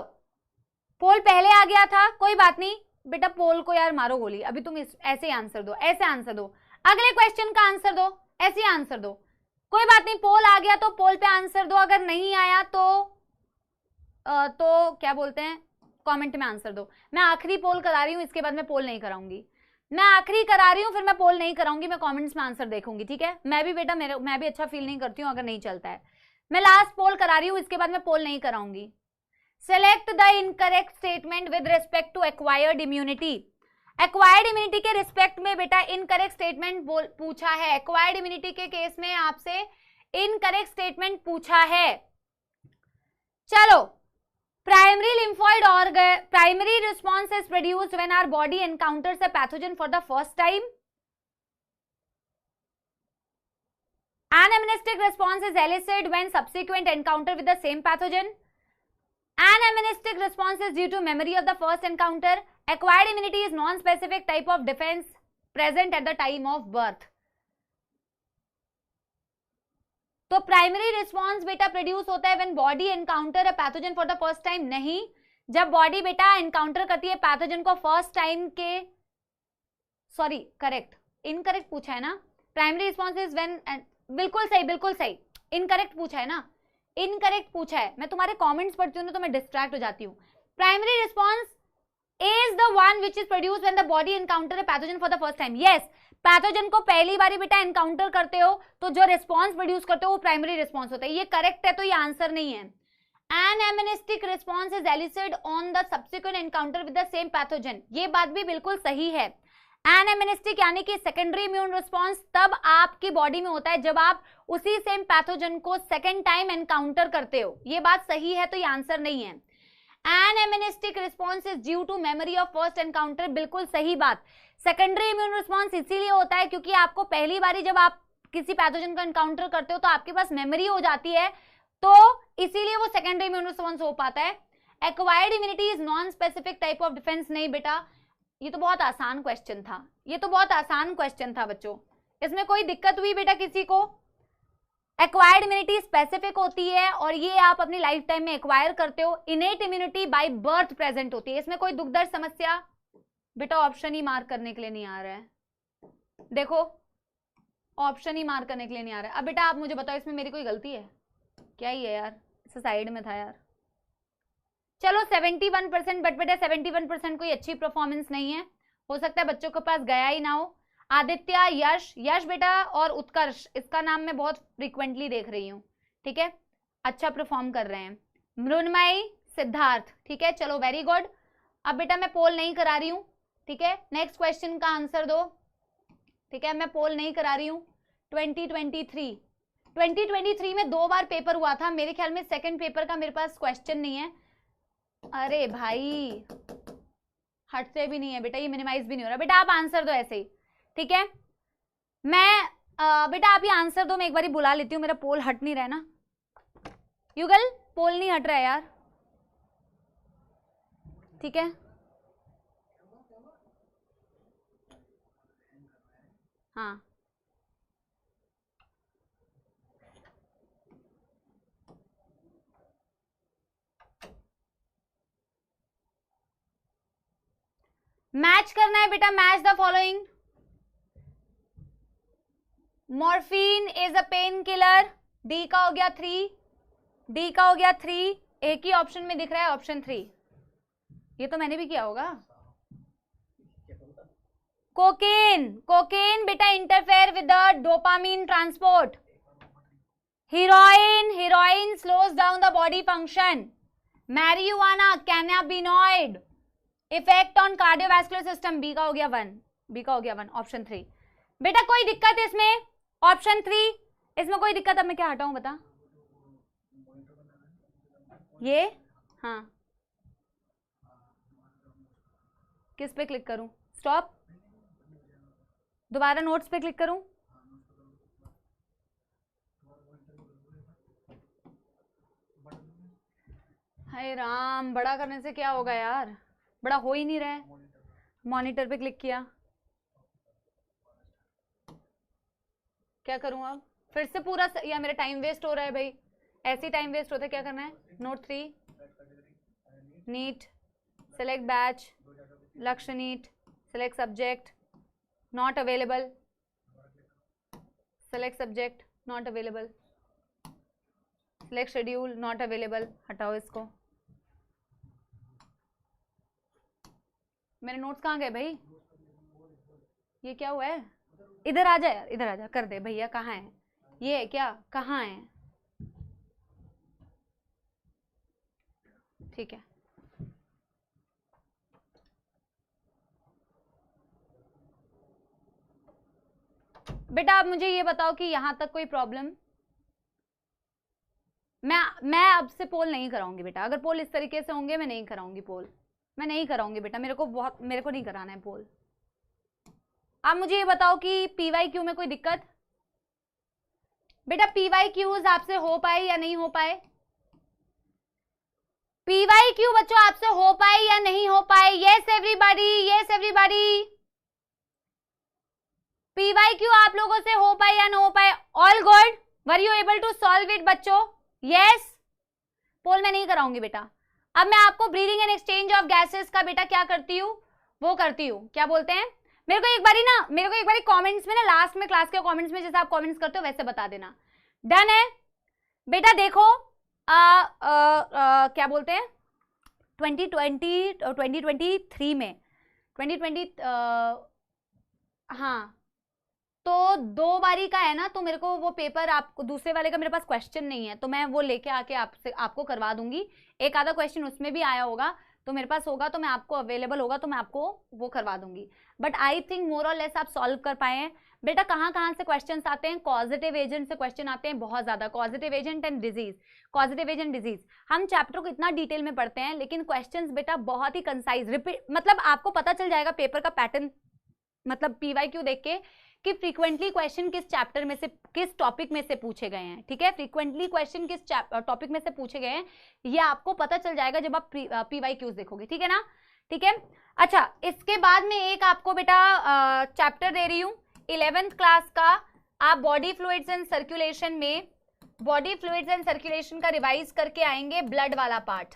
Speaker 1: पोल पहले आ गया था, कोई बात नहीं बेटा, पोल को यार मारो गोली। अभी तुम ऐसे ही आंसर दो, ऐसे आंसर दो, अगले क्वेश्चन का आंसर दो, ऐसे आंसर दो, कोई बात नहीं। पोल आ गया तो पोल पे आंसर दो, अगर नहीं आया तो क्या बोलते हैं, कमेंट में आंसर दो। मैं आखिरी पोल करा रही हूँ, इसके बाद मैं पोल नहीं कराऊंगी, मैं आखिरी करा रही हूँ, फिर मैं पोल नहीं कराऊंगी, मैं कमेंट्स में आंसर देखूंगी, ठीक है। मैं भी बेटा मैं भी अच्छा फील नहीं करती हूँ अगर नहीं चलता है। मैं लास्ट पोल करा रही हूँ, इसके बाद मैं पोल नहीं कराऊंगी। Select the incorrect statement with respect to acquired immunity. Acquired immunity के रिस्पेक्ट में बेटा इनकरेक्ट स्टेटमेंट पूछा है। एक्वायर्ड इम्यूनिटी के केस में आपसे इनकरेक्ट स्टेटमेंट पूछा है। चलो, primary lymphoid organ, primary response is produced when our body encounters a pathogen for the first time. Anamnestic response is elicited when subsequent encounter with the same pathogen. Anamnestic response is due to memory of the first encounter. Acquired immunity is non-specific type of defense present at the time of birth. तो primary response बेटा produce होता है when body encounter a pathogen for the first time. नहीं, जब body बेटा encounter करती है pathogen को फर्स्ट टाइम के, सॉरी करेक्ट, इनकरेक्ट पूछा है ना। प्राइमरी रिस्पॉन्स इज व्हेन, बिल्कुल सही, बिल्कुल सही, इनकरेक्ट पूछा है ना, इनकरेक्ट पूछा है। मैं तुम्हारे कमेंट्स पढ़ती हूँ ना तो मैं डिस्ट्रैक्ट हो जाती हूँ। Primary response is the one which is produced when the body encounter a pathogen for the first time. Yes, pathogen को पहली बारी बेटा एनकाउंटर करते हो तो जो रिस्पॉन्स प्रोड्यूस करते हो वो प्राइमरी रिस्पॉन्स होता है। ये करेक्ट है तो ये आंसर नहीं है। Anamnestic response is elicited on the subsequent encounter with the same pathogen. ये बात भी बिल्कुल सही है। एनामेनेस्टिक यानी कि सेकेंडरी इम्यून रिस्पॉन्स तब आपकी बॉडी में होता है जब आप उसी सेम पैथोजन को सेकेंड टाइम एनकाउंटर करते हो। ये बात सही है तो ये आंसर नहीं है। Anamnestic response is due to memory of first encounter, बिल्कुल सही बात। सेकेंडरी इम्यून रिस्पॉन्स इसीलिए होता है क्योंकि आपको पहली बारी जब आप किसी पैथोजन को एनकाउंटर करते हो तो आपके पास मेमोरी हो जाती है, तो इसीलिए वो सेकेंडरी इम्यून रिस्पॉन्स हो पाता है। Acquired immunity is non specific type of defence. नहीं बेटा, ये तो बहुत आसान क्वेश्चन था, ये तो बहुत आसान क्वेश्चन था बच्चों। इसमें कोई दिक्कत हुई बेटा किसी को? एक्वायर्ड इम्यूनिटी स्पेसिफिक होती है और ये आप अपनी लाइफ टाइम में एक्वायर करते हो। Innate immunity by birth present होती है। इसमें कोई दुख दर्द समस्या? बेटा ऑप्शन ही मार्क करने के लिए नहीं आ रहा है, देखो ऑप्शन ही मार्क करने के लिए नहीं आ रहा है। अब बेटा आप मुझे बताओ इसमें मेरी कोई गलती है? क्या ही है यार, इसे साइड में था यार। चलो 71%, बट बेटा 71% कोई अच्छी परफॉर्मेंस नहीं है, हो सकता है बच्चों के पास गया ही ना हो। आदित्य, यश, यश बेटा और उत्कर्ष, इसका नाम मैं बहुत फ्रीक्वेंटली देख रही हूँ, ठीक है, अच्छा परफॉर्म कर रहे हैं। मृण्मयी, सिद्धार्थ, ठीक है, चलो वेरी गुड। अब बेटा मैं पोल नहीं करा रही हूँ, ठीक है, नेक्स्ट क्वेश्चन का आंसर दो, ठीक है, मैं पोल नहीं करा रही हूँ। 2023 में 2 बार पेपर हुआ था, मेरे ख्याल में सेकंड पेपर का मेरे पास क्वेश्चन नहीं है। अरे भाई हटते भी नहीं है बेटा, ये मिनिमाइज भी नहीं हो रहा। बेटा आप आंसर दो ऐसे ही, ठीक है। मैं बेटा आप ये आंसर दो, मैं एक बार बुला लेती हूँ, मेरा पोल हट नहीं रहा है ना। युगल पोल नहीं हट रहा है यार, ठीक है। हाँ मैच करना है बेटा, match the following. Morphine is a pain killer, D का हो गया 3, डी का हो गया 3, एक ही ऑप्शन में दिख रहा है ऑप्शन 3, ये तो मैंने भी किया होगा। कोकेन, कोकेन बेटा interfere with the dopamine transport. Heroin, heroin slows down the body function. Marijuana, cannabinoid, effect on cardiovascular system, B का हो गया 1, बी का हो गया 1, ऑप्शन 3। बेटा कोई दिक्कत है इसमें? ऑप्शन 3, इसमें कोई दिक्कत? अब मैं क्या हटाऊं बता? ये हाँ, किस पे क्लिक करूं? स्टॉप, दोबारा नोट्स पे क्लिक करूं? हाय राम, बड़ा करने से क्या होगा यार, बड़ा हो ही नहीं रहा है। मॉनिटर पे क्लिक किया, क्या करूं अब? फिर से पूरा या मेरा टाइम वेस्ट हो रहा है भाई, ऐसे ही टाइम वेस्ट होता है। क्या करना है? Note 3, NEET, select batch, Lakshya NEET, select subject, not available, select subject, not available, select schedule, not available. हटाओ इसको। मेरे नोट्स कहाँ गए भाई? ये क्या हुआ है? इधर आ जा यार, इधर आ जा, कर दे भैया। कहाँ है ये? है क्या? कहाँ है? ठीक है, बेटा आप मुझे ये बताओ कि यहां तक कोई प्रॉब्लम? मैं अब से पोल नहीं कराऊंगी बेटा, अगर पोल इस तरीके से होंगे मैं नहीं कराऊंगी पोल, मैं नहीं कराऊंगी बेटा, मेरे को नहीं कराना है पोल। आप मुझे ये बताओ कि पीवाईक्यू में कोई दिक्कत? बेटा पीवाईक्यूज आपसे हो पाए या नहीं हो पाए? पीवाईक्यू बच्चों आपसे हो पाए या नहीं हो पाए? Yes everybody, yes everybody. PYQ आप लोगों से हो पाए या ना हो पाए? All good? Were you able to solve it बच्चों? यस। पोल मैं नहीं कराऊंगी बेटा। अब मैं आपको breathing and exchange of gases का बेटा क्या करती हूँ, वो करती हूँ, क्या बोलते हैं, मेरे को एक बारी कमेंट्स में ना, लास्ट में क्लास के कमेंट्स में जैसे आप कमेंट्स करते हो वैसे बता देना। डन है बेटा? देखो क्या बोलते हैं 2023 में 2020 हाँ तो 2 बारी का है ना, तो मेरे को वो पेपर आपको दूसरे वाले का मेरे पास क्वेश्चन नहीं है, तो मैं वो लेके आके आपको करवा दूंगी। एक आधा क्वेश्चन उसमें भी आया होगा तो मेरे पास होगा, तो मैं आपको अवेलेबल होगा तो मैं आपको वो करवा दूंगी। बट आई थिंक मोर और लेस आप सॉल्व कर पाए हैं बेटा। कहाँ से क्वेश्चंस आते हैं? कॉजेटिव एजेंट से क्वेश्चन आते हैं बहुत ज्यादा, causative agent and disease, causative agent disease. हम चैप्टर को इतना डिटेल में पढ़ते हैं लेकिन क्वेश्चंस बेटा बहुत ही कंसाइज, रिपीट, मतलब आपको पता चल जाएगा पेपर का पैटर्न, मतलब पीवाईक्यू देख के कि फ्रीक्वेंटली क्वेश्चन किस चैप्टर में से, किस टॉपिक में से पूछे गए हैं। ठीक है, फ्रीक्वेंटली क्वेश्चन किस टॉपिक में से पूछे गए हैं ये आपको पता चल जाएगा जब आप पीवाईक्यूज देखोगे। ठीक है ना? ठीक है। अच्छा, इसके बाद में एक आपको बेटा चैप्टर दे रही हूं 11th क्लास का। आप बॉडी फ्लूइड्स एंड सर्कुलेशन में, बॉडी फ्लूइड्स एंड सर्कुलेशन का रिवाइज करके आएंगे, ब्लड वाला part,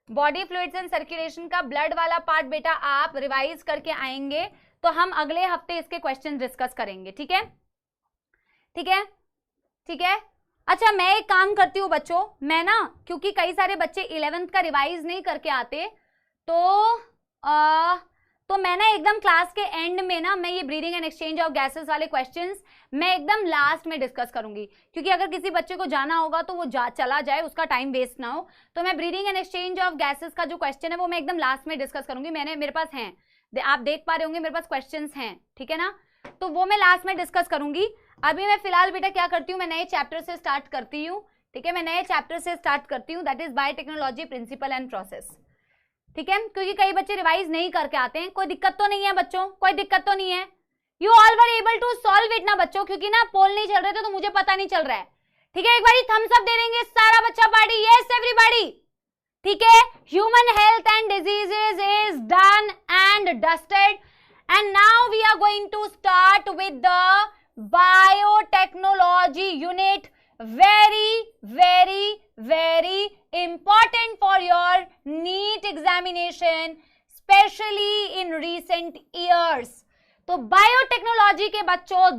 Speaker 1: body fluids and circulation का ब्लड वाला पार्ट बेटा आप रिवाइज करके आएंगे, तो हम अगले हफ्ते इसके क्वेश्चन डिस्कस करेंगे। ठीक है, ठीक है, ठीक है। अच्छा, मैं एक काम करती हूँ बच्चों, मैं ना, क्योंकि कई सारे बच्चे 11th का रिवाइज नहीं करके आते, तो मैं ना एकदम क्लास के एंड में ना, मैं ये breathing and exchange of gases वाले क्वेश्चंस मैं एकदम लास्ट में डिस्कस करूंगी, क्योंकि अगर किसी बच्चे को जाना होगा तो वो चला जाए, उसका टाइम वेस्ट ना हो। तो मैं breathing and exchange of gases का जो क्वेश्चन है वो मैं एकदम लास्ट में डिस्कस करूंगी। मेरे पास हैं, आप देख पा रहे होंगे मेरे पास क्वेश्चंस हैं। ठीक है ना? तो वो मैं लास्ट में डिस्कस करूंगी। अभी मैं फिलहाल बेटा क्या करती हूँ, मैं नए चैप्टर से स्टार्ट करती हूँ। ठीक है, मैं नए चैप्टर से स्टार्ट करती हूँ, that is biotechnology principle and process. ठीक है, क्योंकि कई बच्चे रिवाइज नहीं करके आते हैं। कोई दिक्कत तो नहीं है बच्चों? कोई दिक्कत तो नहीं है? You all were able to solve it ना बच्चों, क्योंकि ना पोल नहीं चल रहे थे तो मुझे पता नहीं चल रहा है। ठीक है, एक बार थम्स अप दे देंगे सारा बच्चा पार्टी। Yes everybody. ठीक है, human health and diseases is done and dusted, and now we are going to start with the biotechnology unit. very important for your NEET examination, especially in recent years। तो biotechnology के बच्चों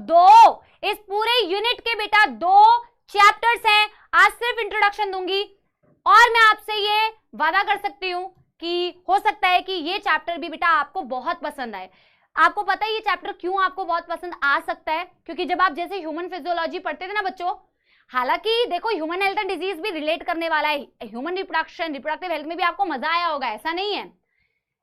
Speaker 1: इस पूरे unit के बेटा 2 chapters हैं। आज सिर्फ इंट्रोडक्शन दूंगी, और मैं आपसे ये वादा कर सकती हूँ कि हो सकता है कि ये चैप्टर भी बेटा आपको बहुत पसंद आए। आपको पता है ये चैप्टर क्यों आपको बहुत पसंद आ सकता है? क्योंकि जब आप जैसे ह्यूमन फिजियोलॉजी पढ़ते थे ना बच्चों, हालांकि देखो ह्यूमन हेल्थ एंड डिजीज भी रिलेट करने वाला है, ह्यूमन रिप्रोडक्टिव हेल्थ में भी आपको मजा आया होगा, ऐसा नहीं है।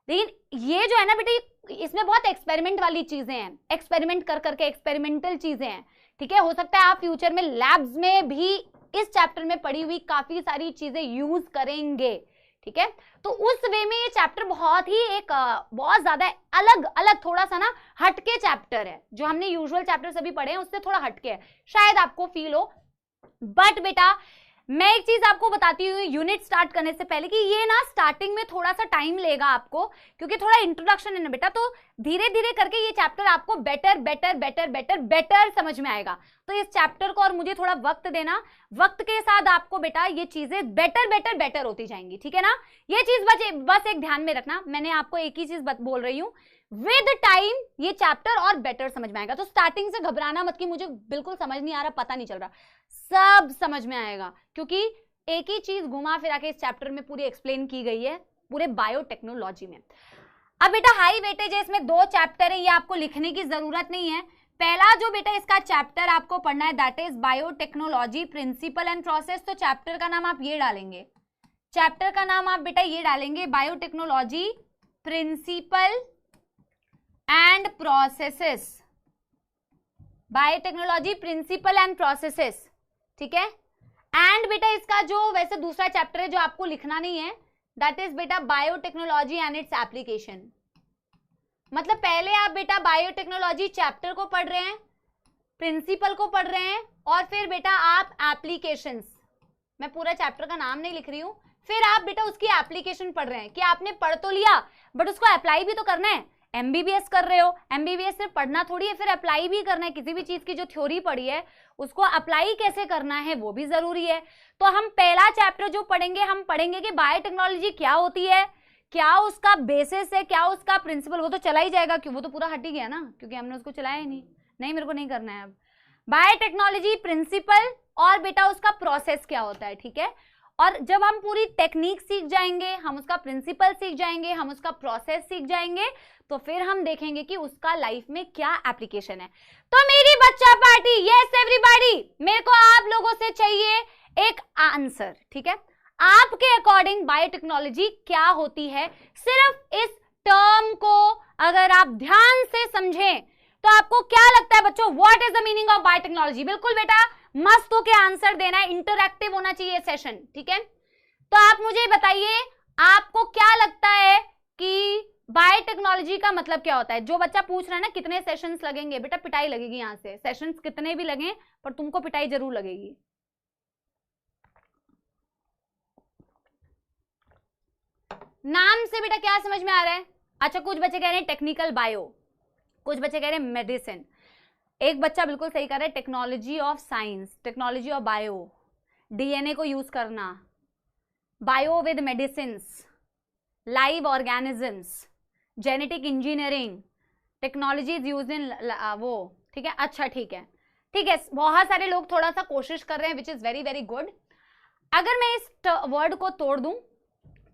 Speaker 1: लेकिन ये जो है ना बेटा, इसमें बहुत एक्सपेरिमेंट वाली चीजें हैं, एक्सपेरिमेंट कर करके एक्सपेरिमेंटल चीजें हैं। ठीक है, हो सकता है आप फ्यूचर में लैब्स में भी इस चैप्टर में पड़ी हुई काफी सारी चीजें यूज करेंगे। ठीक है, तो उस वे में ये चैप्टर बहुत ही एक बहुत ज्यादा अलग थोड़ा सा ना हटके चैप्टर है। जो हमने यूजुअल चैप्टर सभी पढ़े हैं उससे थोड़ा हटके है, शायद आपको फील हो। बट बेटा मैं एक चीज आपको बताती हूँ यूनिट स्टार्ट करने से पहले कि ये ना स्टार्टिंग में थोड़ा सा टाइम लेगा आपको, क्योंकि थोड़ा इंट्रोडक्शन है ना बेटा, तो धीरे धीरे करके ये चैप्टर आपको बेटर समझ में आएगा। तो इस चैप्टर को और मुझे थोड़ा वक्त देना, वक्त के साथ आपको बेटा ये चीजें बेटर होती जाएंगी। ठीक है ना? ये चीज बस एक ध्यान में रखना, मैंने आपको एक ही चीज बोल रही हूँ, विद टाइम ये चैप्टर और बेटर समझ में आएगा। तो स्टार्टिंग से घबराना मत कि मुझे बिल्कुल समझ नहीं आ रहा, पता नहीं चल रहा, सब समझ में आएगा, क्योंकि एक ही चीज घुमा फिरा के इस चैप्टर में पूरी एक्सप्लेन की गई है, पूरे बायोटेक्नोलॉजी में। अब बेटा हाई वेटेज है, इसमें 2 चैप्टर है, ये आपको लिखने की जरूरत नहीं है। पहला जो बेटा इसका चैप्टर आपको पढ़ना है that is biotechnology principle and process. तो चैप्टर का नाम आप ये डालेंगे, चैप्टर का नाम आप बेटा ये डालेंगे biotechnology principle and processes, biotechnology principle and processes, ठीक है। एंड बेटा इसका जो वैसे दूसरा चैप्टर है जो आपको लिखना नहीं है, दैट इज बेटा बायोटेक्नोलॉजी एंड इट्स एप्लीकेशन। मतलब पहले आप बेटा बायोटेक्नोलॉजी चैप्टर को पढ़ रहे हैं, प्रिंसिपल को पढ़ रहे हैं, और फिर बेटा आप एप्लीकेशंस, मैं पूरा चैप्टर का नाम नहीं लिख रही हूं, फिर आप बेटा उसकी एप्लीकेशन पढ़ रहे हैं कि आपने पढ़ तो लिया बट उसको अप्लाई भी तो करना है। एमबीबीएस कर रहे हो, एमबीबीएस सिर्फ पढ़ना थोड़ी है, फिर अप्लाई भी करना है। किसी भी चीज की जो थ्योरी पढ़ी है उसको अप्लाई कैसे करना है वो भी जरूरी है। तो हम पहला चैप्टर जो पढ़ेंगे, हम पढ़ेंगे कि बायोटेक्नोलॉजी क्या होती है, क्या उसका बेसिस है, क्या उसका प्रिंसिपल। वो तो चला ही जाएगा, क्यों, वो तो पूरा हट ही गया ना, क्योंकि हमने उसको चलाया ही नहीं, मेरे को नहीं करना है अब। बायोटेक्नोलॉजी प्रिंसिपल और बेटा उसका प्रोसेस क्या होता है, ठीक है। और जब हम पूरी टेक्निक सीख जाएंगे, हम उसका प्रिंसिपल सीख जाएंगे, हम उसका प्रोसेस सीख जाएंगे, तो फिर हम देखेंगे कि उसका लाइफ में क्या एप्लीकेशन है। तो मेरी बच्चा पार्टी, यस एवरीबॉडी, मेरे को आप लोगों से चाहिए एक आंसर, ठीक है। आपके अकॉर्डिंग बायोटेक्नोलॉजी क्या होती है? सिर्फ इस टर्म को अगर आप ध्यान से समझें तो आपको क्या लगता है बच्चों, what is the meaning of biotechnology? बिल्कुल बेटा मस्त होके आंसर देना है, इंटरैक्टिव होना चाहिए सेशन, ठीक है। तो आप मुझे बताइए आपको क्या लगता है कि बायोटेक्नोलॉजी का मतलब क्या होता है? जो बच्चा पूछ रहा है ना कितने सेशंस लगेंगे, बेटा पिटाई लगेगी यहां से, सेशंस कितने भी लगे पर तुमको पिटाई जरूर लगेगी। नाम से बेटा क्या समझ में आ रहा है? अच्छा, कुछ बच्चे कह रहे हैं टेक्निकल बायो, कुछ बच्चे कह रहे हैं मेडिसिन, एक बच्चा बिल्कुल सही कर रहा है technology of science, technology of bio, DNA को यूज करना, bio with medicines, live organisms, genetic engineering, technologies use in वो, ठीक है। अच्छा ठीक है, ठीक है, बहुत सारे लोग थोड़ा सा कोशिश कर रहे हैं, which is very very good. अगर मैं इस वर्ड को तोड़ दूं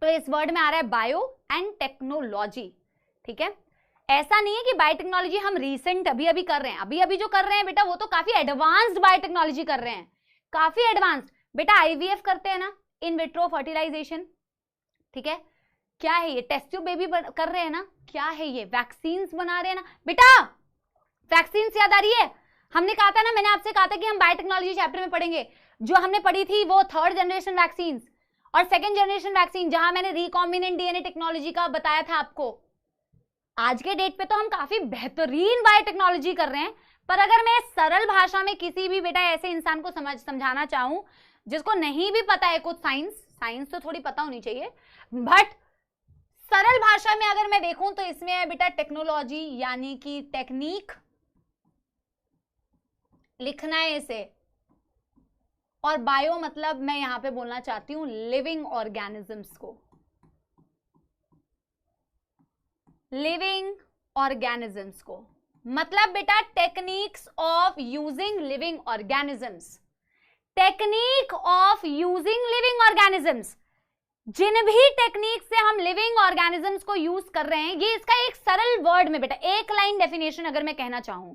Speaker 1: तो इस वर्ड में आ रहा है बायो एंड टेक्नोलॉजी, ठीक है। ऐसा नहीं है कि बायोटेक्नोलॉजी हम रीसेंट अभी अभी कर रहे हैं, अभी अभी जो कर रहे हैं बेटा वो तो काफी एडवांस्ड बायोटेक्नोलॉजी कर रहे हैं, काफी एडवांस्ड। बेटा आईवीएफ करते हैं ना, इन विट्रो फर्टिलाइजेशन, ठीक है। क्या है ये? टेस्ट ट्यूब बेबी कर रहे हैं ना, क्या है ये? वैक्सीन्स बना रहे हैं ना बेटा। वैक्सीन्स याद आ रही है? हमने कहा था ना, मैंने आपसे कहा था कि हम बायोटेक्नोलॉजी चैप्टर में पढ़ेंगे, जो हमने पढ़ी थी वो थर्ड जनरेशन वैक्सीन्स और सेकेंड जनरेशन वैक्सीन, जहां मैंने रिकॉम्बिनेंट डीएनए टेक्नोलॉजी का बताया था आपको। आज के डेट पे तो हम काफी बेहतरीन बायोटेक्नोलॉजी कर रहे हैं, पर अगर मैं सरल भाषा में किसी भी बेटा ऐसे इंसान को समझाना चाहूं जिसको नहीं भी पता है कुछ साइंस तो थोड़ी पता होनी चाहिए, बट सरल भाषा में अगर मैं देखूं तो इसमें है बेटा टेक्नोलॉजी यानी कि टेक्निक, लिखना है इसे, और बायो मतलब मैं यहां पे बोलना चाहती हूं लिविंग ऑर्गेनिजम्स को, लिविंग ऑर्गेनिजम्स को, मतलब बेटा techniques of using living organisms, technique of using living organisms. जिन भी टेक्निक से हम लिविंग ऑर्गेनिजम्स को यूज कर रहे हैं, ये इसका एक सरल वर्ड में बेटा एक लाइन डेफिनेशन अगर मैं कहना चाहूं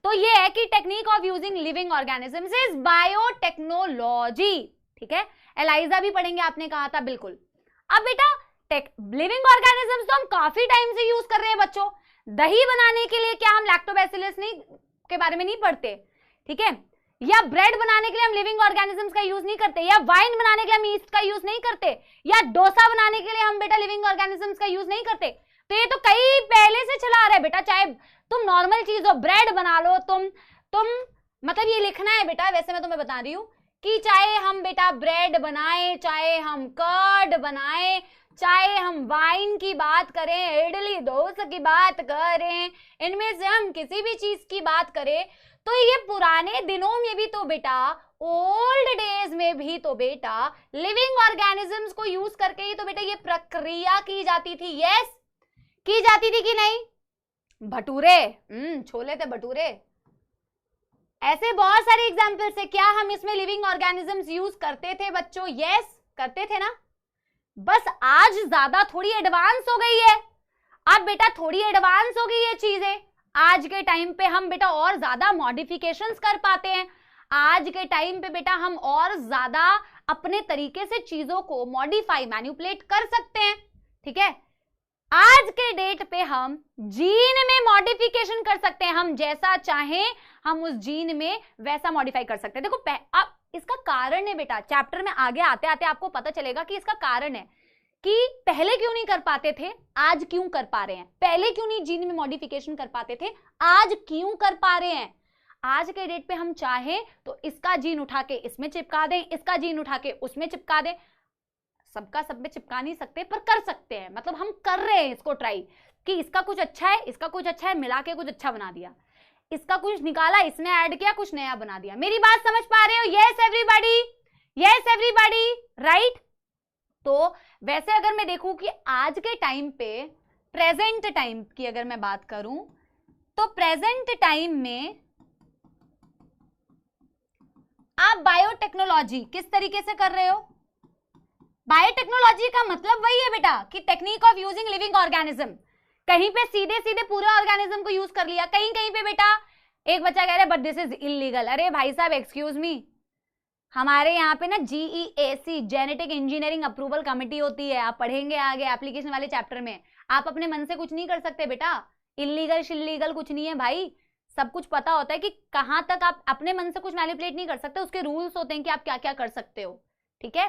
Speaker 1: तो ये है कि technique of using living organisms is biotechnology, ठीक है। एलाइजा भी पढ़ेंगे, आपने कहा था, बिल्कुल। अब बेटा लिविंग ऑर्गेनिजम्स तो हम काफी टाइम से यूज कर रहे हैं बच्चों। दही बनाने के लिए क्या हम लैक्टोबैसिलस नहीं के बारे में नहीं पढ़ते, ठीक है, या ब्रेड बनाने के लिए हम लिविंग ऑर्गेनिजम्स का यूज नहीं करते, या वाइन बनाने के लिए हम ईस्ट का यूज नहीं करते, या डोसा बनाने के लिए हम बेटा लिविंग ऑर्गेनिजम्स का यूज नहीं करते। तो ये तो कई पहले से चला आ रहा है बेटा, चाहे तुम नॉर्मल चीज हो, ब्रेड बना लो, तुम मतलब ये लिखना है बेटा, वैसे मैं तुम्हें बता रही हूं कि चाहे हम बेटा ब्रेड बनाए, चाहे हम कर्ड बनाए, चाहे हम वाइन की बात करें, इडली डोसा की बात करें, इनमें से हम किसी भी चीज की बात करें, तो ये पुराने दिनों में भी तो बेटा, ओल्ड डेज में भी तो बेटा लिविंग ऑर्गेनिजम्स को यूज करके ही तो बेटा ये प्रक्रिया की जाती थी। यस, की जाती थी कि नहीं? भटूरे, छोले थे भटूरे, ऐसे बहुत सारे एग्जाम्पल्स है। क्या हम इसमें लिविंग ऑर्गेनिजम्स यूज करते थे बच्चों? यस, करते थे ना। बस आज ज्यादा थोड़ी एडवांस हो गई है, अब बेटा थोड़ी एडवांस हो गई है चीजें। आज के टाइम पे हम बेटा और ज्यादा मॉडिफिकेशंस कर पाते हैं, आज के टाइम पे बेटा हम और ज्यादा अपने तरीके से चीजों को मॉडिफाई मैनिपुलेट कर सकते हैं, ठीक है। आज के डेट पे हम जीन में मॉडिफिकेशन कर सकते हैं, हम जैसा चाहें हम उस जीन में वैसा मॉडिफाई कर सकते हैं। देखो अब इसका कारण है बेटा, चैप्टर में आगे आते आते आपको पता चलेगा कि इसका कारण है कि पहले क्यों नहीं कर पाते थे, आज क्यों कर पा रहे हैं। पहले क्यों नहीं जीन में मॉडिफिकेशन कर पाते थे, आज क्यों कर पा रहे हैं। आज के डेट पे हम चाहें तो इसका जीन उठा के इसमें चिपका दें, इसका जीन उठा के उसमें चिपका दें। सबका सब में चिपका नहीं सकते पर कर सकते हैं, मतलब हम कर रहे हैं इसको ट्राई कि इसका कुछ अच्छा है, इसका कुछ अच्छा है, मिला के कुछ अच्छा बना दिया, इसका कुछ निकाला, इसमें ऐड किया, कुछ नया बना दिया। मेरी बात समझ पा रहे हो? Yes everybody, yes everybody, right. तो वैसे अगर मैं देखूं कि आज के टाइम पे, प्रेजेंट टाइम की अगर मैं बात करूं तो प्रेजेंट टाइम में आप बायोटेक्नोलॉजी किस तरीके से कर रहे हो। बायोटेक्नोलॉजी का मतलब वही है बेटा कि technique of using living organism. कहीं पे सीधे सीधे पूरे ऑर्गेनिज्म को यूज कर लिया, कहीं कहीं पे बेटा एक बच्चा कह रहा है बट दिस इज इलीगल। अरे भाई साहब एक्सक्यूज मी, हमारे यहाँ पे ना GEAC genetic engineering approval committee होती है, आप पढ़ेंगे आगे एप्लीकेशन वाले चैप्टर में। आप अपने मन से कुछ नहीं कर सकते बेटा, इलीगल शिलीगल कुछ नहीं है भाई, सब कुछ पता होता है कि कहां तक आप अपने मन से कुछ मैनिपुलेट नहीं कर सकते, उसके रूल्स होते हैं कि आप क्या क्या कर सकते हो, ठीक है।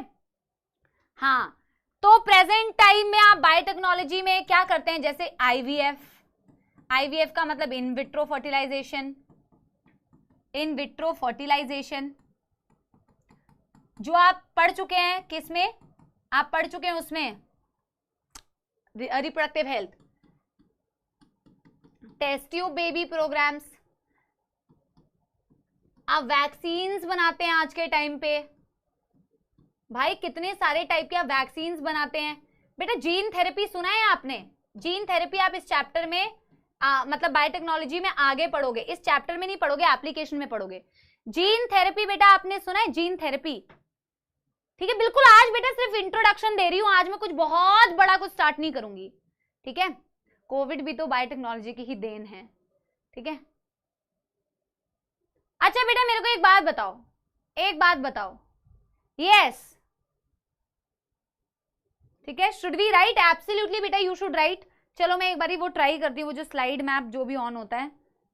Speaker 1: हाँ, तो प्रेजेंट टाइम में आप बायोटेक्नोलॉजी में क्या करते हैं, जैसे IVF का मतलब in vitro fertilisation, in vitro fertilisation जो आप पढ़ चुके हैं, किसमें आप पढ़ चुके हैं, उसमें reproductive health, test tube baby programmes. आप वैक्सीन्स बनाते हैं आज के टाइम पे, भाई कितने सारे टाइप के आप वैक्सीन्स बनाते हैं बेटा। जीन थेरेपी सुना है आपने, जीन थेरेपी आप इस चैप्टर में मतलब बायोटेक्नोलॉजी में आगे पढ़ोगे, इस चैप्टर में नहीं पढ़ोगे, एप्लीकेशन में पढ़ोगे। जीन थेरेपी बेटा आपने सुना है, जीन थेरेपी, ठीक है। बिल्कुल आज बेटा सिर्फ इंट्रोडक्शन दे रही हूं, आज मैं कुछ बहुत बड़ा कुछ स्टार्ट नहीं करूंगी, ठीक है। कोविड भी तो बायोटेक्नोलॉजी की ही देन है, ठीक है। अच्छा बेटा मेरे को एक बात बताओ, एक बात बताओ, यस ठीक है, शुड वी राइट, एब्सोल्युटली बेटा यू शुड राइट। चलो मैं एक बारी वो ट्राई करती हूँ, वो जो स्लाइड मैप जो भी ऑन होता है,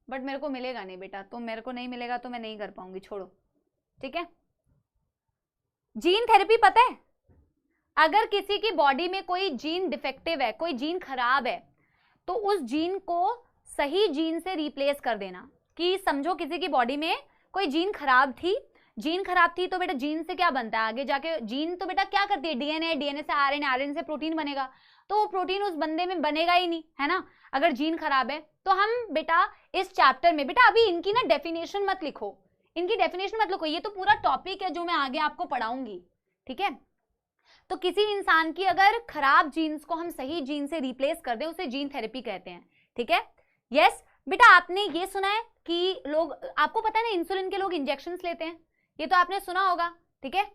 Speaker 1: बट मेरे को मिलेगा नहीं बेटा, तो मेरे को नहीं मिलेगा तो मैं नहीं कर पाऊंगी, छोड़ो, ठीक है। जीन थेरेपी पता है, अगर किसी की बॉडी में कोई जीन डिफेक्टिव है, कोई जीन खराब है, तो उस जीन को सही जीन से रिप्लेस कर देना। कि समझो किसी की बॉडी में कोई जीन खराब थी, जीन खराब थी तो बेटा जीन से क्या बनता है आगे जाके, जीन तो बेटा क्या करती है, डीएनए, डीएनए से आरएनए, आरएनए से प्रोटीन बनेगा, तो वो प्रोटीन उस बंदे में बनेगा ही नहीं, है ना, अगर जीन खराब है। तो हम बेटा इस चैप्टर में, बेटा अभी इनकी ना डेफिनेशन मत लिखो, इनकी डेफिनेशन मत लिखो, ये तो पूरा टॉपिक है जो मैं आगे आपको पढ़ाऊंगी, ठीक है। तो किसी इंसान की अगर खराब जीन्स को हम सही जीन से रिप्लेस कर दें, उसे जीन थेरेपी कहते हैं, ठीक है। यस बेटा आपने ये सुना है कि लोग, आपको पता है ना इंसुलिन के लोग इंजेक्शंस लेते हैं, ये तो आपने सुना होगा, ठीक है।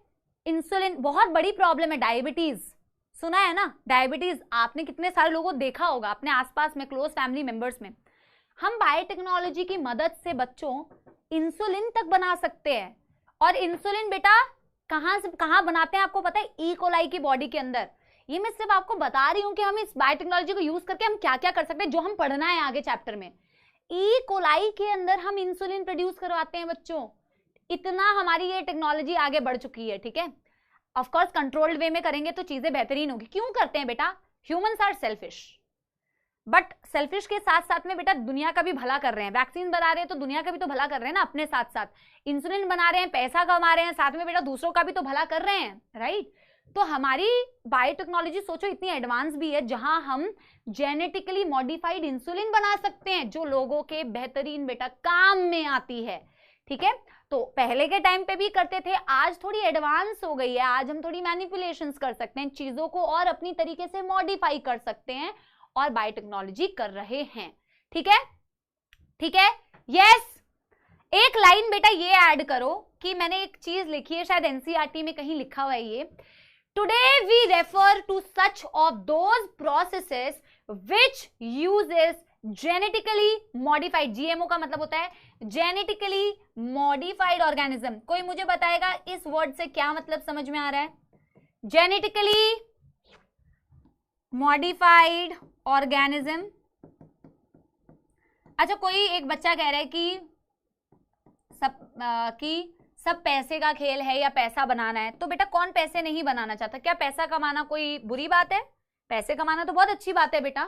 Speaker 1: इंसुलिन बहुत बड़ी प्रॉब्लम है, डायबिटीज सुना है ना, डायबिटीज आपने कितने सारे लोगों को देखा होगा अपने आसपास में, क्लोज फैमिली मेंबर्स में। हम बायोटेक्नोलॉजी की मदद से बच्चों इंसुलिन तक बना सकते हैं। और इंसुलिन बेटा कहां से कहां बनाते हैं आपको पता है, ई कोलाई की बॉडी के अंदर। ये मैं सिर्फ आपको बता रही हूं कि हम इस बायोटेक्नोलॉजी को यूज करके हम क्या क्या कर सकते हैं, जो हम पढ़ना है आगे चैप्टर में। ई कोलाई के अंदर हम इंसुलिन प्रोड्यूस करवाते हैं बच्चों, इतना हमारी ये टेक्नोलॉजी आगे बढ़ चुकी है, ठीक है। ऑफ कोर्स कंट्रोल्ड वे में करेंगे तो चीजें बेहतरीन होगी। क्यों करते हैं बेटा, humans are selfish, but selfish के साथ साथ में बेटा दुनिया का भी भला कर रहे हैं। वैक्सीन बना रहे हैं तो दुनिया का भी तो भला कर रहे हैं ना, अपने साथ साथ इंसुलिन बना रहे हैं, पैसा कमा रहे हैं, साथ में बेटा दूसरों का भी तो भला कर रहे हैं, राइट। तो हमारी बायोटेक्नोलॉजी सोचो इतनी एडवांस भी है, जहां हम जेनेटिकली मॉडिफाइड इंसुलिन बना सकते हैं जो लोगों के बेहतरीन बेटा काम में आती है, ठीक है। तो पहले के टाइम पे भी करते थे, आज थोड़ी एडवांस हो गई है, आज हम थोड़ी मैनिपुलेशंस कर सकते हैं, चीजों को और अपनी तरीके से मॉडिफाई कर सकते हैं, और बायोटेक्नोलॉजी कर रहे हैं, ठीक है, ठीक है। यस एक लाइन बेटा ये ऐड करो कि मैंने एक चीज लिखी है, शायद एनसीईआरटी में कहीं लिखा हुआ है ये, today we refer to such of those processes which uses genetically modified, GMO का मतलब होता है जेनेटिकली मॉडिफाइड ऑर्गेनिज्म। कोई मुझे बताएगा इस वर्ड से क्या मतलब समझ में आ रहा है, जेनेटिकली मॉडिफाइड ऑर्गेनिज्म। अच्छा, कोई एक बच्चा कह रहा है कि सब पैसे का खेल है या पैसा बनाना है। तो बेटा कौन पैसे नहीं बनाना चाहता? क्या पैसा कमाना कोई बुरी बात है? पैसे कमाना तो बहुत अच्छी बात है बेटा,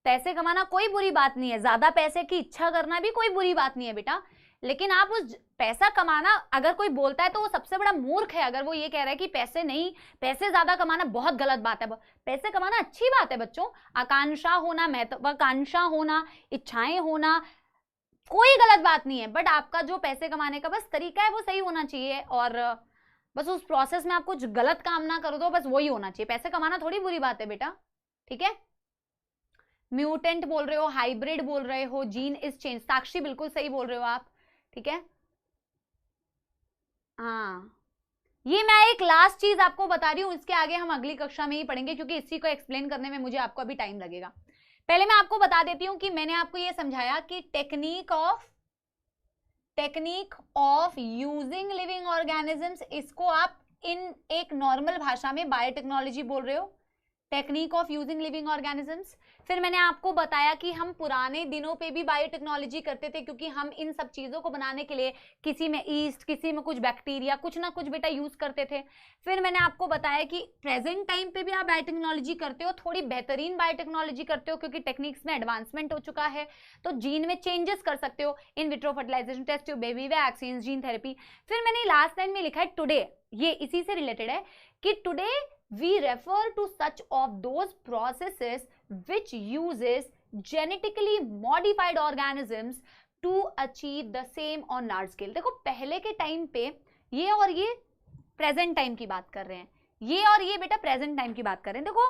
Speaker 1: पैसे कमाना कोई बुरी बात नहीं है, ज्यादा पैसे की इच्छा करना भी कोई बुरी बात नहीं है बेटा। लेकिन आप उस पैसा कमाना, अगर कोई बोलता है तो वो सबसे बड़ा मूर्ख है अगर वो ये कह रहा है कि पैसे नहीं, पैसे ज्यादा कमाना बहुत गलत बात है। पैसे कमाना अच्छी बात है बच्चों, आकांक्षा होना, महत्वाकांक्षा होना, इच्छाएं होना, कोई गलत बात नहीं है। बट आपका जो पैसे कमाने का बस तरीका है वो सही होना चाहिए, और बस उस प्रोसेस में आप कुछ गलत काम ना कर दो, बस वही होना चाहिए। पैसे कमाना थोड़ी बुरी बात है बेटा, ठीक है। म्यूटेंट बोल रहे हो, हाइब्रिड बोल रहे हो, जीन इज चेंज, साक्षी बिल्कुल सही बोल रहे हो आप, ठीक है। हाँ, ये मैं एक लास्ट चीज आपको बता रही हूं, इसके आगे हम अगली कक्षा में ही पढ़ेंगे क्योंकि इसी को एक्सप्लेन करने में मुझे आपको अभी टाइम लगेगा। पहले मैं आपको बता देती हूं कि मैंने आपको ये समझाया कि technique of using living organisms, इसको आप इन एक नॉर्मल भाषा में बायोटेक्नोलॉजी बोल रहे हो, technique of using living organisms. फिर मैंने आपको बताया कि हम पुराने दिनों पे भी बायोटेक्नोलॉजी करते थे क्योंकि हम इन सब चीजों को बनाने के लिए किसी में ईस्ट, किसी में कुछ बैक्टीरिया, कुछ ना कुछ बेटा यूज करते थे। फिर मैंने आपको बताया कि प्रेजेंट टाइम पे भी आप बायोटेक्नोलॉजी करते हो, थोड़ी बेहतरीन बायोटेक्नोलॉजी करते हो क्योंकि टेक्निक्स में एडवांसमेंट हो चुका है, तो जीन में चेंजेस कर सकते हो, in vitro fertilisation, test tube baby vaccine, gene therapy. फिर मैंने लास्ट लाइन में लिखा है टुडे, ये इसी से रिलेटेड है कि today we refer to such of those processes which uses genetically modified organisms to achieve the same on large scale। देखो पहले के टाइम पे ये और ये प्रेजेंट टाइम की बात कर रहे हैं, ये और ये बेटा प्रेजेंट टाइम की बात कर रहे हैं। देखो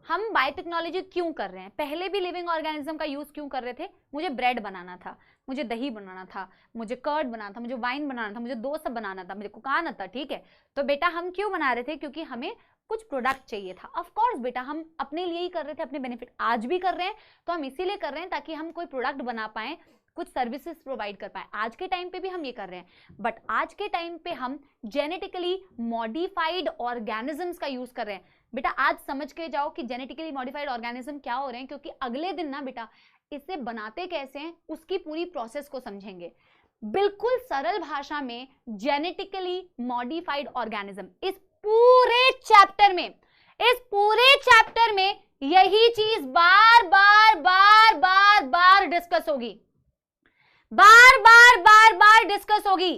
Speaker 1: हम बायोटेक्नोलॉजी क्यों कर रहे हैं, पहले भी लिविंग ऑर्गेनिज्म का यूज क्यों कर रहे थे? मुझे ब्रेड बनाना था, मुझे दही बनाना था, मुझे कर्ड बनाना था, मुझे वाइन बनाना था, मुझे दोस्त बनाना था, मुझे कुक आना था, ठीक है। तो बेटा हम क्यों बना रहे थे? क्योंकि हमें कुछ प्रोडक्ट चाहिए था। ऑफ कोर्स बेटा हम अपने लिए ही कर रहे थे, अपने बेनिफिट, आज भी कर रहे हैं, तो हम इसीलिए कर रहे हैं ताकि हम कोई प्रोडक्ट बना पाए, कुछ सर्विसेज प्रोवाइड कर पाए। आज के टाइम पे भी हम ये कर रहे हैं, बट आज के टाइम पे हम जेनेटिकली मॉडिफाइड ऑर्गेनिजम्स का यूज कर रहे हैं। बेटा आज समझ के जाओ कि जेनेटिकली मॉडिफाइड ऑर्गेनिज्म क्या हो रहे हैं, क्योंकि अगले दिन ना बेटा इसे बनाते कैसे हैं उसकी पूरी प्रोसेस को समझेंगे। बिल्कुल सरल भाषा में जेनेटिकली मॉडिफाइड ऑर्गेनिज्म, इस पूरे चैप्टर में यही चीज बार बार डिस्कस होगी, बार डिस्कस होगी।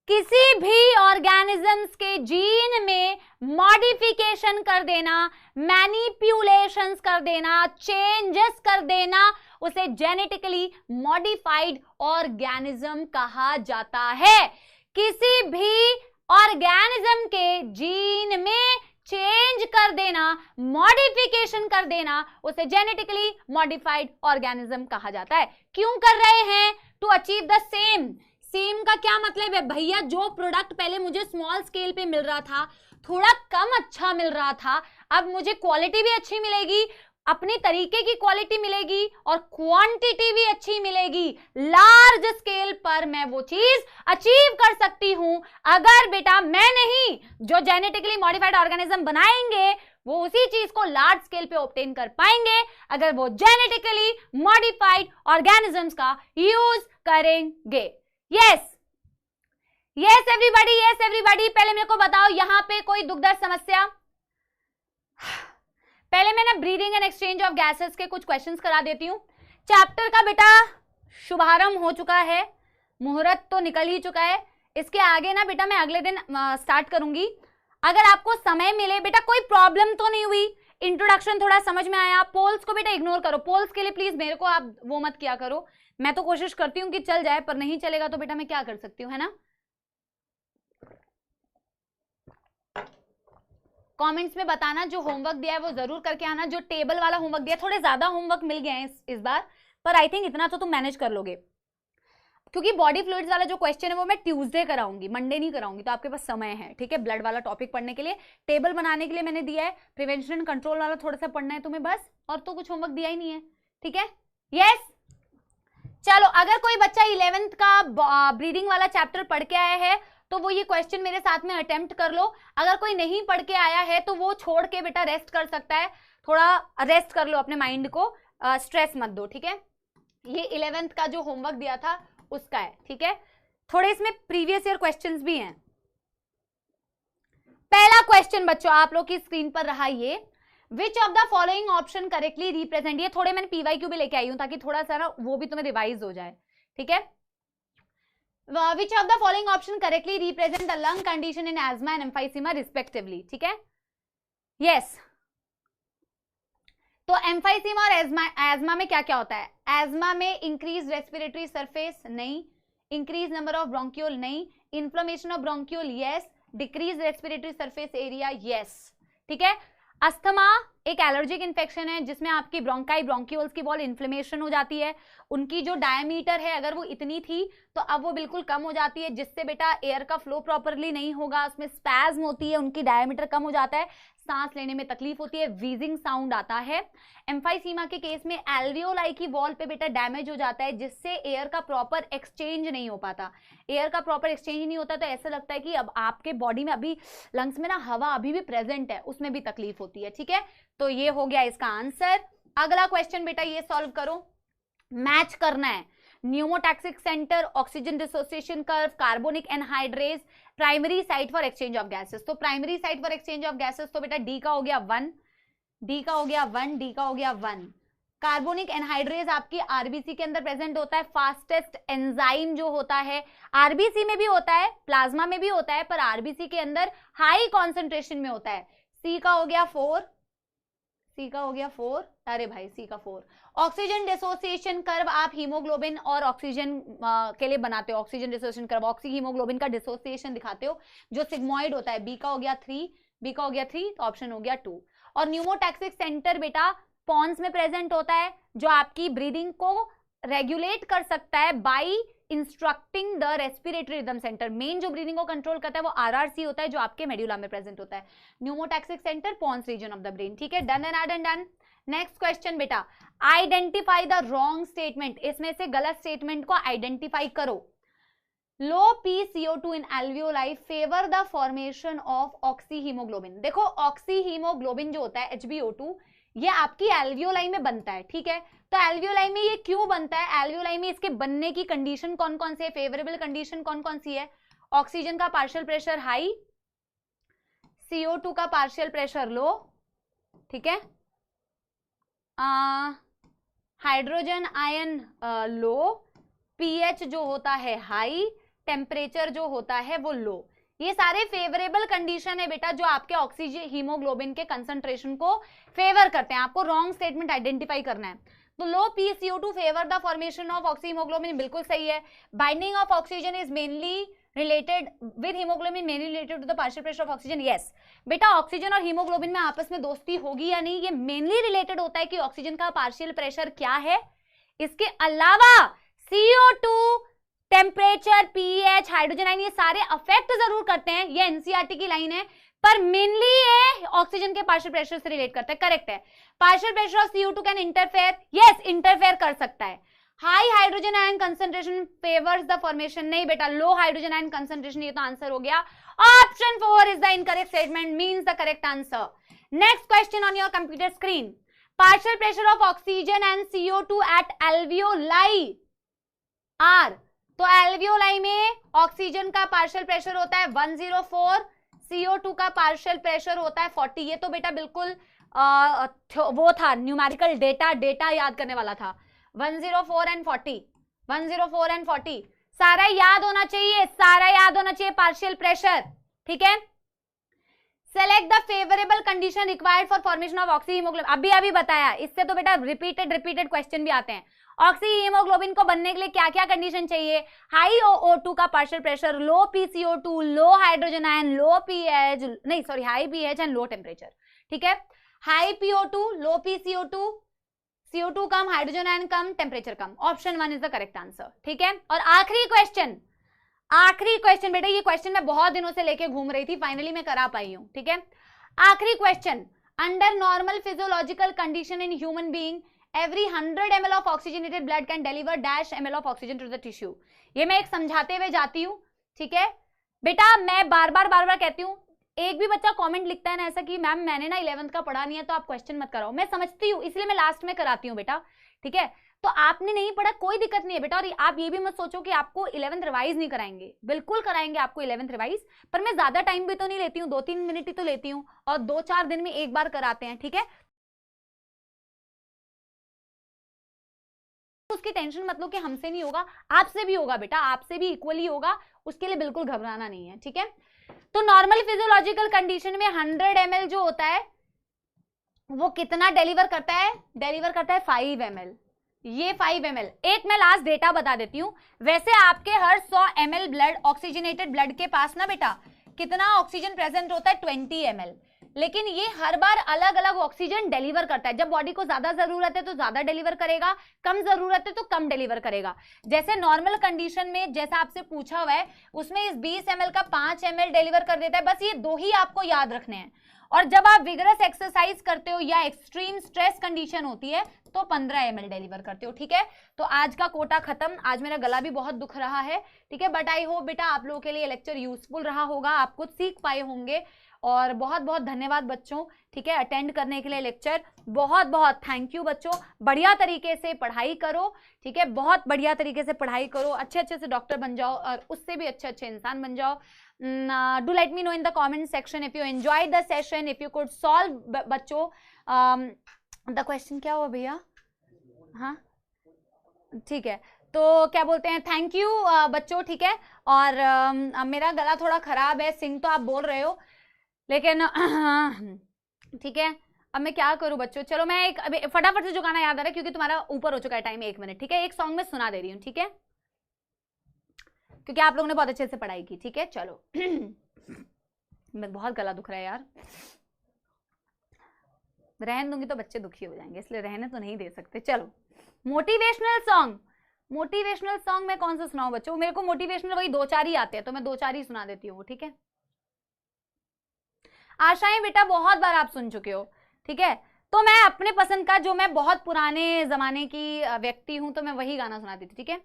Speaker 1: किसी भी ऑर्गेनिजम्स के जीन में मॉडिफिकेशन कर देना, मैनिपुलेशंस कर देना, चेंजेस कर देना, उसे जेनेटिकली मॉडिफाइड ऑर्गेनिज्म कहा जाता है। किसी भी ऑर्गेनिज्म के जीन में चेंज कर देना, मॉडिफिकेशन कर देना, उसे जेनेटिकली मॉडिफाइड ऑर्गेनिज्म कहा जाता है। क्यों कर रहे हैं? टू अचीव द सेम का क्या मतलब है भैया? जो प्रोडक्ट पहले मुझे स्मॉल स्केल पे मिल रहा था, थोड़ा कम अच्छा मिल रहा था, अब मुझे क्वालिटी भी अच्छी मिलेगी, अपने तरीके की क्वालिटी मिलेगी और क्वांटिटी भी अच्छी मिलेगी। लार्ज स्केल पर मैं वो चीज अचीव कर सकती हूं। अगर बेटा मैं नहीं, जो जेनेटिकली मॉडिफाइड ऑर्गेनिज्म बनाएंगे वो उसी चीज को लार्ज स्केल पे ऑब्टेन कर पाएंगे अगर वो जेनेटिकली मॉडिफाइड ऑर्गेनिजम्स का यूज करेंगे। यस एवरीबॉडी, पहले मेरे को बताओ यहां पे कोई दुखद समस्या? पहले मैं ना breathing and exchange of gases के कुछ क्वेश्चंस करा देती हूं। चैप्टर का बेटा शुभारंभ हो चुका है, मुहूर्त तो निकल ही चुका है। इसके आगे ना बेटा मैं अगले दिन स्टार्ट करूंगी। अगर आपको समय मिले बेटा, कोई प्रॉब्लम तो नहीं हुई, इंट्रोडक्शन थोड़ा समझ में आया, पोल्स को बेटा इग्नोर करो, पोल्स के लिए प्लीज मेरे को आप वो मत किया करो। मैं तो कोशिश करती हूँ कि चल जाए, पर नहीं चलेगा तो बेटा मैं क्या कर सकती हूँ, है ना। कमेंट्स में बताना, जो होमवर्क दिया है वो जरूर करके आना। जो टेबल वाला होमवर्क दिया, थोड़े ज्यादा होमवर्क मिल गए हैं इस बार, पर आई थिंक इतना तो तुम मैनेज कर लोगे, क्योंकि बॉडी फ्लूइड्स वाला जो क्वेश्चन है वो मैं ट्यूसडे कराऊंगी, मंडे नहीं कराऊंगी, तो आपके पास समय है, ठीक है। ब्लड वाला टॉपिक पढ़ने के लिए, टेबल बनाने के लिए मैंने दिया है, प्रिवेंशन एंड कंट्रोल वाला थोड़ा सा पढ़ना है तुम्हें बस, और तो कुछ होमवर्क दिया ही नहीं है, ठीक है। यस चलो, अगर कोई बच्चा 11th का ब्रीदिंग वाला चैप्टर पढ़ के आया है तो वो ये क्वेश्चन मेरे साथ में अटेम्प्ट कर लो। अगर कोई नहीं पढ़ के आया है तो वो छोड़ के बेटा रेस्ट कर सकता है, थोड़ा रेस्ट कर लो अपने माइंड को, स्ट्रेस मत दो, ठीक है। ये 11th का जो होमवर्क दिया था उसका है, ठीक है। थोड़े इसमें प्रीवियस ईयर क्वेश्चंस भी हैं। पहला क्वेश्चन बच्चों आप लोग की स्क्रीन पर रहा ये, विच of the following option correctly represent, ये थोड़े मैंने पीवाईक्यू भी लेके आई हूं ताकि थोड़ा सा ना वो भी तुम्हें रिवाइज हो जाए, ठीक है। Which of the following option correctly represent the lung condition in asthma and emphysema respectively, ठीक है। यस, तो एम्फाइसीमा और एज्मा में क्या क्या होता है? एज्मा में इंक्रीज रेस्पिरेटरी सरफेस नहीं, इंक्रीज नंबर ऑफ ब्रोंक्यूल नहीं, inflammation of bronchiole yes, decrease respiratory surface area yes, ठीक है। अस्थमा एक एलर्जिक इन्फेक्शन है जिसमें आपकी ब्रोंकाई ब्रोंक्यूल्स की वॉल इन्फ्लेमेशन हो जाती है, उनकी जो डायमीटर है अगर वो इतनी थी तो अब वो बिल्कुल कम हो जाती है, जिससे बेटा एयर का फ्लो प्रॉपरली नहीं होगा, उसमें स्पैज्म होती है, उनकी डायमीटर कम हो जाता है, सांस लेने में तकलीफ होती है, वीजिंग साउंड आता है। एम्फाइसीमा के केस में एल्वियोलाई की वॉल पे बेटा डैमेज हो जाता है जिससे एयर का प्रॉपर एक्सचेंज नहीं हो पाता, एयर का प्रॉपर एक्सचेंज नहीं होता तो ऐसा लगता है कि अब आपके बॉडी में अभी लंग्स में ना हवा अभी भी प्रेजेंट है, उसमें भी तकलीफ होती है, ठीक है। तो ये हो गया इसका आंसर। अगला क्वेश्चन बेटा ये सॉल्व करो, मैच करना है pneumotaxic centre, oxygen dissociation curve, carbonic anhydrase, primary site for exchange of gases. तो primary site for exchange of gases तो बेटा डी का हो गया 1, डी का हो गया 1, डी का हो गया 1। कार्बोनिक एनहाइड्रेज आपकी आरबीसी के अंदर प्रेजेंट होता है, फास्टेस्ट एंजाइम जो होता है आरबीसी में भी होता है, प्लाज्मा में भी होता है, पर आरबीसी के अंदर हाई कॉन्सेंट्रेशन में होता है। सी का हो गया 4, सी का हो गया 4, अरे भाई सी का 4। ऑक्सीजन डिसोसिएशन कर्व आप हीमोग्लोबिन और ऑक्सीजन के लिए बनाते हो, oxygen dissociation curve oxy haemoglobin का डिसोसिएशन दिखाते हो जो सिग्मोइड होता है। बी का हो गया 3, बी का हो गया 3, तो ऑप्शन हो गया 2। और न्यूमोटैक्सिक सेंटर बेटा पॉन्स में प्रेजेंट होता है जो आपकी ब्रीदिंग को रेगुलेट कर सकता है by instructing the respiratory rhythm centre. Main जो ब्रीदिंग को कंट्रोल करता है वो आरआरसी होता है जो आपके मेड्यूला में प्रेजेंट होता है। Pneumotaxic centre pons region of the brain, ठीक है। डन एंड एड एंड डन। नेक्स्ट क्वेश्चन बेटा, आइडेंटिफाई द रॉन्ग स्टेटमेंट, इसमें से गलत स्टेटमेंट को आइडेंटिफाई करो। Low P CO2 in alveoli favour the formation of oxy haemoglobin. देखो ऑक्सी हीमोग्लोबिन जो होता है HbO2 ये आपकी एल्वियोलाई में बनता है, ठीक है। तो एल्वियोलाई में ये क्यों बनता है? एल्वियोलाई में इसके बनने की कंडीशन कौन कौन सी है, फेवरेबल कंडीशन कौन कौन सी है? ऑक्सीजन का पार्शियल प्रेशर हाई, CO2 का पार्शियल प्रेशर लो, ठीक है, हाइड्रोजन आयन लो, pH जो होता है हाई, टेम्परेचर जो होता है वो लो। ये सारे फेवरेबल कंडीशन है बेटा जो आपके ऑक्सीजन हीमोग्लोबिन के कंसंट्रेशन को फेवर करते हैं। आपको रॉन्ग स्टेटमेंट आइडेंटिफाई करना है। तो low P CO2 favour the formation of oxy haemoglobin, बिल्कुल सही है। Binding of oxygen is mainly related with haemoglobin, mainly related to the partial pressure of oxygen, yes. बेटा ऑक्सीजन और हीमोग्लोबिन में आपस में दोस्ती होगी या नहीं, ये मेनली रिलेटेड होता है कि ऑक्सीजन का पार्शियल प्रेशर क्या है। इसके अलावा CO2, temperature, pH, hydrogen ion, ये सारे अफेक्ट जरूर करते हैं, ये एनसीईआरटी की लाइन है, पर मेनली ये ऑक्सीजन के पार्शियल प्रेशर से रिलेट करता है। करेक्ट है। Partial pressure of CO2 can interfere, yes interfere कर सकता है। High hydrogen ion concentration favours the formation, नहीं बेटा लो हाइड्रोजन आयन कंसंट्रेशन, ये तो आंसर हो गया। Option 4 is the incorrect statement, means the correct answer. Next question on your computer screen, partial pressure of oxygen and CO2 at alveoli are. तो alveoli में oxygen का partial pressure होता है 104, CO2 का पार्शियल प्रेशर होता है 40। ये तो बेटा बिल्कुल वो था न्यूमेरिकल डेटा याद करने वाला था। 104 एंड 40, 104 एंड 40 सारा याद होना चाहिए, सारा याद होना चाहिए पार्शियल प्रेशर, ठीक है। Select the favourable condition required for formation of oxy haemoglobin, अभी बताया, इससे तो बेटा रिपीटेड क्वेश्चन भी आते हैं। ऑक्सी हीमोग्लोबिन को बनने के लिए क्या क्या कंडीशन चाहिए? हाई O2 का पार्शियल प्रेशर, लो PCO2, लो हाइड्रोजन आयन, लो pH, नहीं sorry high pH and low temperature, ठीक है। High PO2, low PCO2, CO2 come, hydrogen ion come, temperature come. Option 1 is the correct answer, ठीक है। और आखिरी question बेटा, ये क्वेश्चन मैं बहुत दिनों से लेके घूम रही थी, फाइनली मैं करा पाई हूं, ठीक है। आखिरी question, under normal physiological condition in human being every 100 ml of oxygenated blood can deliver dash ml of oxygen to the tissue। ये मैं एक समझाते हुए जाती हूँ, ठीक है। बेटा मैं बार बार कहती हूँ, एक भी बच्चा कमेंट लिखता है ना ऐसा कि मैम मैंने ना 11th का पढ़ा नहीं है तो आप क्वेश्चन मत कराओ, मैं समझती हूँ इसलिए मैं लास्ट में कराती हूँ बेटा, ठीक है। तो आपने नहीं पढ़ा कोई दिक्कत नहीं है बेटा, और आप ये भी मत सोचो कि आपको 11th रिवाइज नहीं कराएंगे, बिल्कुल कराएंगे आपको 11th रिवाइज, पर मैं ज्यादा टाइम भी तो नहीं लेती हूँ, 2-3 मिनट ही तो लेती हूँ, और 2-4 दिन में एक बार कराते हैं, ठीक है। उसकी टेंशन मत लो कि हमसे नहीं होगा, आपसे भी होगा बेटा, आपसे भी इक्वली होगा, उसके लिए बिल्कुल घबराना नहीं है, ठीक है। तो नॉर्मल फिजियोलॉजिकल कंडीशन में 100 ml जो होता है वो कितना डिलीवर करता है? डिलीवर करता है 5 ml, ये 5 ml। एक मैं लास्ट डेटा बता देती हूँ, वैसे आपके हर 100 ml ब्लड, ऑक्सीजनेटेड ब्लड के पास ना बेटा कितना ऑक्सीजन प्रेजेंट होता है? 20 ml, लेकिन ये हर बार अलग अलग ऑक्सीजन डिलीवर करता है। जब बॉडी को ज्यादा जरूरत है तो ज्यादा डिलीवर करेगा, कम जरूरत है तो कम डिलीवर करेगा। जैसे नॉर्मल कंडीशन में जैसा आपसे पूछा हुआ है उसमें इस 20 ml का 5 ml डिलीवर कर देता है, बस ये 2 ही आपको याद रखने हैं। और जब आप विगरस एक्सरसाइज करते हो या एक्सट्रीम स्ट्रेस कंडीशन होती है तो 15 ml डिलीवर करते हो, ठीक है। तो आज का कोटा खत्म, आज मेरा गला भी बहुत दुख रहा है, ठीक है, बट आई होप बेटा आप लोगों के लिए लेक्चर यूजफुल रहा होगा, आप कुछ सीख पाए होंगे, और बहुत बहुत धन्यवाद बच्चों, ठीक है, अटेंड करने के लिए लेक्चर। बहुत बहुत थैंक यू बच्चों, बढ़िया तरीके से पढ़ाई करो, ठीक है, बहुत बढ़िया तरीके से पढ़ाई करो, अच्छे अच्छे से डॉक्टर बन जाओ और उससे भी अच्छे अच्छे इंसान बन जाओ। Do let me know in the comment section if you enjoy the session, if you could solve बच्चों द क्वेश्चन। क्या हुआ भैया? हाँ ठीक है, तो क्या बोलते हैं, थैंक यू बच्चों, ठीक है। और मेरा गला थोड़ा खराब है, सिंह तो आप बोल रहे हो, लेकिन ठीक है, अब मैं क्या करूं बच्चों। चलो मैं एक अभी फटाफट से जो गाना याद आ रहा है क्योंकि तुम्हारा ऊपर हो चुका है टाइम, 1 मिनट, ठीक है, एक सॉन्ग में सुना दे रही हूँ, ठीक है, क्योंकि आप लोगों ने बहुत अच्छे से पढ़ाई की, ठीक है। चलो मैं बहुत गला दुख रहा है यार, रहने दूंगी तो बच्चे दुखी हो जाएंगे, इसलिए रहने तो नहीं दे सकते। चलो मोटिवेशनल सॉन्ग, मोटिवेशनल सॉन्ग मैं कौन सा सुनाऊं बच्चों? मेरे को मोटिवेशनल वही 2-4 ही आते हैं, तो मैं 2-4 ही सुना देती हूँ, ठीक है। आशाएं बेटा बहुत बार आप सुन चुके हो, ठीक है, तो मैं अपने पसंद का, जो मैं बहुत पुराने जमाने की व्यक्ति हूं, तो मैं वही गाना सुनाती थी, ठीक है।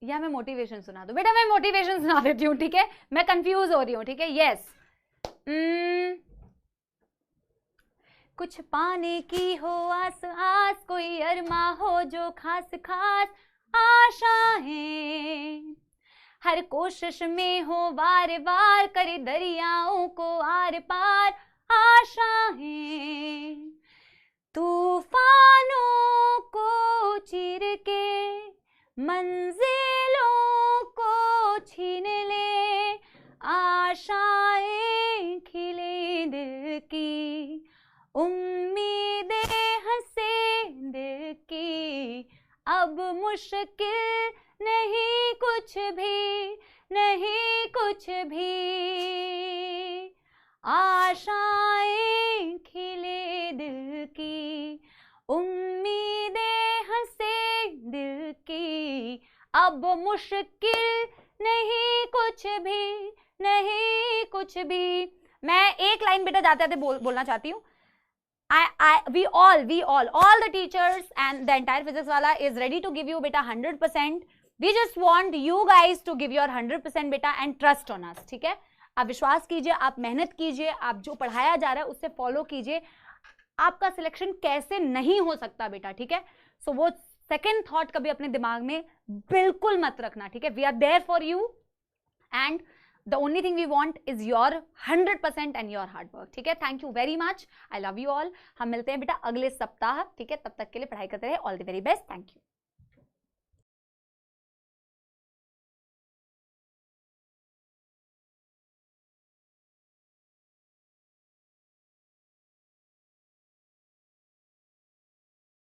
Speaker 1: या मैं मोटिवेशन सुना दूं? बेटा मैं मोटिवेशन सुना देती हूँ, ठीक है, मैं कंफ्यूज हो रही हूँ, ठीक है। यस, कुछ पाने की हो आस आस, कोई अरमा हो जो खास खास आशाएं, हर कोशिश में हो वार वार, करे दरियाओं को आर पार आशाएं, तूफानों को चीर के मंजिलों को छीन ले, आशाएं खिले दिल की, उम्मीदें हंसे दिल की, अब मुश्किल नहीं कुछ भी, नहीं कुछ भी, आशाएं खिले दिल की, उम्मीदें हंसे दिल की, अब मुश्किल नहीं कुछ भी, नहीं कुछ भी। मैं एक लाइन बेटा जाते जाते बोलना चाहती हूँ। We all the teachers and the entire physics wala is ready to give you beta 100%. We just want you guys to give your 100% beta and trust on us, ठीक है। आप विश्वास कीजिए, आप मेहनत कीजिए, आप जो पढ़ाया जा रहा है उससे फॉलो कीजिए, आपका सिलेक्शन कैसे नहीं हो सकता बेटा, ठीक है। सो वो सेकेंड थॉट कभी अपने दिमाग में बिल्कुल मत रखना, ठीक है। We are there for you and the only thing we want is your 100% and your hard work, ठीक है। Thank you very much, I love you all. हम मिलते हैं बेटा अगले सप्ताह, ठीक है, तब तक के लिए पढ़ाई करते रहे, all the very best, thank you.